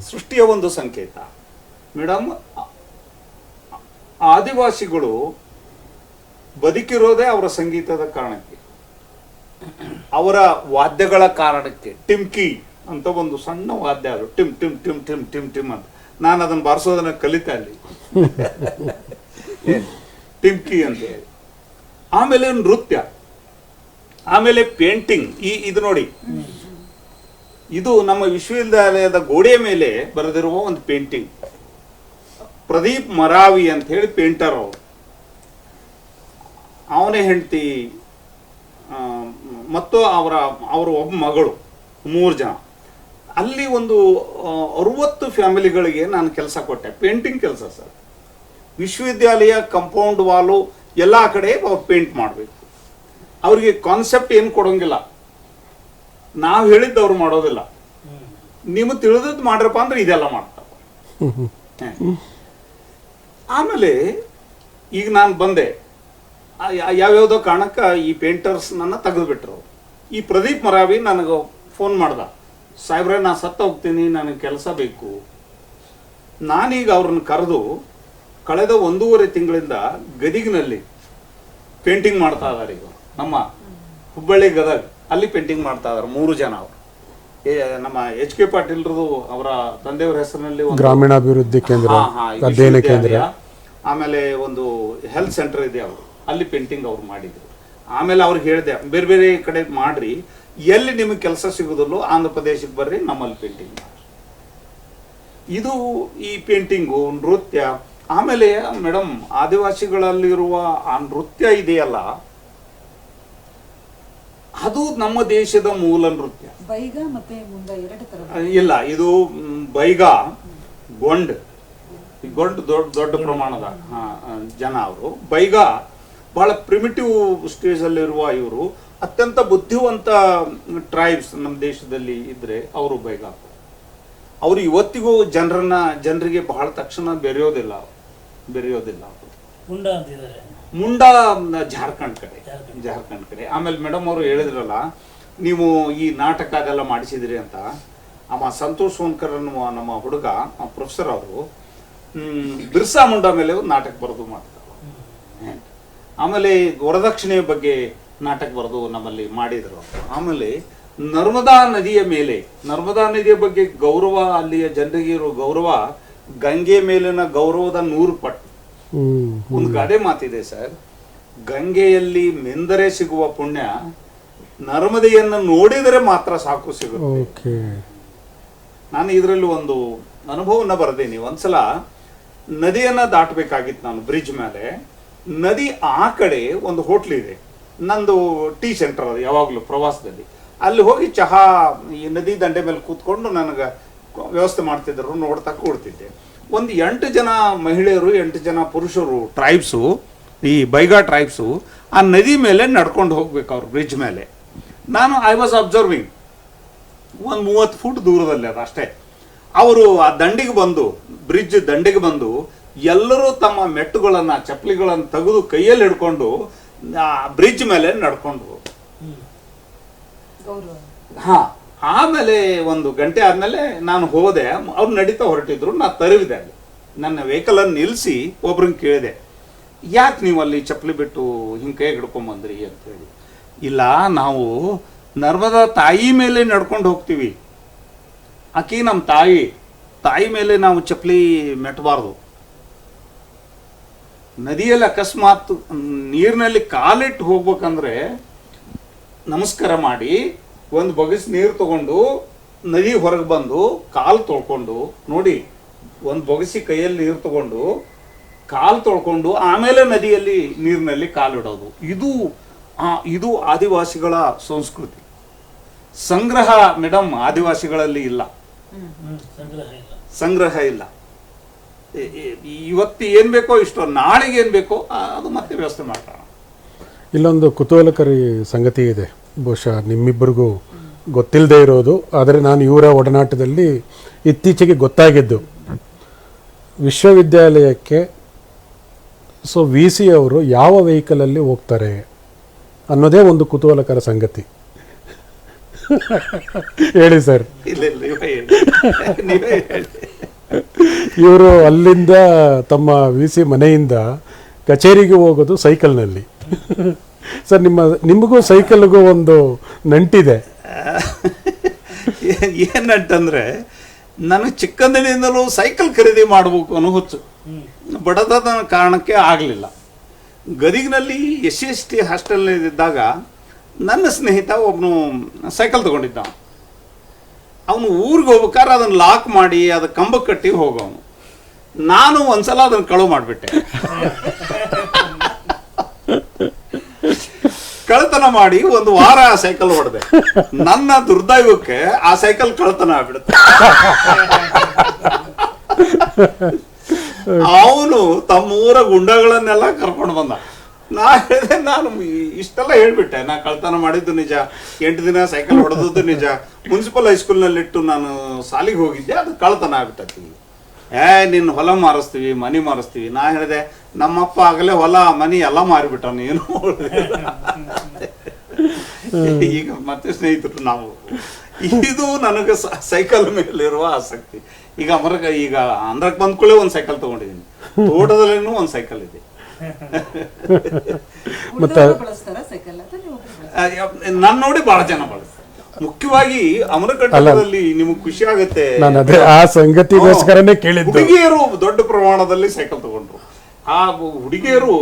ಸೃಷ್ಟಿಯ ಒಂದು ಸಂಕೇತ. ಮೇಡಮ್, ಆದಿವಾಸಿಗಳು ಬದುಕಿರೋದೇ ಅವರ ಸಂಗೀತದ ಕಾರಣಕ್ಕೆ, ಅವರ ವಾದ್ಯಗಳ ಕಾರಣಕ್ಕೆ. ಟಿಮ್ಕಿ ಅಂತ ಒಂದು ಸಣ್ಣ ವಾದ್ಯ, ಅದು ಟಿಮ್ ಟಿಮ್ ಟಿಮ್ ಟಿಮ್ ಟಿಮ್ ಟಿಮ್ ಅಂತ. ನಾನು ಅದನ್ನು ಬಾರಿಸೋದನ್ನ ಕಲಿತಾ ಅಲ್ಲಿ ಟಿಮ್ಕಿ ಅಂತ ಹೇಳಿ. ಆಮೇಲೆ ನೃತ್ಯ, ಆಮೇಲೆ ಪೇಂಟಿಂಗ್. ಇದು ನೋಡಿ, ಇದು ನಮ್ಮ ವಿಶ್ವವಿದ್ಯಾಲಯದ ಗೋಡೆಯ ಮೇಲೆ ಬರೆದಿರುವ ಒಂದು ಪೇಂಟಿಂಗ್. ಪ್ರದೀಪ್ ಮರಾವಿ ಅಂತ ಹೇಳಿ ಪೇಂಟರ್ ಅವರು. ಅವನೇ ಹೆಂಡತಿ ಮತ್ತು ಅವರ ಒಬ್ಬ ಮಗಳು, 3 ಜನ. ಅಲ್ಲಿ ಒಂದು 60 ಫ್ಯಾಮಿಲಿಗಳಿಗೆ ನಾನು ಕೆಲಸ ಕೊಟ್ಟೆ, ಪೇಂಟಿಂಗ್ ಕೆಲಸ ಸರ್. ವಿಶ್ವವಿದ್ಯಾಲಯ ಕಂಪೌಂಡ್ ವಾಲು ಎಲ್ಲ ಕಡೆ ಅವ್ರು ಪೇಂಟ್ ಮಾಡಬೇಕು. ಅವ್ರಿಗೆ ಕಾನ್ಸೆಪ್ಟ್ ಏನು ಕೊಡೋಂಗಿಲ್ಲ, ನಾವು ಹೇಳಿದ್ದು ಅವ್ರು ಮಾಡೋದಿಲ್ಲ. ನೀವು ತಿಳಿದದ್ದು ಮಾಡ್ರಪ್ಪ ಅಂದ್ರೆ ಇದೆಲ್ಲ ಮಾಡ್ತಾವ. ಆಮೇಲೆ ಈಗ ನಾನು ಬಂದೆ, ಯಾವ್ಯಾವುದೋ ಕಾರಣಕ್ಕೆ ಈ ಪೇಂಟರ್ಸ್ ನನ್ನ ತೆಗೆದುಬಿಟ್ರು. ಈ ಪ್ರದೀಪ್ ಮರಾವಿ ನನಗೆ ಫೋನ್ ಮಾಡ್ದ, ಸಾಹೇಬ್ರೆ ನಾ ಸತ್ತ ಹೋಗ್ತೀನಿ, ನನಗೆ ಕೆಲಸ ಬೇಕು. ನಾನೀಗ ಅವ್ರನ್ನ ಕರೆದು ಕಳೆದ 1.5 ತಿಂಗಳಿಂದ ಗದಗಿನಲ್ಲಿ ಪೇಂಟಿಂಗ್ ಮಾಡ್ತಾ ಇದ್ದಾರೆ. ಈಗ ನಮ್ಮ ಹುಬ್ಬಳ್ಳಿ ಗದಗ ಅಲ್ಲಿ ಪೇಂಟಿಂಗ್ ಮಾಡ್ತಾ ಇದ್ದಾರೆ 3 ಜನ. ಅವರು ನಮ್ಮ HK ಪಾಟೀಲ್ರದು ಅವರ ತಂದೆಯವರ ಹೆಸರಿನಲ್ಲಿ ಗ್ರಾಮೀಣಾಭಿವೃದ್ಧಿ ಕೇಂದ್ರ, ಅಧ್ಯಯನ ಕೇಂದ್ರ, ಆಮೇಲೆ ಒಂದು ಹೆಲ್ತ್ ಸೆಂಟರ್ ಇದೆ, ಅವರು ಅಲ್ಲಿ ಪೇಂಟಿಂಗ್ ಅವ್ರು ಮಾಡಿದ್ರು. ಆಮೇಲೆ ಅವ್ರಿಗೆ ಹೇಳಿದೆ, ಬೇರೆ ಬೇರೆ ಕಡೆ ಮಾಡ್ರಿ, ಎಲ್ಲಿ ನಿಮಗೆ ಕೆಲಸ ಸಿಗೋದಿಲ್ಲೋ ಆಂಧ್ರ ಪ್ರದೇಶಕ್ಕೆ ಬರ್ರಿ, ನಮ್ಮಲ್ಲಿ ಪೇಂಟಿಂಗ್ ಮಾಡಿ. ಇದು ಈ ಪೇಂಟಿಂಗು, ನೃತ್ಯ. ಆಮೇಲೆ ಮೇಡಮ್, ಆದಿವಾಸಿಗಳಲ್ಲಿರುವ ಆ ನೃತ್ಯ ಇದೆಯಲ್ಲ, ಅದು ನಮ್ಮ ದೇಶದ ಮೂಲ ನೃತ್ಯ. ಬೈಗ ಮತ್ತೆ ಮುಂದೆ 2 ತರ ಇಲ್ಲ, ಇದು ಬೈಗ, ಗೊಂಡ್ ದೊಡ್ಡ ಪ್ರಮಾಣದ ಜನ ಅವರು. ಬೈಗ ಬಹಳ ಪ್ರಿಮಿಟಿವ್ ಸ್ಟೇಜ್ ಅಲ್ಲಿರುವ ಇವರು, ಅತ್ಯಂತ ಬುದ್ಧಿವಂತ ಟ್ರೈಬ್ಸ್ ನಮ್ಮ ದೇಶದಲ್ಲಿ ಇದ್ರೆ ಅವರು ಬೈಗ. ಅವರು ಇವತ್ತಿಗೂ ಜನರಿಗೆ ಬಹಳ ತಕ್ಷಣ ಬೆರೆಯೋದಿಲ್ಲ. ಮುಂಡಾ ಜಾರ್ಖಂಡ್ ಕಡೆ. ಆಮೇಲೆ ಮೇಡಮ್ ಅವರು ಹೇಳಿದ್ರಲ್ಲ, ನೀವು ಈ ನಾಟಕ ಅದೆಲ್ಲ ಮಾಡಿಸಿದ್ರಿ ಅಂತ. ಸಂತೋಷ್ ಸೋನ್ಕರ್ ಅನ್ನುವ ನಮ್ಮ ಹುಡುಗ ಪ್ರೊಫೆಸರ್ ಅವರು ಬಿರ್ಸಾ ಮುಂಡಾ ಮೇಲೆ ಒಂದು ನಾಟಕ ಬರೆದು ಮಾಡ್ತಾರೆ. ಆಮೇಲೆ ವರದಕ್ಷಿಣೆಯ ಬಗ್ಗೆ ನಾಟಕ ಬರೆದು ನಮ್ಮಲ್ಲಿ ಮಾಡಿದ್ರು. ಆಮೇಲೆ ನರ್ಮದಾ ನದಿಯ ಬಗ್ಗೆ ಗೌರವ, ಅಲ್ಲಿಯ ಜನರಿಗೆ ಇರೋ ಗೌರವ, ಗಂಗೆ ಮೇಲಿನ ಗೌರವದ 100 ಪಟ್ಟು. ಒಂದು ಗಾದೆ ಮಾತಿದೆ ಸರ್, ಗಂಗೆಯಲ್ಲಿ ಮೆಂದರೆ ಸಿಗುವ ಪುಣ್ಯ ನರ್ಮದೆಯನ್ನು ನೋಡಿದರೆ ಮಾತ್ರ ಸಾಕು ಸಿಗುತ್ತೆ. ನಾನು ಇದರಲ್ಲಿ ಒಂದು ಅನುಭವನ ಬರೆದೇನಿ. ಒಂದ್ಸಲ ನದಿಯನ್ನ ದಾಟಬೇಕಾಗಿತ್ತು ನಾನು ಬ್ರಿಡ್ಜ್ ಮೇಲೆ. ನದಿ ಆ ಕಡೆ ಒಂದು ಹೋಟ್ಲ್ ಇದೆ, ನಂದು ಟೀ ಸೆಂಟರ್ ಅದು, ಯಾವಾಗಲೂ ಪ್ರವಾಸದಲ್ಲಿ ಅಲ್ಲಿ ಹೋಗಿ ಚಹಾ ಈ ನದಿ ದಂಡೆ ಮೇಲೆ ಕೂತ್ಕೊಂಡು ನನಗೆ ವ್ಯವಸ್ಥೆ ಮಾಡ್ತಿದ್ರು, ನೋಡ್ತಾ ಕೂಡ್ತಿದ್ದೆ. ಒಂದು 8 ಜನ ಮಹಿಳೆಯರು, 8 ಜನ ಪುರುಷರು, ಟ್ರೈಬ್ಸು, ಈ ಬೈಗಾ ಟ್ರೈಬ್ಸು ಆ ನದಿ ಮೇಲೆ ನಡ್ಕೊಂಡು ಹೋಗ್ಬೇಕು ಅವ್ರು ಬ್ರಿಡ್ಜ್ ಮೇಲೆ. ನಾನು ಐ ವಾಸ್ ಅಬ್ಸರ್ವಿಂಗ್, ಒಂದು 30 ಫೂಟ್ ದೂರದಲ್ಲಿ ಅದು ಅಷ್ಟೇ. ಅವರು ಆ ಬ್ರಿಡ್ಜ್ ದಂಡಿಗೆ ಬಂದು ಎಲ್ಲರೂ ತಮ್ಮ ಮೆಟ್ಟುಗಳನ್ನು, ಚಪ್ಪಲಿಗಳನ್ನು ತೆಗೆದು ಕೈಯಲ್ಲಿ ಹಿಡ್ಕೊಂಡು ಆ ಬ್ರಿಡ್ಜ್ ಮೇಲೆ ನಡ್ಕೊಂಡು ಆಮೇಲೆ 1 ಗಂಟೆ ಆದ್ಮೇಲೆ ನಾನು ಹೋದೆ. ಅವ್ರು ನಡೀತಾ ಹೊರಟಿದ್ರು, ನಾ ತರುವಿದೆ. ಅಲ್ಲಿ ನನ್ನ ವೆಹಿಕಲ್ ಅನ್ನು ನಿಲ್ಲಿಸಿ ಒಬ್ರನ್ನ ಕೇಳಿದೆ, ಯಾಕೆ ನೀವು ಅಲ್ಲಿ ಚಪ್ಪಲಿ ಬಿಟ್ಟು ಹಿಂಗೆ ಕೈ ಹಿಡ್ಕೊಂಬಂದ್ರಿ ಅಂತ ಹೇಳಿ. ಇಲ್ಲ, ನಾವು ನರ್ಮದಾ ತಾಯಿ ಮೇಲೆ ನಡ್ಕೊಂಡು ಹೋಗ್ತೀವಿ, ಆಕಿ ನಮ್ಮ ತಾಯಿ ಮೇಲೆ ನಾವು ಚಪ್ಪಲಿ ಮೆಟ್ಟಬಾರ್ದು. ನದಿಯಲ್ಲಿ ಅಕಸ್ಮಾತ್ ನೀರಿನಲ್ಲಿ ಕಾಲಿಟ್ಟು ಹೋಗ್ಬೇಕಂದ್ರೆ ನಮಸ್ಕಾರ ಮಾಡಿ 1 ಬಗಸ್ ನೀರು ತಗೊಂಡು ನದಿ ಹೊರಗೆ ಬಂದು ಕಾಲು ತೊಳ್ಕೊಂಡು ನೋಡಿ, ಒಂದು ಬೊಗಸಿ ಕೈಯಲ್ಲಿ ನೀರು ತಗೊಂಡು ಕಾಲು ತೊಳ್ಕೊಂಡು ಆಮೇಲೆ ನದಿಯಲ್ಲಿ ನೀರಿನಲ್ಲಿ ಕಾಲಿಡೋದು. ಇದು ಆದಿವಾಸಿಗಳ ಸಂಸ್ಕೃತಿ. ಸಂಗ್ರಹ ಮೇಡಮ್ ಆದಿವಾಸಿಗಳಲ್ಲಿ ಇಲ್ಲ, ಸಂಗ್ರಹ ಇಲ್ಲ. ಇವತ್ತು ಏನು ಬೇಕೋ ಇಷ್ಟು, ನಾಳೆಗೆ ಏನು ಬೇಕೋ ಅದು ಮತ್ತೆ ವ್ಯವಸ್ಥೆ ಮಾಡೋಣ. ಇಲ್ಲೊಂದು ಕುತೂಹಲಕಾರಿ ಸಂಗತಿ ಇದೆ, ಬಹುಶಃ ನಿಮ್ಮಿಬ್ಬರಿಗೂ ಗೊತ್ತಿಲ್ಲದೆ ಇರೋದು, ಆದರೆ ನಾನು ಇವರ ಒಡನಾಟದಲ್ಲಿ ಇತ್ತೀಚೆಗೆ ಗೊತ್ತಾಗಿದ್ದು, ವಿಶ್ವವಿದ್ಯಾಲಯಕ್ಕೆ ವಿ ಸಿ ಅವರು ಯಾವ ವೆಹಿಕಲಲ್ಲಿ ಹೋಗ್ತಾರೆ ಅನ್ನೋದೇ ಒಂದು ಕುತೂಹಲಕರ ಸಂಗತಿ. ಹೇಳಿ ಸರ್. ಇಲ್ಲ ನೀವೇ ಹೇಳಿ. ಇವರು ಅಲ್ಲಿಂದ ತಮ್ಮ ವಿ ಸಿ ಮನೆಯಿಂದ ಕಚೇರಿಗೆ ಹೋಗೋದು ಸೈಕಲ್ನಲ್ಲಿ. ಸರ್, ನಿಮಗೂ ಸೈಕಲ್ಗೂ ಒಂದು ನಂಟಿದೆ. ಏನಂತಂದ್ರೆ, ನನಗೆ ಚಿಕ್ಕಂದಿನಿಂದಲೂ ಸೈಕಲ್ ಖರೀದಿ ಮಾಡಬೇಕು ಅನ್ನೋ ಹುಚ್ಚು. ಬಡತದ ಕಾರಣಕ್ಕೆ ಆಗಲಿಲ್ಲ. ಗದಗಿನಲ್ಲಿ SC/ST ಹಾಸ್ಟೆಲ್ನಲ್ಲಿದ್ದಾಗ ನನ್ನ ಸ್ನೇಹಿತ ಒಬ್ಬನು ಸೈಕಲ್ ತಗೊಂಡಿದ್ದ. ಅವನು ಊರಿಗೆ ಹೋಗ್ಬೇಕಾದ್ರೆ ಅದನ್ನು ಲಾಕ್ ಮಾಡಿ ಅದು ಕಂಬಕ್ಕೆ ಕಟ್ಟಿ ಹೋಗೋನು. ನಾನು ಒಂದ್ಸಲ ಅದನ್ನು ಕಳುವು ಮಾಡಿಬಿಟ್ಟೆ. ಕಳ್ಳತನ ಮಾಡಿ ಒಂದು ವಾರ ಆ ಸೈಕಲ್ ಹೊಡೆದೆ. ನನ್ನ ದುರ್ದೈವಕ್ಕೆ ಆ ಸೈಕಲ್ ಕಳ್ಳತನ ಆಗ್ಬಿಡುತ್ತೆ. ಅವನು ತಮ್ಮೂರ ಗುಂಡಗಳನ್ನೆಲ್ಲ ಕರ್ಕೊಂಡು ಬಂದ. ನಾ ಹೇಳಿದೆ, ನಾನು ಇಷ್ಟೆಲ್ಲ ಹೇಳ್ಬಿಟ್ಟೆ, ನಾ ಕಳ್ತನ ಮಾಡಿದ್ದು ನಿಜ, 8 ದಿನ ಸೈಕಲ್ ಹೊಡೆದದ್ದು ನಿಜ, ಮುನ್ಸಿಪಲ್ ಹೈಸ್ಕೂಲ್ನಲ್ಲಿಟ್ಟು ನಾನು ಸಾಲಿಗೆ ಹೋಗಿದ್ದೆ, ಅದು ಕಳ್ತನ ಆಗ್ಬಿಟ್ಟತಿ. ನಿನ್ನ ಹೊಲ ಮಾರಿಸ್ತೀವಿ, ಮನಿ ಮಾರಿಸ್ತೀವಿ. ನಾ ಹೇಳಿದೆ, ನಮ್ಮಪ್ಪ ಆಗಲೇ ಹೊಲ ಮನಿ ಎಲ್ಲ ಮಾರಿಬಿಟ್ಟ, ಏನು. ಈಗ ಮತ್ತೆ ಸ್ನೇಹಿತರು ನಾವು. ಇದು ನನಗೆ ಸೈಕಲ್ ಮೇಲಿರುವ ಆಸಕ್ತಿ. ಈಗ ಆಂಧ್ರಕ್ಕೆ ಬಂದ್ಕೊಳ್ಳೆ ಒಂದು ಸೈಕಲ್ ತಗೊಂಡಿದ್ದೀನಿ, ತೋಟದಲ್ಲೇನೂ ಒಂದು ಸೈಕಲ್ ಇದೆ. ಮತ್ತೆ ನಾನು ನೋಡಿ ಬಹಳ ಜನ ಬಳಸ್ತಾರೆ. ಮುಖ್ಯವಾಗಿ ಅಮರಕಟ್ಟದಲ್ಲಿ ನಿಮಗೆ ಖುಷಿ ಆಗುತ್ತೆ, ಆ ಸಂಗತಿಗೋಸ್ಕರನೇ ಕೇಳಿದ್ದು. ಹುಡುಗಿಯರು ದೊಡ್ಡ ಪ್ರಮಾಣದಲ್ಲಿ ಸೈಕಲ್ ತಗೊಂಡ್ರು. ಆ ಹುಡುಗಿಯರು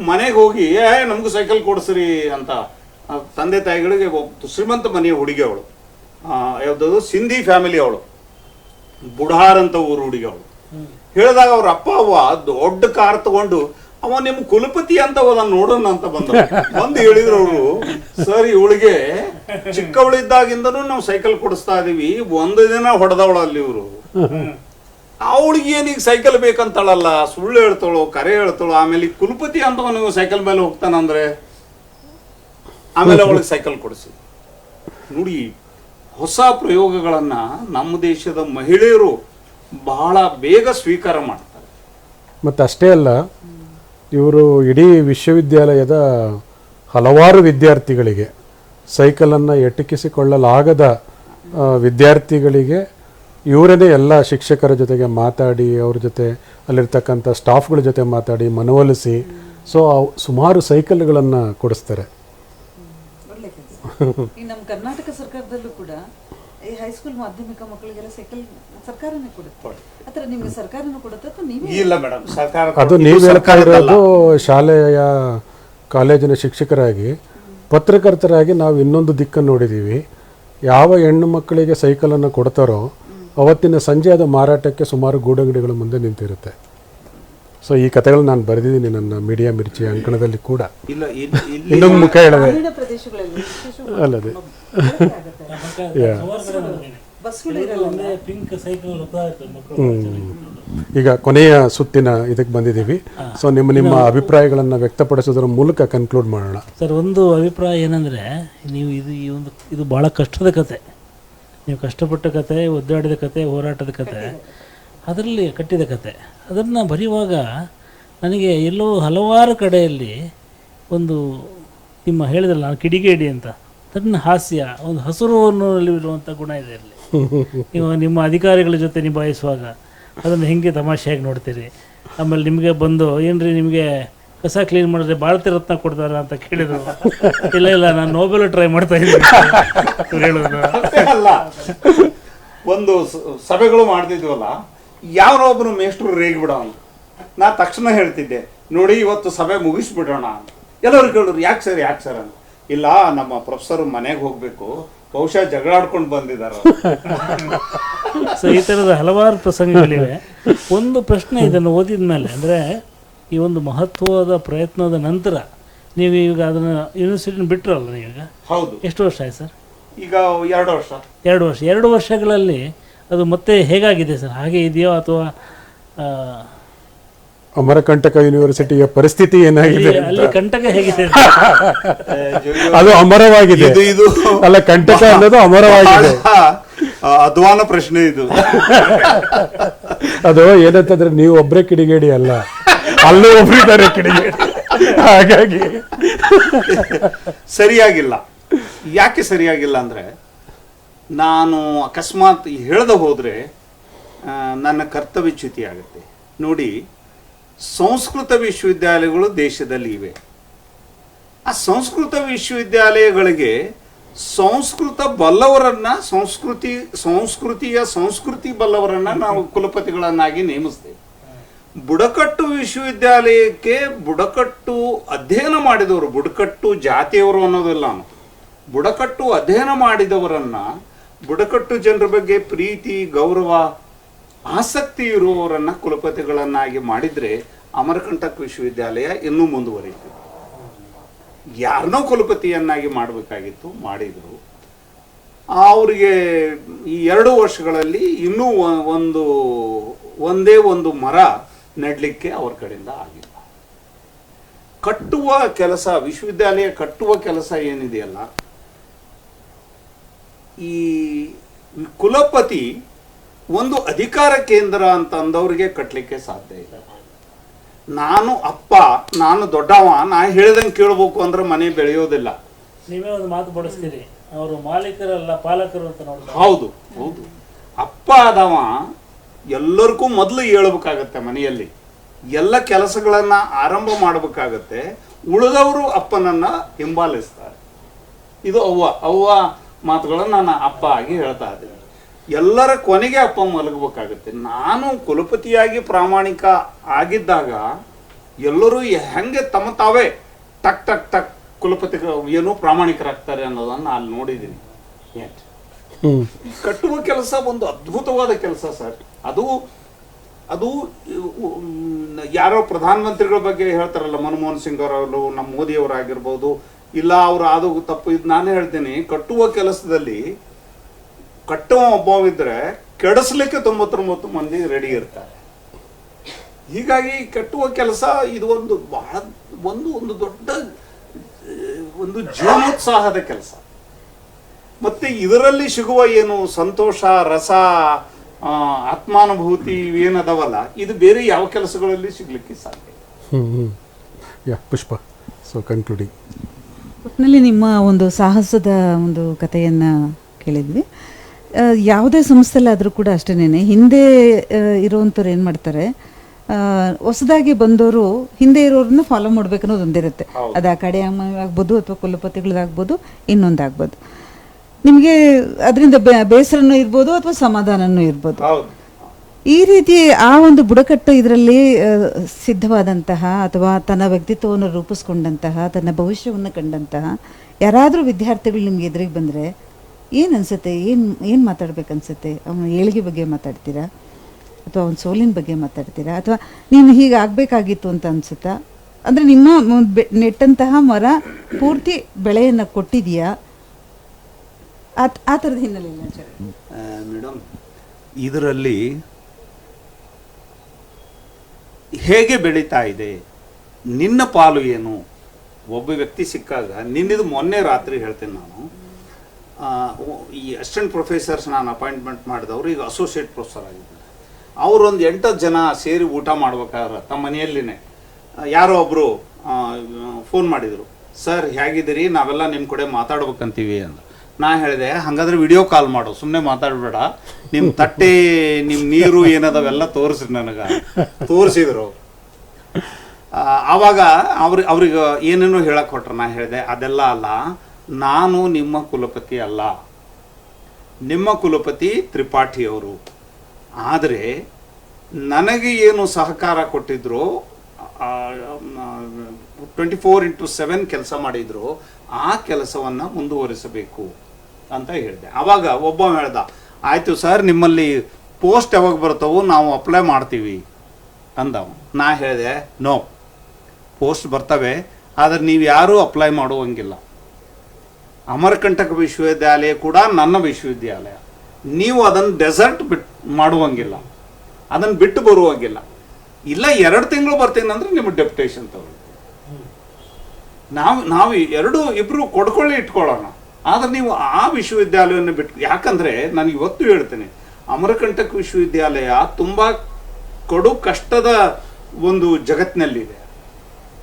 ಮನೆಗೆ ಹೋಗಿ ನಮಗೂ ಸೈಕಲ್ ಕೊಡಿಸ್ರಿ ಅಂತ ತಂದೆ ತಾಯಿಗಳಿಗೆ, ಶ್ರೀಮಂತ ಮನೆಯ ಹುಡುಗಿ ಅವಳು, ಯಾವ್ದು ಸಿಂಧಿ ಫ್ಯಾಮಿಲಿ ಅವಳು, ಬುಢಾರ್ ಅಂತ ಊರು ಹುಡುಗಿ ಅವಳು. ಹೇಳಿದಾಗ ಅವ್ರ ಅಪ್ಪ ಅವ್ವ ದೊಡ್ಡ ಕಾರ್ ತಗೊಂಡು, ಅವ ನಿಮ್ ಕುಲಪತಿ ಅಂತ ನೋಡೋಣ ಅಂತ ಬಂದು ಹೇಳಿದ್ರು ಅವರು. ಸರ್, ಇವಳಿಗೆ ಚಿಕ್ಕವಳಿದ್ದಾಗಿಂದನೂ ನಾವು ಸೈಕಲ್ ಕೊಡಿಸ್ತಾ ಇದೀವಿ, ಒಂದು ದಿನ ಹೊಡೆದವಳು ಅಲ್ಲಿ ಇವರು. ಅವಳಿಗೆ ಏನೀಗ ಸೈಕಲ್ ಬೇಕಂತಾಳಲ್ಲ, ಸುಳ್ಳು ಹೇಳ್ತಾಳೋ ಕರೆ ಹೇಳ್ತಾಳೋ, ಆಮೇಲೆ ಕುಲಪತಿ ಅಂತ ನೀವು ಸೈಕಲ್ ಮೇಲೆ ಹೋಗ್ತಾನಂದ್ರೆ, ಆಮೇಲೆ ಅವಳಿಗೆ ಸೈಕಲ್ ಕೊಡಿಸಿ. ನೋಡಿ, ಹೊಸ ಪ್ರಯೋಗಗಳನ್ನ ನಮ್ಮ ದೇಶದ ಮಹಿಳೆಯರು ಬಹಳ ಬೇಗ ಸ್ವೀಕಾರ ಮಾಡ್ತಾರೆ. ಮತ್ತು ಅಷ್ಟೇ ಅಲ್ಲ, ಇವರು ಇಡೀ ವಿಶ್ವವಿದ್ಯಾಲಯದ ಹಲವಾರು ವಿದ್ಯಾರ್ಥಿಗಳಿಗೆ, ಸೈಕಲನ್ನು ಎಟಕಿಸಿಕೊಳ್ಳಲಾಗದ ವಿದ್ಯಾರ್ಥಿಗಳಿಗೆ ಇವರೇ ಎಲ್ಲ ಶಿಕ್ಷಕರ ಜೊತೆಗೆ ಮಾತಾಡಿ, ಅವ್ರ ಜೊತೆ ಅಲ್ಲಿರ್ತಕ್ಕಂಥ ಸ್ಟಾಫ್ಗಳ ಜೊತೆ ಮಾತಾಡಿ ಮನವೊಲಿಸಿ, ಸುಮಾರು ಸೈಕಲ್ಗಳನ್ನು ಕೊಡಿಸ್ತಾರೆ. ನಮ್ಮ ಕರ್ನಾಟಕ ಸರ್ಕಾರದಲ್ಲೂ ಕೂಡ ಈ ಹೈಸ್ಕೂಲ್ ಮಾಧ್ಯಮಿಕ ಮಕ್ಕಳಿಗೆಲ್ಲ ಸೈಕಲ್ ಸರ್ಕಾರನೇ ಕೊಡುತ್ತೆ. ಆತರ ನಿಮ್ಗೆ ಸರ್ಕಾರನೂ ಕೊಡುತ್ತೆ ಅಥವಾ ನೀವೇ? ಇಲ್ಲ ಮೇಡಮ್, ಸರ್ಕಾರ ಅದು ನೀವು ಹೇಳ್ತಾ ಇರೋದು ಶಾಲೆಯ ಕಾಲೇಜಿನ ಶಿಕ್ಷಕರಾಗಿ. ಪತ್ರಕರ್ತರಾಗಿ ನಾವು ಇನ್ನೊಂದು ದಿಕ್ಕನ್ನು ನೋಡಿದ್ದೀವಿ. ಯಾವ ಹೆಣ್ಣು ಮಕ್ಕಳಿಗೆ ಸೈಕಲನ್ನು ಕೊಡ್ತಾರೋ ಅವತ್ತಿನ ಸಂಜೆ ಅದು ಮಾರಾಟಕ್ಕೆ ಸುಮಾರು ಗೂಡಂಗಡಿಗಳ ಮುಂದೆ ನಿಂತಿರುತ್ತೆ. ಸೊ ಈ ಕಥೆಗಳು ನಾನು ಬರೆದಿದ್ದೀನಿ ನನ್ನ ಮೀಡಿಯಾ ಮಿರ್ಚಿ ಅಂಕಣದಲ್ಲಿ ಕೂಡ. ಇನ್ನೊಂದು ಮುಖ ಹೇಳದೆ ಅಲ್ಲದೆ ಈಗ ಕೊನೆಯ ಸುತ್ತಿನ ಇದಕ್ಕೆ ಬಂದಿದ್ದೀವಿ. ಸೊ ನಿಮ್ಮ ಅಭಿಪ್ರಾಯಗಳನ್ನು ವ್ಯಕ್ತಪಡಿಸೋದ್ರ ಮೂಲಕ ಕನ್ಕ್ಲೂಡ್ ಮಾಡೋಣ. ಸರ್, ಒಂದು ಅಭಿಪ್ರಾಯ ಏನಂದರೆ, ನೀವು ಇದು ಭಾಳ ಕಷ್ಟದ ಕತೆ, ನೀವು ಕಷ್ಟಪಟ್ಟ ಕತೆ, ಒದ್ದಾಡಿದ ಕತೆ, ಹೋರಾಟದ ಕತೆ, ಅದರಲ್ಲಿ ಕಟ್ಟಿದ ಕತೆ. ಅದನ್ನು ಬರೆಯುವಾಗ ನನಗೆ ಎಲ್ಲೋ ಹಲವಾರು ಕಡೆಯಲ್ಲಿ ಒಂದು ನಿಮ್ಮ ಹೇಳಿದ್ರಲ್ಲ, ನಾನು ಕಿಡಿಗೇಡಿ ಅಂತ, ತನ್ನ ಹಾಸ್ಯ, ಒಂದು ಹಸುರುವನ್ನುವಂಥ ಗುಣ ಇದೆ ಅಲ್ಲಿ. ನೀವು ನಿಮ್ಮ ಅಧಿಕಾರಿಗಳ ಜೊತೆ ನಿಭಾಯಿಸುವಾಗ ಅದನ್ನು ಹೆಂಗೆ ತಮಾಷೆಯಾಗಿ ನೋಡ್ತೀರಿ. ಆಮೇಲೆ ನಿಮಗೆ ಬಂದು, ಏನ್ರಿ ನಿಮಗೆ ಕಸ ಕ್ಲೀನ್ ಮಾಡಿದ್ರೆ ಭಾರತ ರತ್ನ ಕೊಡ್ತಾರ ಅಂತ ಕೇಳಿದ್ರು. ಇಲ್ಲ ನಾನು ನೋಬೆಲ್ ಟ್ರೈ ಮಾಡ್ತಾ ಇದ್ದೀನಿ ಹೇಳಿದ್ರು. ಅಲ್ಲ, ಒಂದು ಸಭೆಗಳು ಮಾಡ್ತಿದ್ವಲ್ಲ, ಯಾವನೋ ಒಬ್ಬನು ಮೇಷ್ಟ್ರು ರೇಗಿ ಬಿಡೋನು. ನಾ ತಕ್ಷಣ ಹೇಳ್ತಿದ್ದೆ, ನೋಡಿ ಇವತ್ತು ಸಭೆ ಮುಗಿಸ್ಬಿಡೋಣ ಅಂತ. ಎಲ್ಲರೂ ಕೇಳಿದ್ರು, ಯಾಕೆ ಸರ್ ಅಂತ. ಇಲ್ಲ, ನಮ್ಮ ಪ್ರೊಫೆಸರ್ ಮನೆಗೆ ಹೋಗ್ಬೇಕು, ಬಹುಶಃ ಜಗಳಾಡ್ಕೊಂಡು ಬಂದಿದ್ದಾರೆ. ಸೊ ಈ ಥರದ ಹಲವಾರು ಪ್ರಸಂಗಗಳಿವೆ. ಒಂದು ಪ್ರಶ್ನೆ, ಇದನ್ನು ಓದಿದ ಮೇಲೆ ಅಂದರೆ ಈ ಒಂದು ಮಹತ್ವದ ಪ್ರಯತ್ನದ ನಂತರ ನೀವು ಈಗ ಅದನ್ನು ಯೂನಿವರ್ಸಿಟಿನ ಬಿಟ್ಟರಲ್ಲ ನೀವೀಗ? ಹೌದು. ಎಷ್ಟು ವರ್ಷ ಆಯ್ತು ಸರ್? ಈಗ 2 ವರ್ಷ. 2 ವರ್ಷ. 2 ವರ್ಷಗಳಲ್ಲಿ ಅದು ಮತ್ತೆ ಹೇಗಾಗಿದೆ ಸರ್? ಹಾಗೆ ಇದೆಯೋ ಅಥವಾ ಅಮರಕಂಟಕ ಯೂನಿವರ್ಸಿಟಿಯ ಪರಿಸ್ಥಿತಿ ಏನಾಗಿದೆ? ಅಲ್ಲಿ ಕಂಟಕ ಹೇಗಿದೆ? ಅದು ಅಮರವಾಗಿದೆ. ಇದು ಅಲ್ಲ, ಕಂಟಕ ಅನ್ನೋದು ಅಮರವಾಗಿದೆ. ಅಧ್ವಾನ ಪ್ರಶ್ನೆ ಇದು. ಅದು ಏನಂತಂದ್ರೆ ನೀವು ಒಬ್ಬರೇ ಕಿಡಿಗೇಡಿ ಅಲ್ಲ, ಅಲ್ಲೂ ಒಬ್ಬರಿದ್ದಾರೆ ಕಿಡಿಗೇಡಿ. ಹಾಗಾಗಿ ಸರಿಯಾಗಿಲ್ಲ. ಯಾಕೆ ಸರಿಯಾಗಿಲ್ಲ ಅಂದ್ರೆ, ನಾನು ಅಕಸ್ಮಾತ್ ಹೇಳ್ದೆ ಹೋದ್ರೆ ನನ್ನ ಕರ್ತವ್ಯಚ್ಯುತಿ ಆಗುತ್ತೆ. ನೋಡಿ, ಸಂಸ್ಕೃತ ವಿಶ್ವವಿದ್ಯಾಲಯಗಳು ದೇಶದಲ್ಲಿ ಇವೆ. ಆ ಸಂಸ್ಕೃತ ವಿಶ್ವವಿದ್ಯಾಲಯಗಳಿಗೆ ಸಂಸ್ಕೃತ ಬಲ್ಲವರನ್ನ, ಸಂಸ್ಕೃತಿ ಬಲ್ಲವರನ್ನ ನಾವು ಕುಲಪತಿಗಳನ್ನಾಗಿ ನೇಮಿಸ್ತೇವೆ. ಬುಡಕಟ್ಟು ವಿಶ್ವವಿದ್ಯಾಲಯಕ್ಕೆ ಬುಡಕಟ್ಟು ಅಧ್ಯಯನ ಮಾಡಿದವರು, ಬುಡಕಟ್ಟು ಜಾತಿಯವರು ಅನ್ನೋದಿಲ್ಲ, ನಾನು ಬುಡಕಟ್ಟು ಅಧ್ಯಯನ ಮಾಡಿದವರನ್ನ, ಬುಡಕಟ್ಟು ಜನರ ಬಗ್ಗೆ ಪ್ರೀತಿ, ಗೌರವ, ಆಸಕ್ತಿ ಇರುವವರನ್ನ ಕುಲಪತಿಗಳನ್ನಾಗಿ ಮಾಡಿದ್ರೆ ಅಮರಕಂಟಕ ವಿಶ್ವವಿದ್ಯಾಲಯ ಇನ್ನೂ ಮುಂದುವರಿತು. ಯಾರನ್ನೋ ಕುಲಪತಿಯನ್ನಾಗಿ ಮಾಡಬೇಕಾಗಿತ್ತು, ಮಾಡಿದರು. ಅವರಿಗೆ ಈ 2 ವರ್ಷಗಳಲ್ಲಿ ಇನ್ನೂ ಒಂದೇ ಒಂದು ಮರ ನೆಡ್ಲಿಕ್ಕೆ ಅವ್ರ ಕಡೆಯಿಂದ ಆಗಿಲ್ಲ. ಕಟ್ಟುವ ಕೆಲಸ, ವಿಶ್ವವಿದ್ಯಾಲಯ ಕಟ್ಟುವ ಕೆಲಸ ಏನಿದೆಯಲ್ಲ, ಈ ಕುಲಪತಿ ಒಂದು ಅಧಿಕಾರ ಕೇಂದ್ರ ಅಂತ ಅಂದವ್ರಿಗೆ ಕಟ್ಟಲಿಕ್ಕೆ ಸಾಧ್ಯ ಇಲ್ಲ. ನಾನು ಅಪ್ಪ, ನಾನು ದೊಡ್ಡವ, ನಾ ಹೇಳ್ದಂಗೆ ಕೇಳ್ಬೇಕು ಅಂದ್ರೆ ಮನೆ ಬೆಳೆಯೋದಿಲ್ಲ. ನೀವೇ ಒಂದು ಮಾತು ಬಳಸ್ತೀರಿ, ಅವರು ಮಾಲೀಕರಲ್ಲ ಪಾಲಕರು ಅಂತ ನೋಡ್ತಾರೆ. ಹೌದು ಹೌದು. ಅಪ್ಪ ಆದವ ಎಲ್ಲರಿಗೂ ಮೊದಲು ಹೇಳ್ಬೇಕಾಗತ್ತೆ, ಮನೆಯಲ್ಲಿ ಎಲ್ಲ ಕೆಲಸಗಳನ್ನ ಆರಂಭ ಮಾಡಬೇಕಾಗತ್ತೆ. ಉಳಿದವರು ಅಪ್ಪನನ್ನ ಹಿಂಬಾಲಿಸ್ತಾರೆ. ಇದು ಅವ್ವ ಮಾತುಗಳನ್ನ ನಾನು ಅಪ್ಪ ಆಗಿ ಹೇಳ್ತಾ ಇದ್ದೀನಿ. ಎಲ್ಲರ ಕೊನೆಗೆ ಅಪ್ಪ ಮಲಗಬೇಕಾಗತ್ತೆ. ನಾನು ಕುಲಪತಿಯಾಗಿ ಪ್ರಾಮಾಣಿಕ ಆಗಿದ್ದಾಗ ಎಲ್ಲರೂ ಹೆಂಗೆ ತಮ್ಮ ತಾವೇ ಟಕ್ ಟಕ್ ಟಕ್ ಕುಲಪತಿಗಳು ಏನೋ ಪ್ರಾಮಾಣಿಕರಾಗ್ತಾರೆ ಅನ್ನೋದನ್ನ ಅಲ್ಲಿ ನೋಡಿದ್ದೀನಿ. ಕಟ್ಟುವ ಕೆಲಸ ಒಂದು ಅದ್ಭುತವಾದ ಕೆಲಸ ಸರ್. ಅದು ಯಾರೋ ಪ್ರಧಾನಮಂತ್ರಿಗಳ ಬಗ್ಗೆ ಹೇಳ್ತಾರಲ್ಲ, ಮನಮೋಹನ್ ಸಿಂಗ್ ಅವರು, ನಮ್ಮ ಮೋದಿ ಅವರಾಗಿರ್ಬೋದು, ಇಲ್ಲ ಅವರು ಅದು ತಪ್ಪು. ಇದು ನಾನೇ ಹೇಳ್ತೀನಿ, ಕಟ್ಟುವ ಕೆಲಸದಲ್ಲಿ ಕಟ್ಟುವ ಒಬ್ಬವಿದ್ರೆ ಕೆಡಿಸ್ಲಿಕ್ಕೆ 99 ಮಂದಿ ರೆಡಿ ಇರ್ತಾರೆ. ಹೀಗಾಗಿ ಕಟ್ಟುವ ಕೆಲಸ ಇದು ಒಂದು ಬಹಳ ಒಂದು ದೊಡ್ಡ ಒಂದು ಜೀವನೋತ್ಸಾಹದ ಕೆಲಸ. ಮತ್ತೆ ಇದರಲ್ಲಿ ಸಿಗುವ ಏನು ಸಂತೋಷ, ರಸ, ಆತ್ಮಾನುಭೂತಿ ಇವೇನದವಲ್ಲ, ಇದು ಬೇರೆ ಯಾವ ಕೆಲಸಗಳಲ್ಲಿ ಸಿಗ್ಲಿಕ್ಕೆ ಸಾಧ್ಯ ಇಲ್ಲ. ಪುಷ್ಪ, ಸೊ ಕನ್ಕ್ಲೂಡಿಂಗ್. ಒಟ್ಟಿನಲ್ಲಿ ನಿಮ್ಮ ಒಂದು ಸಾಹಸದ ಒಂದು ಕಥೆಯನ್ನು ಕೇಳಿದ್ವಿ. ಯಾವುದೇ ಸಂಸ್ಥೆಲಾದರೂ ಕೂಡ ಅಷ್ಟೇನೆ, ಹಿಂದೆ ಇರೋವಂಥವ್ರು ಏನು ಮಾಡ್ತಾರೆ, ಹೊಸದಾಗಿ ಬಂದವರು ಹಿಂದೆ ಇರೋರನ್ನ ಫಾಲೋ ಮಾಡ್ಬೇಕು ಅನ್ನೋದು ಒಂದಿರುತ್ತೆ. ಅದು ಅಕಾಡೆಮಿ ಆಗ್ಬೋದು ಅಥವಾ ಕುಲಪತಿಗಳಾಗ್ಬೋದು, ಇನ್ನೊಂದಾಗ್ಬೋದು. ನಿಮಗೆ ಅದರಿಂದ ಬೇಸರನೂ ಇರ್ಬೋದು ಅಥವಾ ಸಮಾಧಾನನೂ ಇರ್ಬೋದು. ಈ ರೀತಿ ಆ ಒಂದು ಬುಡಕಟ್ಟು ಇದರಲ್ಲಿ ಸಿದ್ಧವಾದಂತಹ ಅಥವಾ ತನ್ನ ವ್ಯಕ್ತಿತ್ವವನ್ನು ರೂಪಿಸ್ಕೊಂಡಂತಹ, ತನ್ನ ಭವಿಷ್ಯವನ್ನು ಕಂಡಂತಹ ಯಾರಾದರೂ ವಿದ್ಯಾರ್ಥಿಗಳು ನಿಮ್ಗೆ ಎದುರಿಗೆ ಬಂದರೆ ಏನು ಅನಿಸುತ್ತೆ? ಏನು ಮಾತಾಡ್ಬೇಕನ್ಸುತ್ತೆ? ಅವನ ಏಳಿಗೆ ಬಗ್ಗೆ ಮಾತಾಡ್ತೀರಾ ಅಥವಾ ಅವನ ಸೋಲಿನ ಬಗ್ಗೆ ಮಾತಾಡ್ತೀರಾ ಅಥವಾ ನೀನು ಹೀಗೆ ಆಗಬೇಕಾಗಿತ್ತು ಅಂತ ಅನಿಸುತ್ತಾ? ಅಂದರೆ ನಿಮ್ಮ ನೆಟ್ಟಂತಹ ಮರ ಪೂರ್ತಿ ಬೆಳೆಯನ್ನು ಕೊಟ್ಟಿದೆಯಾ? ಆ ಥರದ ಹಿನ್ನೆಲೆ ಮೇಡಮ್, ಇದರಲ್ಲಿ ಹೇಗೆ ಬೆಳೀತಾ ಇದೆ, ನಿನ್ನ ಪಾಲು ಏನು? ಒಬ್ಬ ವ್ಯಕ್ತಿ ಸಿಕ್ಕಾಗ, ನಿನ್ನಿದು ಮೊನ್ನೆ ರಾತ್ರಿ ಹೇಳ್ತೇನೆ ನಾನು, ಈ ಅಸಿಸ್ಟೆಂಟ್ ಪ್ರೊಫೆಸರ್ಸ್ ನಾನು ಅಪಾಯಿಂಟ್ಮೆಂಟ್ ಮಾಡಿದವರು ಈಗ ಅಸೋಸಿಯೇಟ್ ಪ್ರೊಫೆಸರ್ ಆಗಿದ್ದಾರೆ. ಅವರೊಂದು 8 ಜನ ಸೇರಿ ಊಟ ಮಾಡ್ಬೇಕಾದ್ರೆ ತಮ್ಮ ಮನೆಯಲ್ಲಿನೇ ಯಾರೋ ಒಬ್ಬರು ಫೋನ್ ಮಾಡಿದರು, ಸರ್ ಹೇಗಿದ್ದೀರಿ, ನಾವೆಲ್ಲ ನಿಮ್ಮ ಕಡೆ ಮಾತಾಡ್ಬೇಕಂತೀವಿ ಅಂತ. ನಾ ಹೇಳಿದೆ, ಹಾಗಾದ್ರೆ ವಿಡಿಯೋ ಕಾಲ್ ಮಾಡು, ಸುಮ್ಮನೆ ಮಾತಾಡಬೇಡ, ನಿಮ್ಮ ತಟ್ಟೆ, ನಿಮ್ಮ ನೀರು ಏನದವೆಲ್ಲ ತೋರಿಸ್ರಿ ನನಗೆ. ತೋರಿಸಿದ್ರು. ಆವಾಗ ಅವ್ರಿಗೆ ಏನೇನೋ ಹೇಳಕ್ ಕೊಟ್ರು. ನಾ ಹೇಳಿದೆ, ಅದೆಲ್ಲ ಅಲ್ಲ, ನಾನು ನಿಮ್ಮ ಕುಲಪತಿ ಅಲ್ಲ, ನಿಮ್ಮ ಕುಲಪತಿ ತ್ರಿಪಾಠಿ ಅವರು. ಆದರೆ ನನಗೆ ಏನು ಸಹಕಾರ ಕೊಟ್ಟಿದ್ರು, 24/7 ಕೆಲಸ ಮಾಡಿದ್ರು, ಆ ಕೆಲಸವನ್ನು ಮುಂದುವರಿಸಬೇಕು. ಅಂತ ಹೇಳಿದೆ. ಆವಾಗ ಒಬ್ಬ ಹೇಳ್ದ, ಆಯಿತು ಸರ್, ನಿಮ್ಮಲ್ಲಿ ಪೋಸ್ಟ್ ಯಾವಾಗ ಬರ್ತಾವೋ ನಾವು ಅಪ್ಲೈ ಮಾಡ್ತೀವಿ ಅಂದವ. ನಾ ಹೇಳಿದೆ, ನೋ, ಪೋಸ್ಟ್ ಬರ್ತವೆ, ಆದರೆ ನೀವು ಯಾರೂ ಅಪ್ಲೈ ಮಾಡುವಂಗಿಲ್ಲ. ಅಮರಕಂಟಕ ವಿಶ್ವವಿದ್ಯಾಲಯ ಕೂಡ ನನ್ನ ವಿಶ್ವವಿದ್ಯಾಲಯ. ನೀವು ಅದನ್ನು ಡೆಸರ್ಟ್ ಮಾಡುವಂಗಿಲ್ಲ, ಅದನ್ನು ಬಿಟ್ಟು ಬರುವಂಗಿಲ್ಲ. ಇಲ್ಲ 2 ತಿಂಗಳು ಬರ್ತೀನಿ ಅಂದರೆ ನಿಮಗೆ ಡೆಪ್ಯುಟೇಷನ್ ತಗೊಳ್ಳಿ. ನಾವು ಇಬ್ಬರು ಕೊಡ್ಕೊಳ್ಳಿ ಇಟ್ಕೊಳ್ಳೋಣ, ಆದರೆ ನೀವು ಆ ವಿಶ್ವವಿದ್ಯಾಲಯವನ್ನು ಬಿಟ್ಟು. ಯಾಕಂದರೆ ನಾನು ಇವತ್ತು ಹೇಳ್ತೇನೆ, ಅಮರಕಂಟಕ ವಿಶ್ವವಿದ್ಯಾಲಯ ತುಂಬ ಕಡು ಕಷ್ಟದ ಒಂದು ಜಗತ್ತಿನಲ್ಲಿದೆ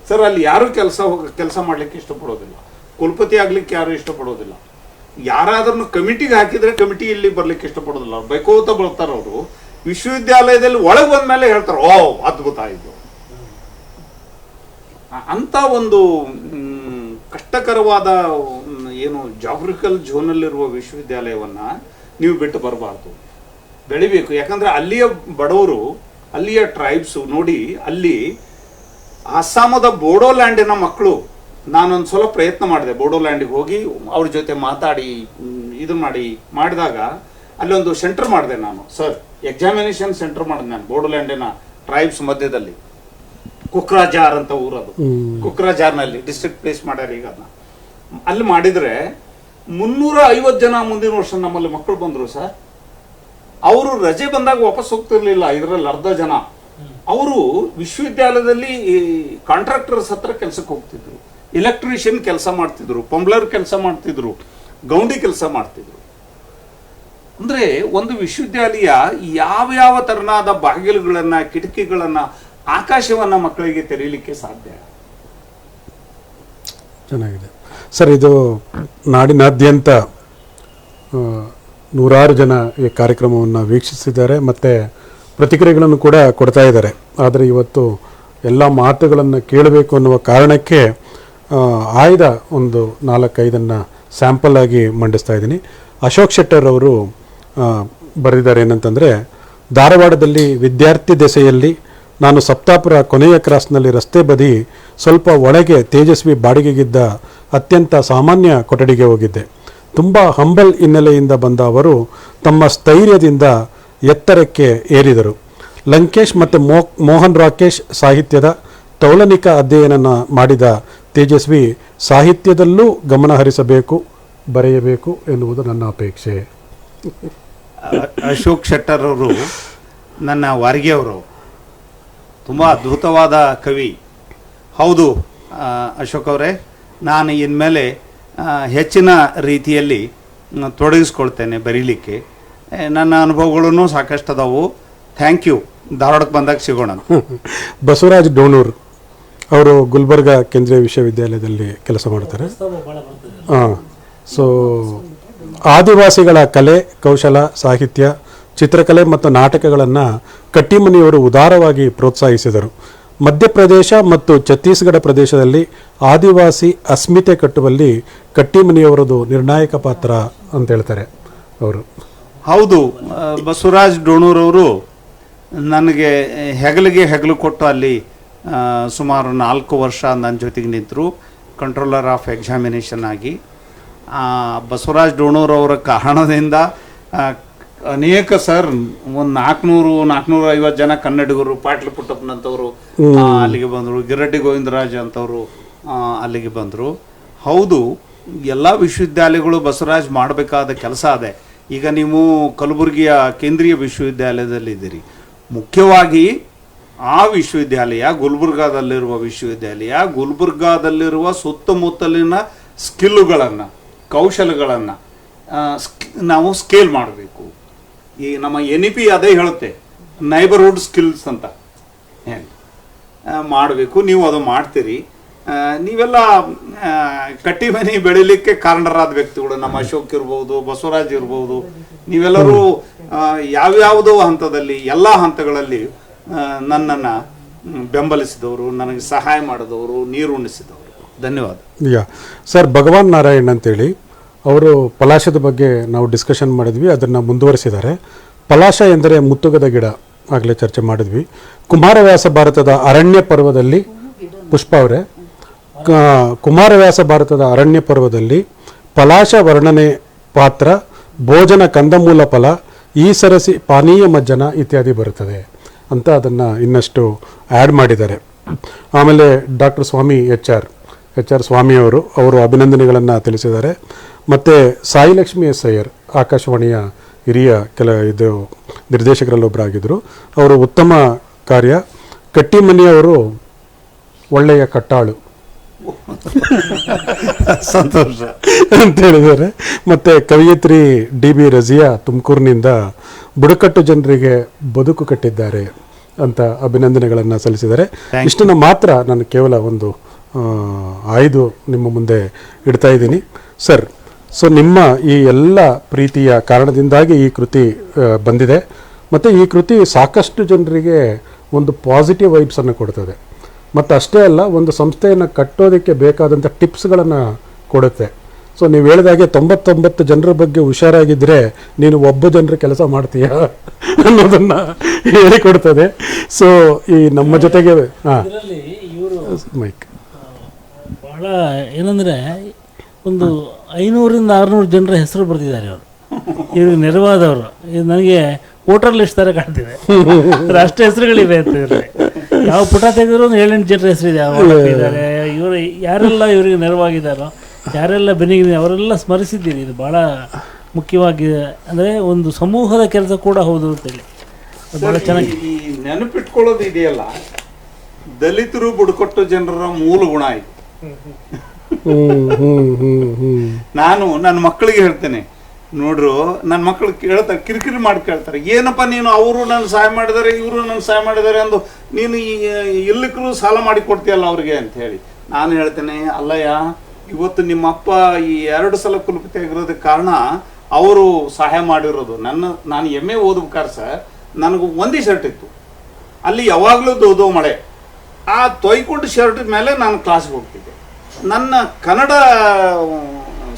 ಸರ್. ಅಲ್ಲಿ ಯಾರೂ ಕೆಲಸ ಮಾಡಲಿಕ್ಕೆ ಇಷ್ಟಪಡೋದಿಲ್ಲ, ಕುಲಪತಿ ಆಗ್ಲಿಕ್ಕೆ ಯಾರು ಇಷ್ಟಪಡೋದಿಲ್ಲ. ಯಾರಾದ್ರೂ ಕಮಿಟಿಗೆ ಹಾಕಿದ್ರೆ ಕಮಿಟಿ ಇಲ್ಲಿ ಬರ್ಲಿಕ್ಕೆ ಇಷ್ಟಪಡೋದಿಲ್ಲ, ಬೈಕೋತ ಬರ್ತಾರೆ ಅವರು. ವಿಶ್ವವಿದ್ಯಾಲಯದಲ್ಲಿ ಒಳಗೆ ಬಂದ ಮೇಲೆ ಹೇಳ್ತಾರೆ, ಓ ಅದ್ಭುತ ಇದು ಅಂತ. ಒಂದು ಕಷ್ಟಕರವಾದ ಏನು ಜಾಗ್ರಿಕಲ್ ಝೋನಲ್ಲಿರುವ ವಿಶ್ವವಿದ್ಯಾಲಯವನ್ನ ನೀವು ಬಿಟ್ಟು ಬರಬಾರ್ದು, ಬೆಳಿಬೇಕು. ಯಾಕಂದ್ರೆ ಅಲ್ಲಿಯ ಬಡವರು, ಅಲ್ಲಿಯ ಟ್ರೈಬ್ಸು ನೋಡಿ, ಅಲ್ಲಿ ಅಸ್ಸಾಮದ ಬೋಡೋಲ್ಯಾಂಡಿನ ಮಕ್ಕಳು, ನಾನೊಂದು ಸಲ ಪ್ರಯತ್ನ ಮಾಡಿದೆ ಬೋಡೋಲ್ಯಾಂಡಿಗೆ ಹೋಗಿ ಅವ್ರ ಜೊತೆ ಮಾತಾಡಿ ಮಾಡಿದಾಗ ಅಲ್ಲೊಂದು ಸೆಂಟರ್ ಮಾಡಿದೆ ನಾನು ಸರ್, ಎಕ್ಸಾಮಿನೇಷನ್ ಸೆಂಟರ್ ಮಾಡಿದೆ ನಾನು ಬೋಡೋಲ್ಯಾಂಡಿನ ಟ್ರೈಬ್ಸ್ ಮಧ್ಯದಲ್ಲಿ. ಕುಕ್ರಾಜಾರ್ ಅಂತ ಊರದು, ಕುಕ್ರಾಜಾರ್ನಲ್ಲಿ ಡಿಸ್ಟ್ರಿಕ್ಟ್ ಪ್ಲೇಸ್ ಮಾಡ್ಯಾರ ಈಗ ಅದನ್ನ. ಅಲ್ಲಿ ಮಾಡಿದ್ರೆ 350 ಜನ ಮುಂದಿನ ವರ್ಷ ನಮ್ಮಲ್ಲಿ ಮಕ್ಕಳು ಬಂದರು ಸರ್. ಅವರು ರಜೆ ಬಂದಾಗ ವಾಪಸ್ ಹೋಗ್ತಿರ್ಲಿಲ್ಲ, ಇದರಲ್ಲಿ ಅರ್ಧ ಜನ. ಅವರು ವಿಶ್ವವಿದ್ಯಾಲಯದಲ್ಲಿ ಕಾಂಟ್ರಾಕ್ಟರ್ಸ್ ಹತ್ರ ಕೆಲಸಕ್ಕೆ ಹೋಗ್ತಿದ್ರು, ಎಲೆಕ್ಟ್ರಿಷಿಯನ್ ಕೆಲಸ ಮಾಡ್ತಿದ್ರು, ಪಂಬ್ಲರ್ ಕೆಲಸ ಮಾಡ್ತಿದ್ರು, ಗೌಂಡಿ ಕೆಲಸ ಮಾಡ್ತಿದ್ರು. ಅಂದ್ರೆ ಒಂದು ವಿಶ್ವವಿದ್ಯಾಲಯ ಯಾವ ತರನಾದ ಬಾಗಿಲುಗಳನ್ನ, ಕಿಟಕಿಗಳನ್ನ, ಆಕಾಶವನ್ನ ಮಕ್ಕಳಿಗೆ ತೆರೀಲಿಕ್ಕೆ ಸಾಧ್ಯ. ಚೆನ್ನಾಗಿದೆ ಸರ್. ಇದು ನಾಡಿನಾದ್ಯಂತ ನೂರಾರು ಜನ ಈ ಕಾರ್ಯಕ್ರಮವನ್ನು ವೀಕ್ಷಿಸಿದ್ದಾರೆ ಮತ್ತು ಪ್ರತಿಕ್ರಿಯೆಗಳನ್ನು ಕೂಡ ಕೊಡ್ತಾ ಇದ್ದಾರೆ. ಆದರೆ ಇವತ್ತು ಎಲ್ಲ ಮಾತುಗಳನ್ನು ಕೇಳಬೇಕು ಅನ್ನುವ ಕಾರಣಕ್ಕೆ ಆಯ್ದ ಒಂದು 4-5 ಸ್ಯಾಂಪಲ್ ಆಗಿ ಮಂಡಿಸ್ತಾ ಇದ್ದೀನಿ. ಅಶೋಕ್ ಶೆಟ್ಟರ್ ಅವರು ಬರೆದಿದ್ದಾರೆ ಏನಂತಂದರೆ, ಧಾರವಾಡದಲ್ಲಿ ವಿದ್ಯಾರ್ಥಿ ದೆಸೆಯಲ್ಲಿ ನಾನು ಸಪ್ತಾಪುರ ಕೊನೆಯ ಕ್ರಾಸ್ನಲ್ಲಿ ರಸ್ತೆ ಬದಿ ಸ್ವಲ್ಪ ಒಳಗೆ ತೇಜಸ್ವಿ ಬಾಡಿಗೆಗಿದ್ದ ಅತ್ಯಂತ ಸಾಮಾನ್ಯ ಕೊಠಡಿಗೆ ಹೋಗಿದ್ದೆ. ತುಂಬ ಹಂಬಲ್ ಹಿನ್ನೆಲೆಯಿಂದ ಬಂದ ಅವರು ತಮ್ಮ ಸ್ಥೈರ್ಯದಿಂದ ಎತ್ತರಕ್ಕೆ ಏರಿದರು. ಲಂಕೇಶ್ ಮತ್ತು ಮೋಹನ್ ರಾಕೇಶ್ ಸಾಹಿತ್ಯದ ತೌಲನಿಕ ಅಧ್ಯಯನ ಮಾಡಿದ ತೇಜಸ್ವಿ ಸಾಹಿತ್ಯದಲ್ಲೂ ಗಮನ ಹರಿಸಬೇಕು, ಬರೆಯಬೇಕು ಎನ್ನುವುದು ನನ್ನ ಅಪೇಕ್ಷೆ. ಅಶೋಕ್ ಶೆಟ್ಟರ್ ಅವರು ನನ್ನ ವಾರಿಗೆ ಅವರು ತುಂಬ ಅದ್ಭುತವಾದ ಕವಿ. ಹೌದು ಅಶೋಕ್ ಅವರೇ, ನಾನು ಇನ್ಮೇಲೆ ಹೆಚ್ಚಿನ ರೀತಿಯಲ್ಲಿ ತೊಡಗಿಸ್ಕೊಳ್ತೇನೆ ಬರೀಲಿಕ್ಕೆ. ನನ್ನ ಅನುಭವಗಳೂ ಸಾಕಷ್ಟು ಅದಾವು. Thank you. ಧಾರವಾಡಕ್ಕೆ ಬಂದಾಗ ಸಿಗೋಣ. ಬಸವರಾಜ್ ಡೋಣೂರ್ ಅವರು ಗುಲ್ಬರ್ಗಾ ಕೇಂದ್ರೀಯ ವಿಶ್ವವಿದ್ಯಾಲಯದಲ್ಲಿ ಕೆಲಸ ಮಾಡ್ತಾರೆ. ಸೊ ಆದಿವಾಸಿಗಳ ಕಲೆ, ಕೌಶಲ, ಸಾಹಿತ್ಯ, ಚಿತ್ರಕಲೆ ಮತ್ತು ನಾಟಕಗಳನ್ನು ಕಟ್ಟಿಮನಿಯವರು ಉದಾರವಾಗಿ ಪ್ರೋತ್ಸಾಹಿಸಿದರು. ಮಧ್ಯಪ್ರದೇಶ ಮತ್ತು ಛತ್ತೀಸ್ಗಢ ಪ್ರದೇಶದಲ್ಲಿ ಆದಿವಾಸಿ ಅಸ್ಮಿತೆ ಕಟ್ಟುವಲ್ಲಿ ಕಟ್ಟಿಮನಿಯವರದು ನಿರ್ಣಾಯಕ ಪಾತ್ರ ಅಂತ ಹೇಳ್ತಾರೆ ಅವರು. ಹೌದು, ಬಸವರಾಜ್ ಡೋಣೂರವರು ನನಗೆ ಹೆಗಲು ಕೊಟ್ಟು ಅಲ್ಲಿ ಸುಮಾರು 4 ವರ್ಷ ನನ್ನ ಜೊತೆಗೆ ನಿಂತರು, ಕಂಟ್ರೋಲರ್ ಆಫ್ ಎಕ್ಸಾಮಿನೇಷನ್ ಆಗಿ. ಬಸವರಾಜ್ ಡೋಣೂರವರ ಕಾರಣದಿಂದ ಅನೇಕ ಸರ್, ಒಂದು 400-450 ಜನ ಕನ್ನಡಿಗರು, ಪಾಟ್ಲ ಪುಟ್ಟಪ್ಪನಂತವರು ಅಲ್ಲಿಗೆ ಬಂದರು, ಗಿರಡ್ಡಿ ಗೋವಿಂದರಾಜ್ ಅಂತವರು ಅಲ್ಲಿಗೆ ಬಂದರು. ಹೌದು, ಎಲ್ಲ ವಿಶ್ವವಿದ್ಯಾಲಯಗಳು ಬಸವರಾಜ್ ಮಾಡಬೇಕಾದ ಕೆಲಸ ಅದೇ. ಈಗ ನೀವು ಕಲಬುರಗಿಯ ಕೇಂದ್ರೀಯ ವಿಶ್ವವಿದ್ಯಾಲಯದಲ್ಲಿದ್ದೀರಿ. ಮುಖ್ಯವಾಗಿ ಆ ವಿಶ್ವವಿದ್ಯಾಲಯ, ಗುಲ್ಬರ್ಗಾದಲ್ಲಿರುವ ವಿಶ್ವವಿದ್ಯಾಲಯ, ಗುಲ್ಬರ್ಗಾದಲ್ಲಿರುವ ಸುತ್ತಮುತ್ತಲಿನ ಸ್ಕಿಲ್ಲುಗಳನ್ನು, ಕೌಶಲಗಳನ್ನು ನಾವು ಸ್ಕೇಲ್ ಮಾಡಬೇಕು. ಈ ನಮ್ಮ NEP ಅದೇ ಹೇಳುತ್ತೆ, ನೈಬರ್ಹುಡ್ ಸ್ಕಿಲ್ಸ್ ಅಂತ ಮಾಡಬೇಕು. ನೀವು ಅದು ಮಾಡ್ತೀರಿ. ನೀವೆಲ್ಲ ಕಟ್ಟಿಮನಿ ಬೆಳಿಲಿಕ್ಕೆ ಕಾರಣರಾದ ವ್ಯಕ್ತಿಗಳು, ನಮ್ಮ ಅಶೋಕ್ ಇರ್ಬೋದು, ಬಸವರಾಜ್ ಇರ್ಬೋದು, ನೀವೆಲ್ಲರೂ ಯಾವ್ಯಾವುದೋ ಹಂತದಲ್ಲಿ, ಎಲ್ಲ ಹಂತಗಳಲ್ಲಿ ನನ್ನನ್ನು ಬೆಂಬಲಿಸಿದವರು, ನನಗೆ ಸಹಾಯ ಮಾಡಿದವರು, ನೀರು ಉಣಿಸಿದವರು. ಧನ್ಯವಾದ. ಸರ್, ಭಗವಾನ್ ನಾರಾಯಣ್ ಅಂತೇಳಿ ಅವರು ಪಲಾಶದ ಬಗ್ಗೆ ನಾವು ಡಿಸ್ಕಷನ್ ಮಾಡಿದ್ವಿ, ಅದನ್ನು ಮುಂದುವರಿಸಿದ್ದಾರೆ. ಪಲಾಶ ಎಂದರೆ ಮುತ್ತುಗದ ಗಿಡ, ಆಗಲೇ ಚರ್ಚೆ ಮಾಡಿದ್ವಿ. ಕುಮಾರವ್ಯಾಸ ಭಾರತದ ಅರಣ್ಯ ಪರ್ವದಲ್ಲಿ, ಪುಷ್ಪ ಅವರೇ, ಕುಮಾರವ್ಯಾಸ ಭಾರತದ ಅರಣ್ಯ ಪರ್ವದಲ್ಲಿ ಪಲಾಶ ವರ್ಣನೆ ಪಾತ್ರ, ಭೋಜನ ಕಂದಮೂಲ ಫಲ, ಈ ಸರಸಿ ಪಾನೀಯ ಮಜ್ಜನ ಇತ್ಯಾದಿ ಬರುತ್ತದೆ ಅಂತ ಅದನ್ನು ಇನ್ನಷ್ಟು ಆ್ಯಡ್ ಮಾಡಿದ್ದಾರೆ. ಆಮೇಲೆ ಡಾಕ್ಟರ್ ಸ್ವಾಮಿ ಎಚ್ ಆರ್ ಸ್ವಾಮಿಯವರು ಅಭಿನಂದನೆಗಳನ್ನು ತಿಳಿಸಿದ್ದಾರೆ. ಮತ್ತು ಸಾಯಿಲಕ್ಷ್ಮಿ ಎಸ್ ಅಯ್ಯರ್ ಆಕಾಶವಾಣಿಯ ಹಿರಿಯ ನಿರ್ದೇಶಕರಲ್ಲೊಬ್ಬರಾಗಿದ್ದರು. ಅವರು ಉತ್ತಮ ಕಾರ್ಯ. ಕಟ್ಟಿಮನಿಯವರು ಒಳ್ಳೆಯ ಕಟ್ಟಾಳು ಸಂತೋಷ ಅಂತ ಹೇಳಿದ್ದಾರೆ. ಮತ್ತು ಕವಯಿತ್ರಿ ಡಿ ಬಿ ರಜಿಯಾ ತುಮಕೂರಿನಿಂದ ಬುಡಕಟ್ಟು ಜನರಿಗೆ ಬದುಕು ಕಟ್ಟಿದ್ದಾರೆ ಅಂತ ಅಭಿನಂದನೆಗಳನ್ನು ಸಲ್ಲಿಸಿದ್ದಾರೆ. ಇಷ್ಟನ್ನು ಮಾತ್ರ ನಾನು ಕೇವಲ ಒಂದು ಆಯ್ದು ನಿಮ್ಮ ಮುಂದೆ ಇಡ್ತಾ ಇದ್ದೀನಿ. ಸರ್, ಸೊ ನಿಮ್ಮ ಈ ಎಲ್ಲ ಪ್ರೀತಿಯ ಕಾರಣದಿಂದಾಗಿ ಈ ಕೃತಿ ಬಂದಿದೆ ಮತ್ತು ಈ ಕೃತಿ ಸಾಕಷ್ಟು ಜನರಿಗೆ ಒಂದು ಪಾಸಿಟಿವ್ ವೈಬ್ಸನ್ನು ಕೊಡ್ತದೆ. ಮತ್ತು ಅಷ್ಟೇ ಅಲ್ಲ, ಒಂದು ಸಂಸ್ಥೆಯನ್ನು ಕಟ್ಟೋದಕ್ಕೆ ಬೇಕಾದಂಥ ಟಿಪ್ಸ್ಗಳನ್ನು ಕೊಡುತ್ತೆ. ಸೊ ನೀವು ಹೇಳಿದಾಗೆ 99 ಜನರ ಬಗ್ಗೆ ಹುಷಾರಾಗಿದ್ದರೆ ನೀನು ಒಬ್ಬ ಜನರ ಕೆಲಸ ಮಾಡ್ತೀಯ ಅನ್ನೋದನ್ನು ಹೇಳಿಕೊಡ್ತದೆ. ಸೊ ಈ ನಮ್ಮ ಜೊತೆಗೆ ಇದರಲ್ಲಿ ಇವರು ಮೈಕ್ ಬಹಳ ಏನಂದರೆ ಒಂದು 500ರಿಂದ 600 ಜನರ ಹೆಸರು ಬರೆದಿದ್ದಾರೆ ಅವರು. ಇವ್ರಿಗೆ ನೆರವಾದವರು. ಇದು ನನಗೆ ವೋಟರ್ ಲಿಸ್ಟ್ ಥರ ಕಾಣ್ತಿದೆ. ಅಷ್ಟು ಹೆಸರುಗಳಿವೆ ಅಂತ ಇರಲಿ. ಯಾವ ಪುಟ ತೆಗೆದ್ರು ಒಂದು 7-8 ಜನರ ಹೆಸರಿದೆ. ಇದ್ದಾರೆ ಇವರು ಯಾರೆಲ್ಲ ಇವರಿಗೆ ನೆರವಾಗಿದ್ದಾರೋ, ಯಾರೆಲ್ಲ ಬೆನ್ನಿಗೆ ಅವರೆಲ್ಲ ಸ್ಮರಿಸಿದ್ದೀರಿ. ಇದು ಭಾಳ ಮುಖ್ಯವಾಗಿ ಅಂದರೆ ಒಂದು ಸಮೂಹದ ಕೆಲಸ ಕೂಡ ಹೌದು ಅಂತೇಳಿ ಭಾಳ ಚೆನ್ನಾಗಿ ಈ ನೆನಪಿಟ್ಕೊಳ್ಳೋದು ಇದೆಯಲ್ಲ, ದಲಿತರು ಬುಡಕಟ್ಟು ಜನರ ಮೂಲ ಗುಣ ಇದು. ನಾನು ನನ್ನ ಮಕ್ಕಳಿಗೆ ಹೇಳ್ತೇನೆ, ನೋಡ್ರು, ನನ್ನ ಮಕ್ಕಳು ಕೇಳ್ತಾರೆ, ಕಿರಿಕಿರಿ ಮಾಡಿ ಕೇಳ್ತಾರೆ, ಏನಪ್ಪ ನೀನು ಅವರು ನನ್ನ ಸಹಾಯ ಮಾಡಿದ್ದಾರೆ, ಇವರು ನನ್ನ ಸಹಾಯ ಮಾಡಿದ್ದಾರೆ ಅಂದು ನೀನು ಇಲ್ಲಕ್ಕೂ ಸಾಲ ಮಾಡಿ ಕೊಡ್ತೀಯಲ್ಲ ಅವ್ರಿಗೆ ಅಂತ ಹೇಳಿ. ನಾನು ಹೇಳ್ತೇನೆ, ಅಲ್ಲಯ್ಯ, ಇವತ್ತು ನಿಮ್ಮಪ್ಪ ಈ 2 ಸಲ ಕುಲಪತಿ ಆಗಿರೋದಕ್ಕೆ ಕಾರಣ ಅವರು ಸಹಾಯ ಮಾಡಿರೋದು. ನಾನು MA ಓದ್ಬೇಕಾದ್ರೆ ಸರ್, ನನಗೆ ಒಂದೇ ಶರ್ಟ್ ಇತ್ತು, ಅಲ್ಲಿ ಯಾವಾಗಲೂ ದೋ ಮಳೆ. ಆ ತೊಯ್ಕೊಂಡು ಶರ್ಟ್ ಮೇಲೆ ನಾನು ಕ್ಲಾಸ್ಗೆ ಹೋಗ್ತಿದ್ದೆ. ನನ್ನ ಕನ್ನಡ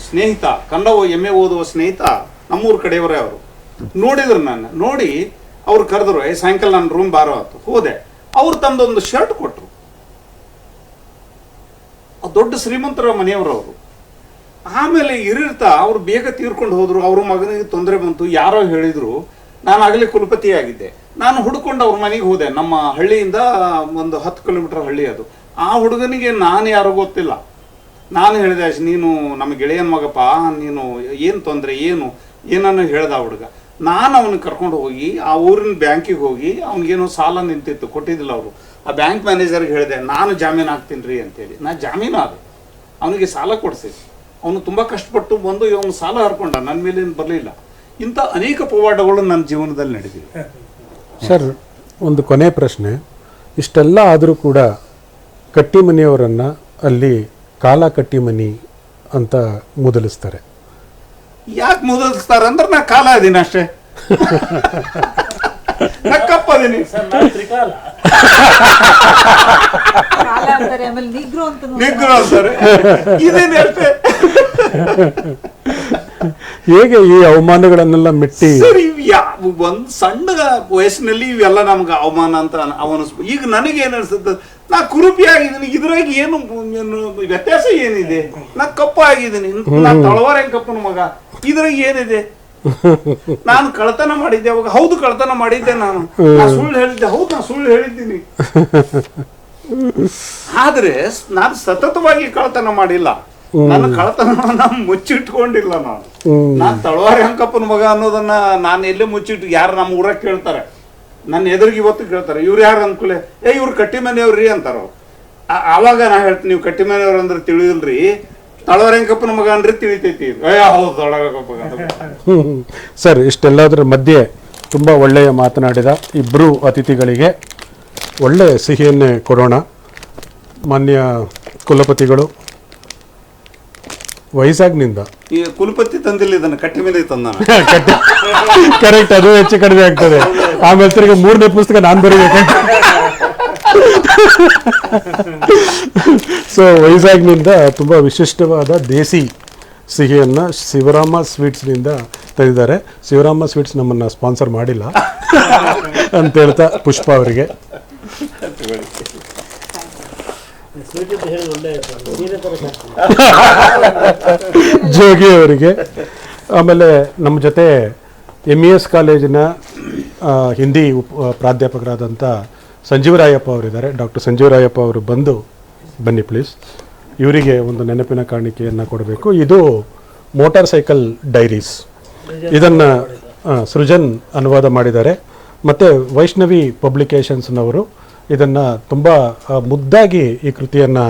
ಸ್ನೇಹಿತ, ಕನ್ನಡ MA ಓದುವ ಸ್ನೇಹಿತ, ನಮ್ಮೂರ ಕಡೆಯವರೇ ಅವರು, ನೋಡಿದ್ರು ನನ್ನ. ನೋಡಿ ಅವ್ರು ಕರೆದ್ರು, ಸಾಯಂಕಾಲ ನನ್ನ ರೂಮ್ ಬಾರೋ ಆಯ್ತು. ಹೋದೆ. ಅವ್ರು ತಂದೊಂದು ಶರ್ಟ್ ಕೊಟ್ಟರು. ದೊಡ್ಡ ಶ್ರೀಮಂತರ ಮನೆಯವರು ಅವರು. ಆಮೇಲೆ ಇರಿರ್ತಾ ಅವ್ರು ಬೇಗ ತೀರ್ಕೊಂಡು ಹೋದ್ರು. ಅವ್ರ ಮಗನಿಗೆ ತೊಂದರೆ ಬಂತು, ಯಾರೋ ಹೇಳಿದ್ರು. ನಾನು ಆಗಲೇ ಕುಲಪತಿ ಆಗಿದ್ದೆ. ನಾನು ಹುಡ್ಕೊಂಡು ಅವ್ರ ಮನೆಗೆ ಹೋದೆ. ನಮ್ಮ ಹಳ್ಳಿಯಿಂದ ಒಂದು 10 ಕಿಲೋಮೀಟರ್ ಹಳ್ಳಿ ಅದು. ಆ ಹುಡುಗನಿಗೆ ನಾನು ಯಾರೋ ಗೊತ್ತಿಲ್ಲ. ನಾನು ಹೇಳಿದೆ, ನೀನು ನಮ್ಮ ಗೆಳೆಯನ ಮಗಪ್ಪ, ನೀನು ಏನು ತೊಂದರೆ, ಏನನ್ನು ಹೇಳ್ದ ಹುಡುಗ. ನಾನು ಅವನಿಗೆ ಕರ್ಕೊಂಡು ಹೋಗಿ ಆ ಊರಿನ ಬ್ಯಾಂಕಿಗೆ ಹೋಗಿ, ಅವ್ನಿಗೇನೋ ಸಾಲ ನಿಂತಿತ್ತು, ಕೊಟ್ಟಿದ್ದಿಲ್ಲ ಅವರು. ಆ ಬ್ಯಾಂಕ್ ಮ್ಯಾನೇಜರ್ಗೆ ಹೇಳಿದೆ, ನಾನು ಜಾಮೀನು ಹಾಕ್ತೀನಿ ರೀ ಅಂತೇಳಿ. ನಾನು ಜಾಮೀನು ಆದೆ, ಅವನಿಗೆ ಸಾಲ ಕೊಡಿಸಿದೆ. ಅವನು ತುಂಬ ಕಷ್ಟಪಟ್ಟು ಬಂದು ಅವನು ಸಾಲ ಹರ್ಕೊಂಡ, ನನ್ನ ಮೇಲೇನು ಬರಲಿಲ್ಲ. ಇಂಥ ಅನೇಕ ಪವಾಡಗಳು ನನ್ನ ಜೀವನದಲ್ಲಿ ನಡೆದಿವೆ. ಸರ್, ಒಂದು ಕೊನೆ ಪ್ರಶ್ನೆ. ಇಷ್ಟೆಲ್ಲ ಆದರೂ ಕೂಡ ಕಟ್ಟಿಮನಿಯವರನ್ನು ಅಲ್ಲಿ ಕಾಲ ಕಟ್ಟಿಮನಿ ಅಂತ ಮುದಲಿಸ್ತಾರೆ. ಯಾಕೆ ಮುದಲಿಸ್ತಾರೆ ಅಂದ್ರೆ ನಾ ಕಾಲ ಇದೀನಿ ಅಷ್ಟೇ, ನಾ ಕಪ್ಪದೀನಿ. ನಿಗ್ರೋ ಅಂತಾರೆ, ಇದೇನೆ ಅಷ್ಟೇ. ಹೇಗೆ ಈ ಅವಮಾನಗಳನ್ನೆಲ್ಲ ಮೆಟ್ಟಿ ಸರಿ, ಒಂದ್ ಸಣ್ಣ ವಯಸ್ಸಿನಲ್ಲಿ ಇವೆಲ್ಲ ನಮ್ಗೆ ಅವಮಾನ ಅಂತ ಅವನಿಸ್ಬೋದು. ಈಗ ನನಗೇನು ಅನ್ಸುತ್ತೆ, ನಾ ಕುರುಪಿ ಆಗಿದ್ದೀನಿ, ಇದ್ರಾಗ ಏನು ವ್ಯತ್ಯಾಸ ಏನಿದೆ? ನಾ ಕಪ್ಪ ಆಗಿದ್ದೀನಿ, ನಾ ತಳವಾರ ಕಪ್ಪನ ಮಗ, ಇದ್ರಾಗ ಏನಿದೆ? ನಾನು ಕಳ್ತನ ಮಾಡಿದ್ದೆ ಅವಾಗ, ಹೌದು ಕಳ್ತನ ಮಾಡಿದ್ದೆ, ನಾನು ಸುಳ್ಳು ಹೇಳಿದ್ದೆ, ಹೌದು ನಾ ಸುಳ್ಳು ಹೇಳಿದ್ದೀನಿ. ಆದ್ರೆ ನಾನು ಸತತವಾಗಿ ಕಳ್ತನ ಮಾಡಿಲ್ಲ. ನನ್ನ ಕಳ್ತನ ಮುಚ್ಚಿಟ್ಕೊಂಡಿಲ್ಲ. ನಾನು ತಳವಾರ ಅಂಕಪ್ಪನ ಮಗ ಅನ್ನೋದನ್ನ ನಾನು ಎಲ್ಲೇ ಮುಚ್ಚಿಟ್ಟು, ಯಾರು ನಮ್ಮ ಊರಾಗ ಕೇಳ್ತಾರೆ, ನನ್ನ ಎದುರಿಗೆ ಇವತ್ತು ಕೇಳ್ತಾರೆ, ಇವ್ರು ಯಾರು ಅಂದ್ಕೂಲೆ, ಇವ್ರು ಕಟ್ಟಿಮನೆಯವ್ರಿ ಅಂತಾರ. ಆವಾಗ ನಾ ಹೇಳ್ತೀನಿ, ನೀವು ಕಟ್ಟಿಮನೆಯವ್ರು ಅಂದ್ರೆ ತಿಳಿದಿಲ್ರಿ, ತಳವಾರ ಅಂಕಪ್ಪನ ಮಗ ಅಂದ್ರೆ ತಿಳಿತೈತಿ. ಹೌದು ತಳವಾರ ಮಗ. ಸರ್, ಇಷ್ಟೆಲ್ಲದರ ಮಧ್ಯೆ ತುಂಬ ಒಳ್ಳೆಯ ಮಾತನಾಡಿದ ಇಬ್ಬರು ಅತಿಥಿಗಳಿಗೆ ಒಳ್ಳೆಯ ಸಿಹಿಯನ್ನೇ ಕೊಡೋಣ. ಮಾನ್ಯ ಕುಲಪತಿಗಳು, ವೈಜಾಗ್ನಿಂದ ಈ ಕುಲಪತಿ ತಂದಿಲ್ಲ, ಇದನ್ನ ಕಟ್ಟಿ ಮೇಲೆ ತಂದ. ಕರೆಕ್ಟ್, ಅದು ಹೆಚ್ಚು ಕಡಿಮೆ ಆಗ್ತದೆ. ಆಮೇಲೆ ತಿರ್ಗಿ 3ನೇ ಪುಸ್ತಕ ನಾನು ಬರೀಬೇಕು. ಸೊ ವೈಜಾಗ್ನಿಂದ ತುಂಬ ವಿಶಿಷ್ಟವಾದ ದೇಸಿ ಸಿಹಿಯನ್ನು ಶಿವರಾಮ ಸ್ವೀಟ್ಸ್ನಿಂದ ತಂದಿದ್ದಾರೆ. ಶಿವರಾಮ ಸ್ವೀಟ್ಸ್ ನಮ್ಮನ್ನು ಸ್ಪಾನ್ಸರ್ ಮಾಡಿಲ್ಲ ಅಂತ ಹೇಳ್ತಾ ಪುಷ್ಪ ಅವರಿಗೆ, ಜೋಗಿ ಅವರಿಗೆ, ಆಮೇಲೆ ನಮ್ಮ ಜೊತೆ MES ಕಾಲೇಜಿನ ಹಿಂದಿ ಪ್ರಾಧ್ಯಾಪಕರಾದಂಥ ಸಂಜೀವರಾಯಪ್ಪ ಅವರಿದ್ದಾರೆ. ಡಾಕ್ಟರ್ ಸಂಜೀವರಾಯಪ್ಪ ಅವರು ಬನ್ನಿ ಪ್ಲೀಸ್. ಇವರಿಗೆ ಒಂದು ನೆನಪಿನ ಕಾಣಿಕೆಯನ್ನು ಕೊಡಬೇಕು. ಇದು ಮೋಟಾರ್ ಸೈಕಲ್ ಡೈರೀಸ್, ಇದನ್ನು ಸೃಜನ್ ಅನುವಾದ ಮಾಡಿದ್ದಾರೆ. ಮತ್ತು ವೈಷ್ಣವಿ ಪಬ್ಲಿಕೇಶನ್ಸ್ನವರು ಇದನ್ನು ತುಂಬ ಮುದ್ದಾಗಿ ಈ ಕೃತಿಯನ್ನು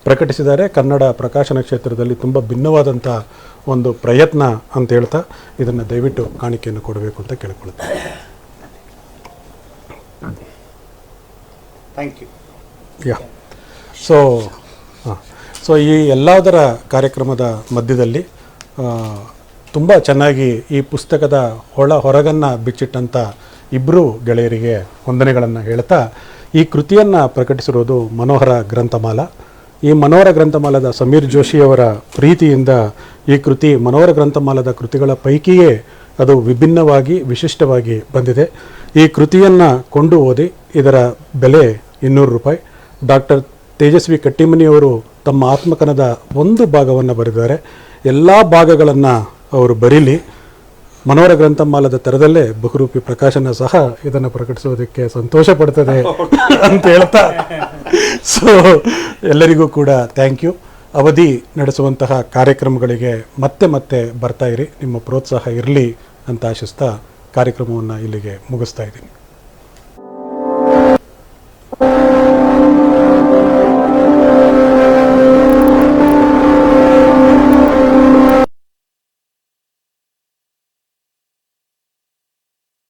ಪ್ರಕಟಿಸಿದ್ದಾರೆ. ಕನ್ನಡ ಪ್ರಕಾಶನ ಕ್ಷೇತ್ರದಲ್ಲಿ ತುಂಬ ಭಿನ್ನವಾದಂಥ ಒಂದು ಪ್ರಯತ್ನ ಅಂತ ಹೇಳ್ತಾ ಇದನ್ನು ದಯವಿಟ್ಟು ಕಾಣಿಕೆಯನ್ನು ಕೊಡಬೇಕು ಅಂತ ಕೇಳ್ಕೊಳ್ತೇನೆ. Thank you. ಯಾ ಸೊ ಈ ಎಲ್ಲದರ ಕಾರ್ಯಕ್ರಮದ ಮಧ್ಯದಲ್ಲಿ ತುಂಬ ಚೆನ್ನಾಗಿ ಈ ಪುಸ್ತಕದ ಹೊರಗನ್ನು ಬಿಚ್ಚಿಟ್ಟಂಥ ಇಬ್ಬರು ಗೆಳೆಯರಿಗೆ ವಂದನೆಗಳನ್ನು ಹೇಳ್ತಾ, ಈ ಕೃತಿಯನ್ನು ಪ್ರಕಟಿಸಿರೋದು ಮನೋಹರ ಗ್ರಂಥಮಾಲಾ. ಈ ಮನೋಹರ ಗ್ರಂಥಮಾಲಾದ ಸಮೀರ್ ಜೋಶಿಯವರ ಪ್ರೀತಿಯಿಂದ ಈ ಕೃತಿ ಮನೋಹರ ಗ್ರಂಥಮಾಲಾದ ಕೃತಿಗಳ ಪೈಕಿಯೇ ಅದು ವಿಭಿನ್ನವಾಗಿ ವಿಶಿಷ್ಟವಾಗಿ ಬಂದಿದೆ. ಈ ಕೃತಿಯನ್ನು ಕೊಂಡು ಓದಿ. ಇದರ ಬೆಲೆ 200 ರೂಪಾಯಿ. ಡಾಕ್ಟರ್ ತೇಜಸ್ವಿ ಕಟ್ಟಿಮನಿಯವರು ತಮ್ಮ ಆತ್ಮಕಥನದ ಒಂದು ಭಾಗವನ್ನು ಬರೆದಿದ್ದಾರೆ. ಎಲ್ಲ ಭಾಗಗಳನ್ನು ಅವರು ಬರೀಲಿ. ಮನೋಹರ ಗ್ರಂಥಮಾಲಾದ ಥರದಲ್ಲೇ ಬಹುರೂಪಿ ಪ್ರಕಾಶನ ಸಹ ಇದನ್ನು ಪ್ರಕಟಿಸೋದಕ್ಕೆ ಸಂತೋಷ ಪಡ್ತದೆ ಅಂತ ಹೇಳ್ತಾ, ಸೊ ಎಲ್ಲರಿಗೂ ಕೂಡ ಥ್ಯಾಂಕ್ ಯು. ಅವಧಿ ನಡೆಸುವಂತಹ ಕಾರ್ಯಕ್ರಮಗಳಿಗೆ ಮತ್ತೆ ಬರ್ತಾ ಇರಿ. ನಿಮ್ಮ ಪ್ರೋತ್ಸಾಹ ಇರಲಿ ಅಂತ ಆಶಿಸ್ತಾ ಕಾರ್ಯಕ್ರಮವನ್ನು ಇಲ್ಲಿಗೆ ಮುಗಿಸ್ತಾ ಇದ್ದೀನಿ.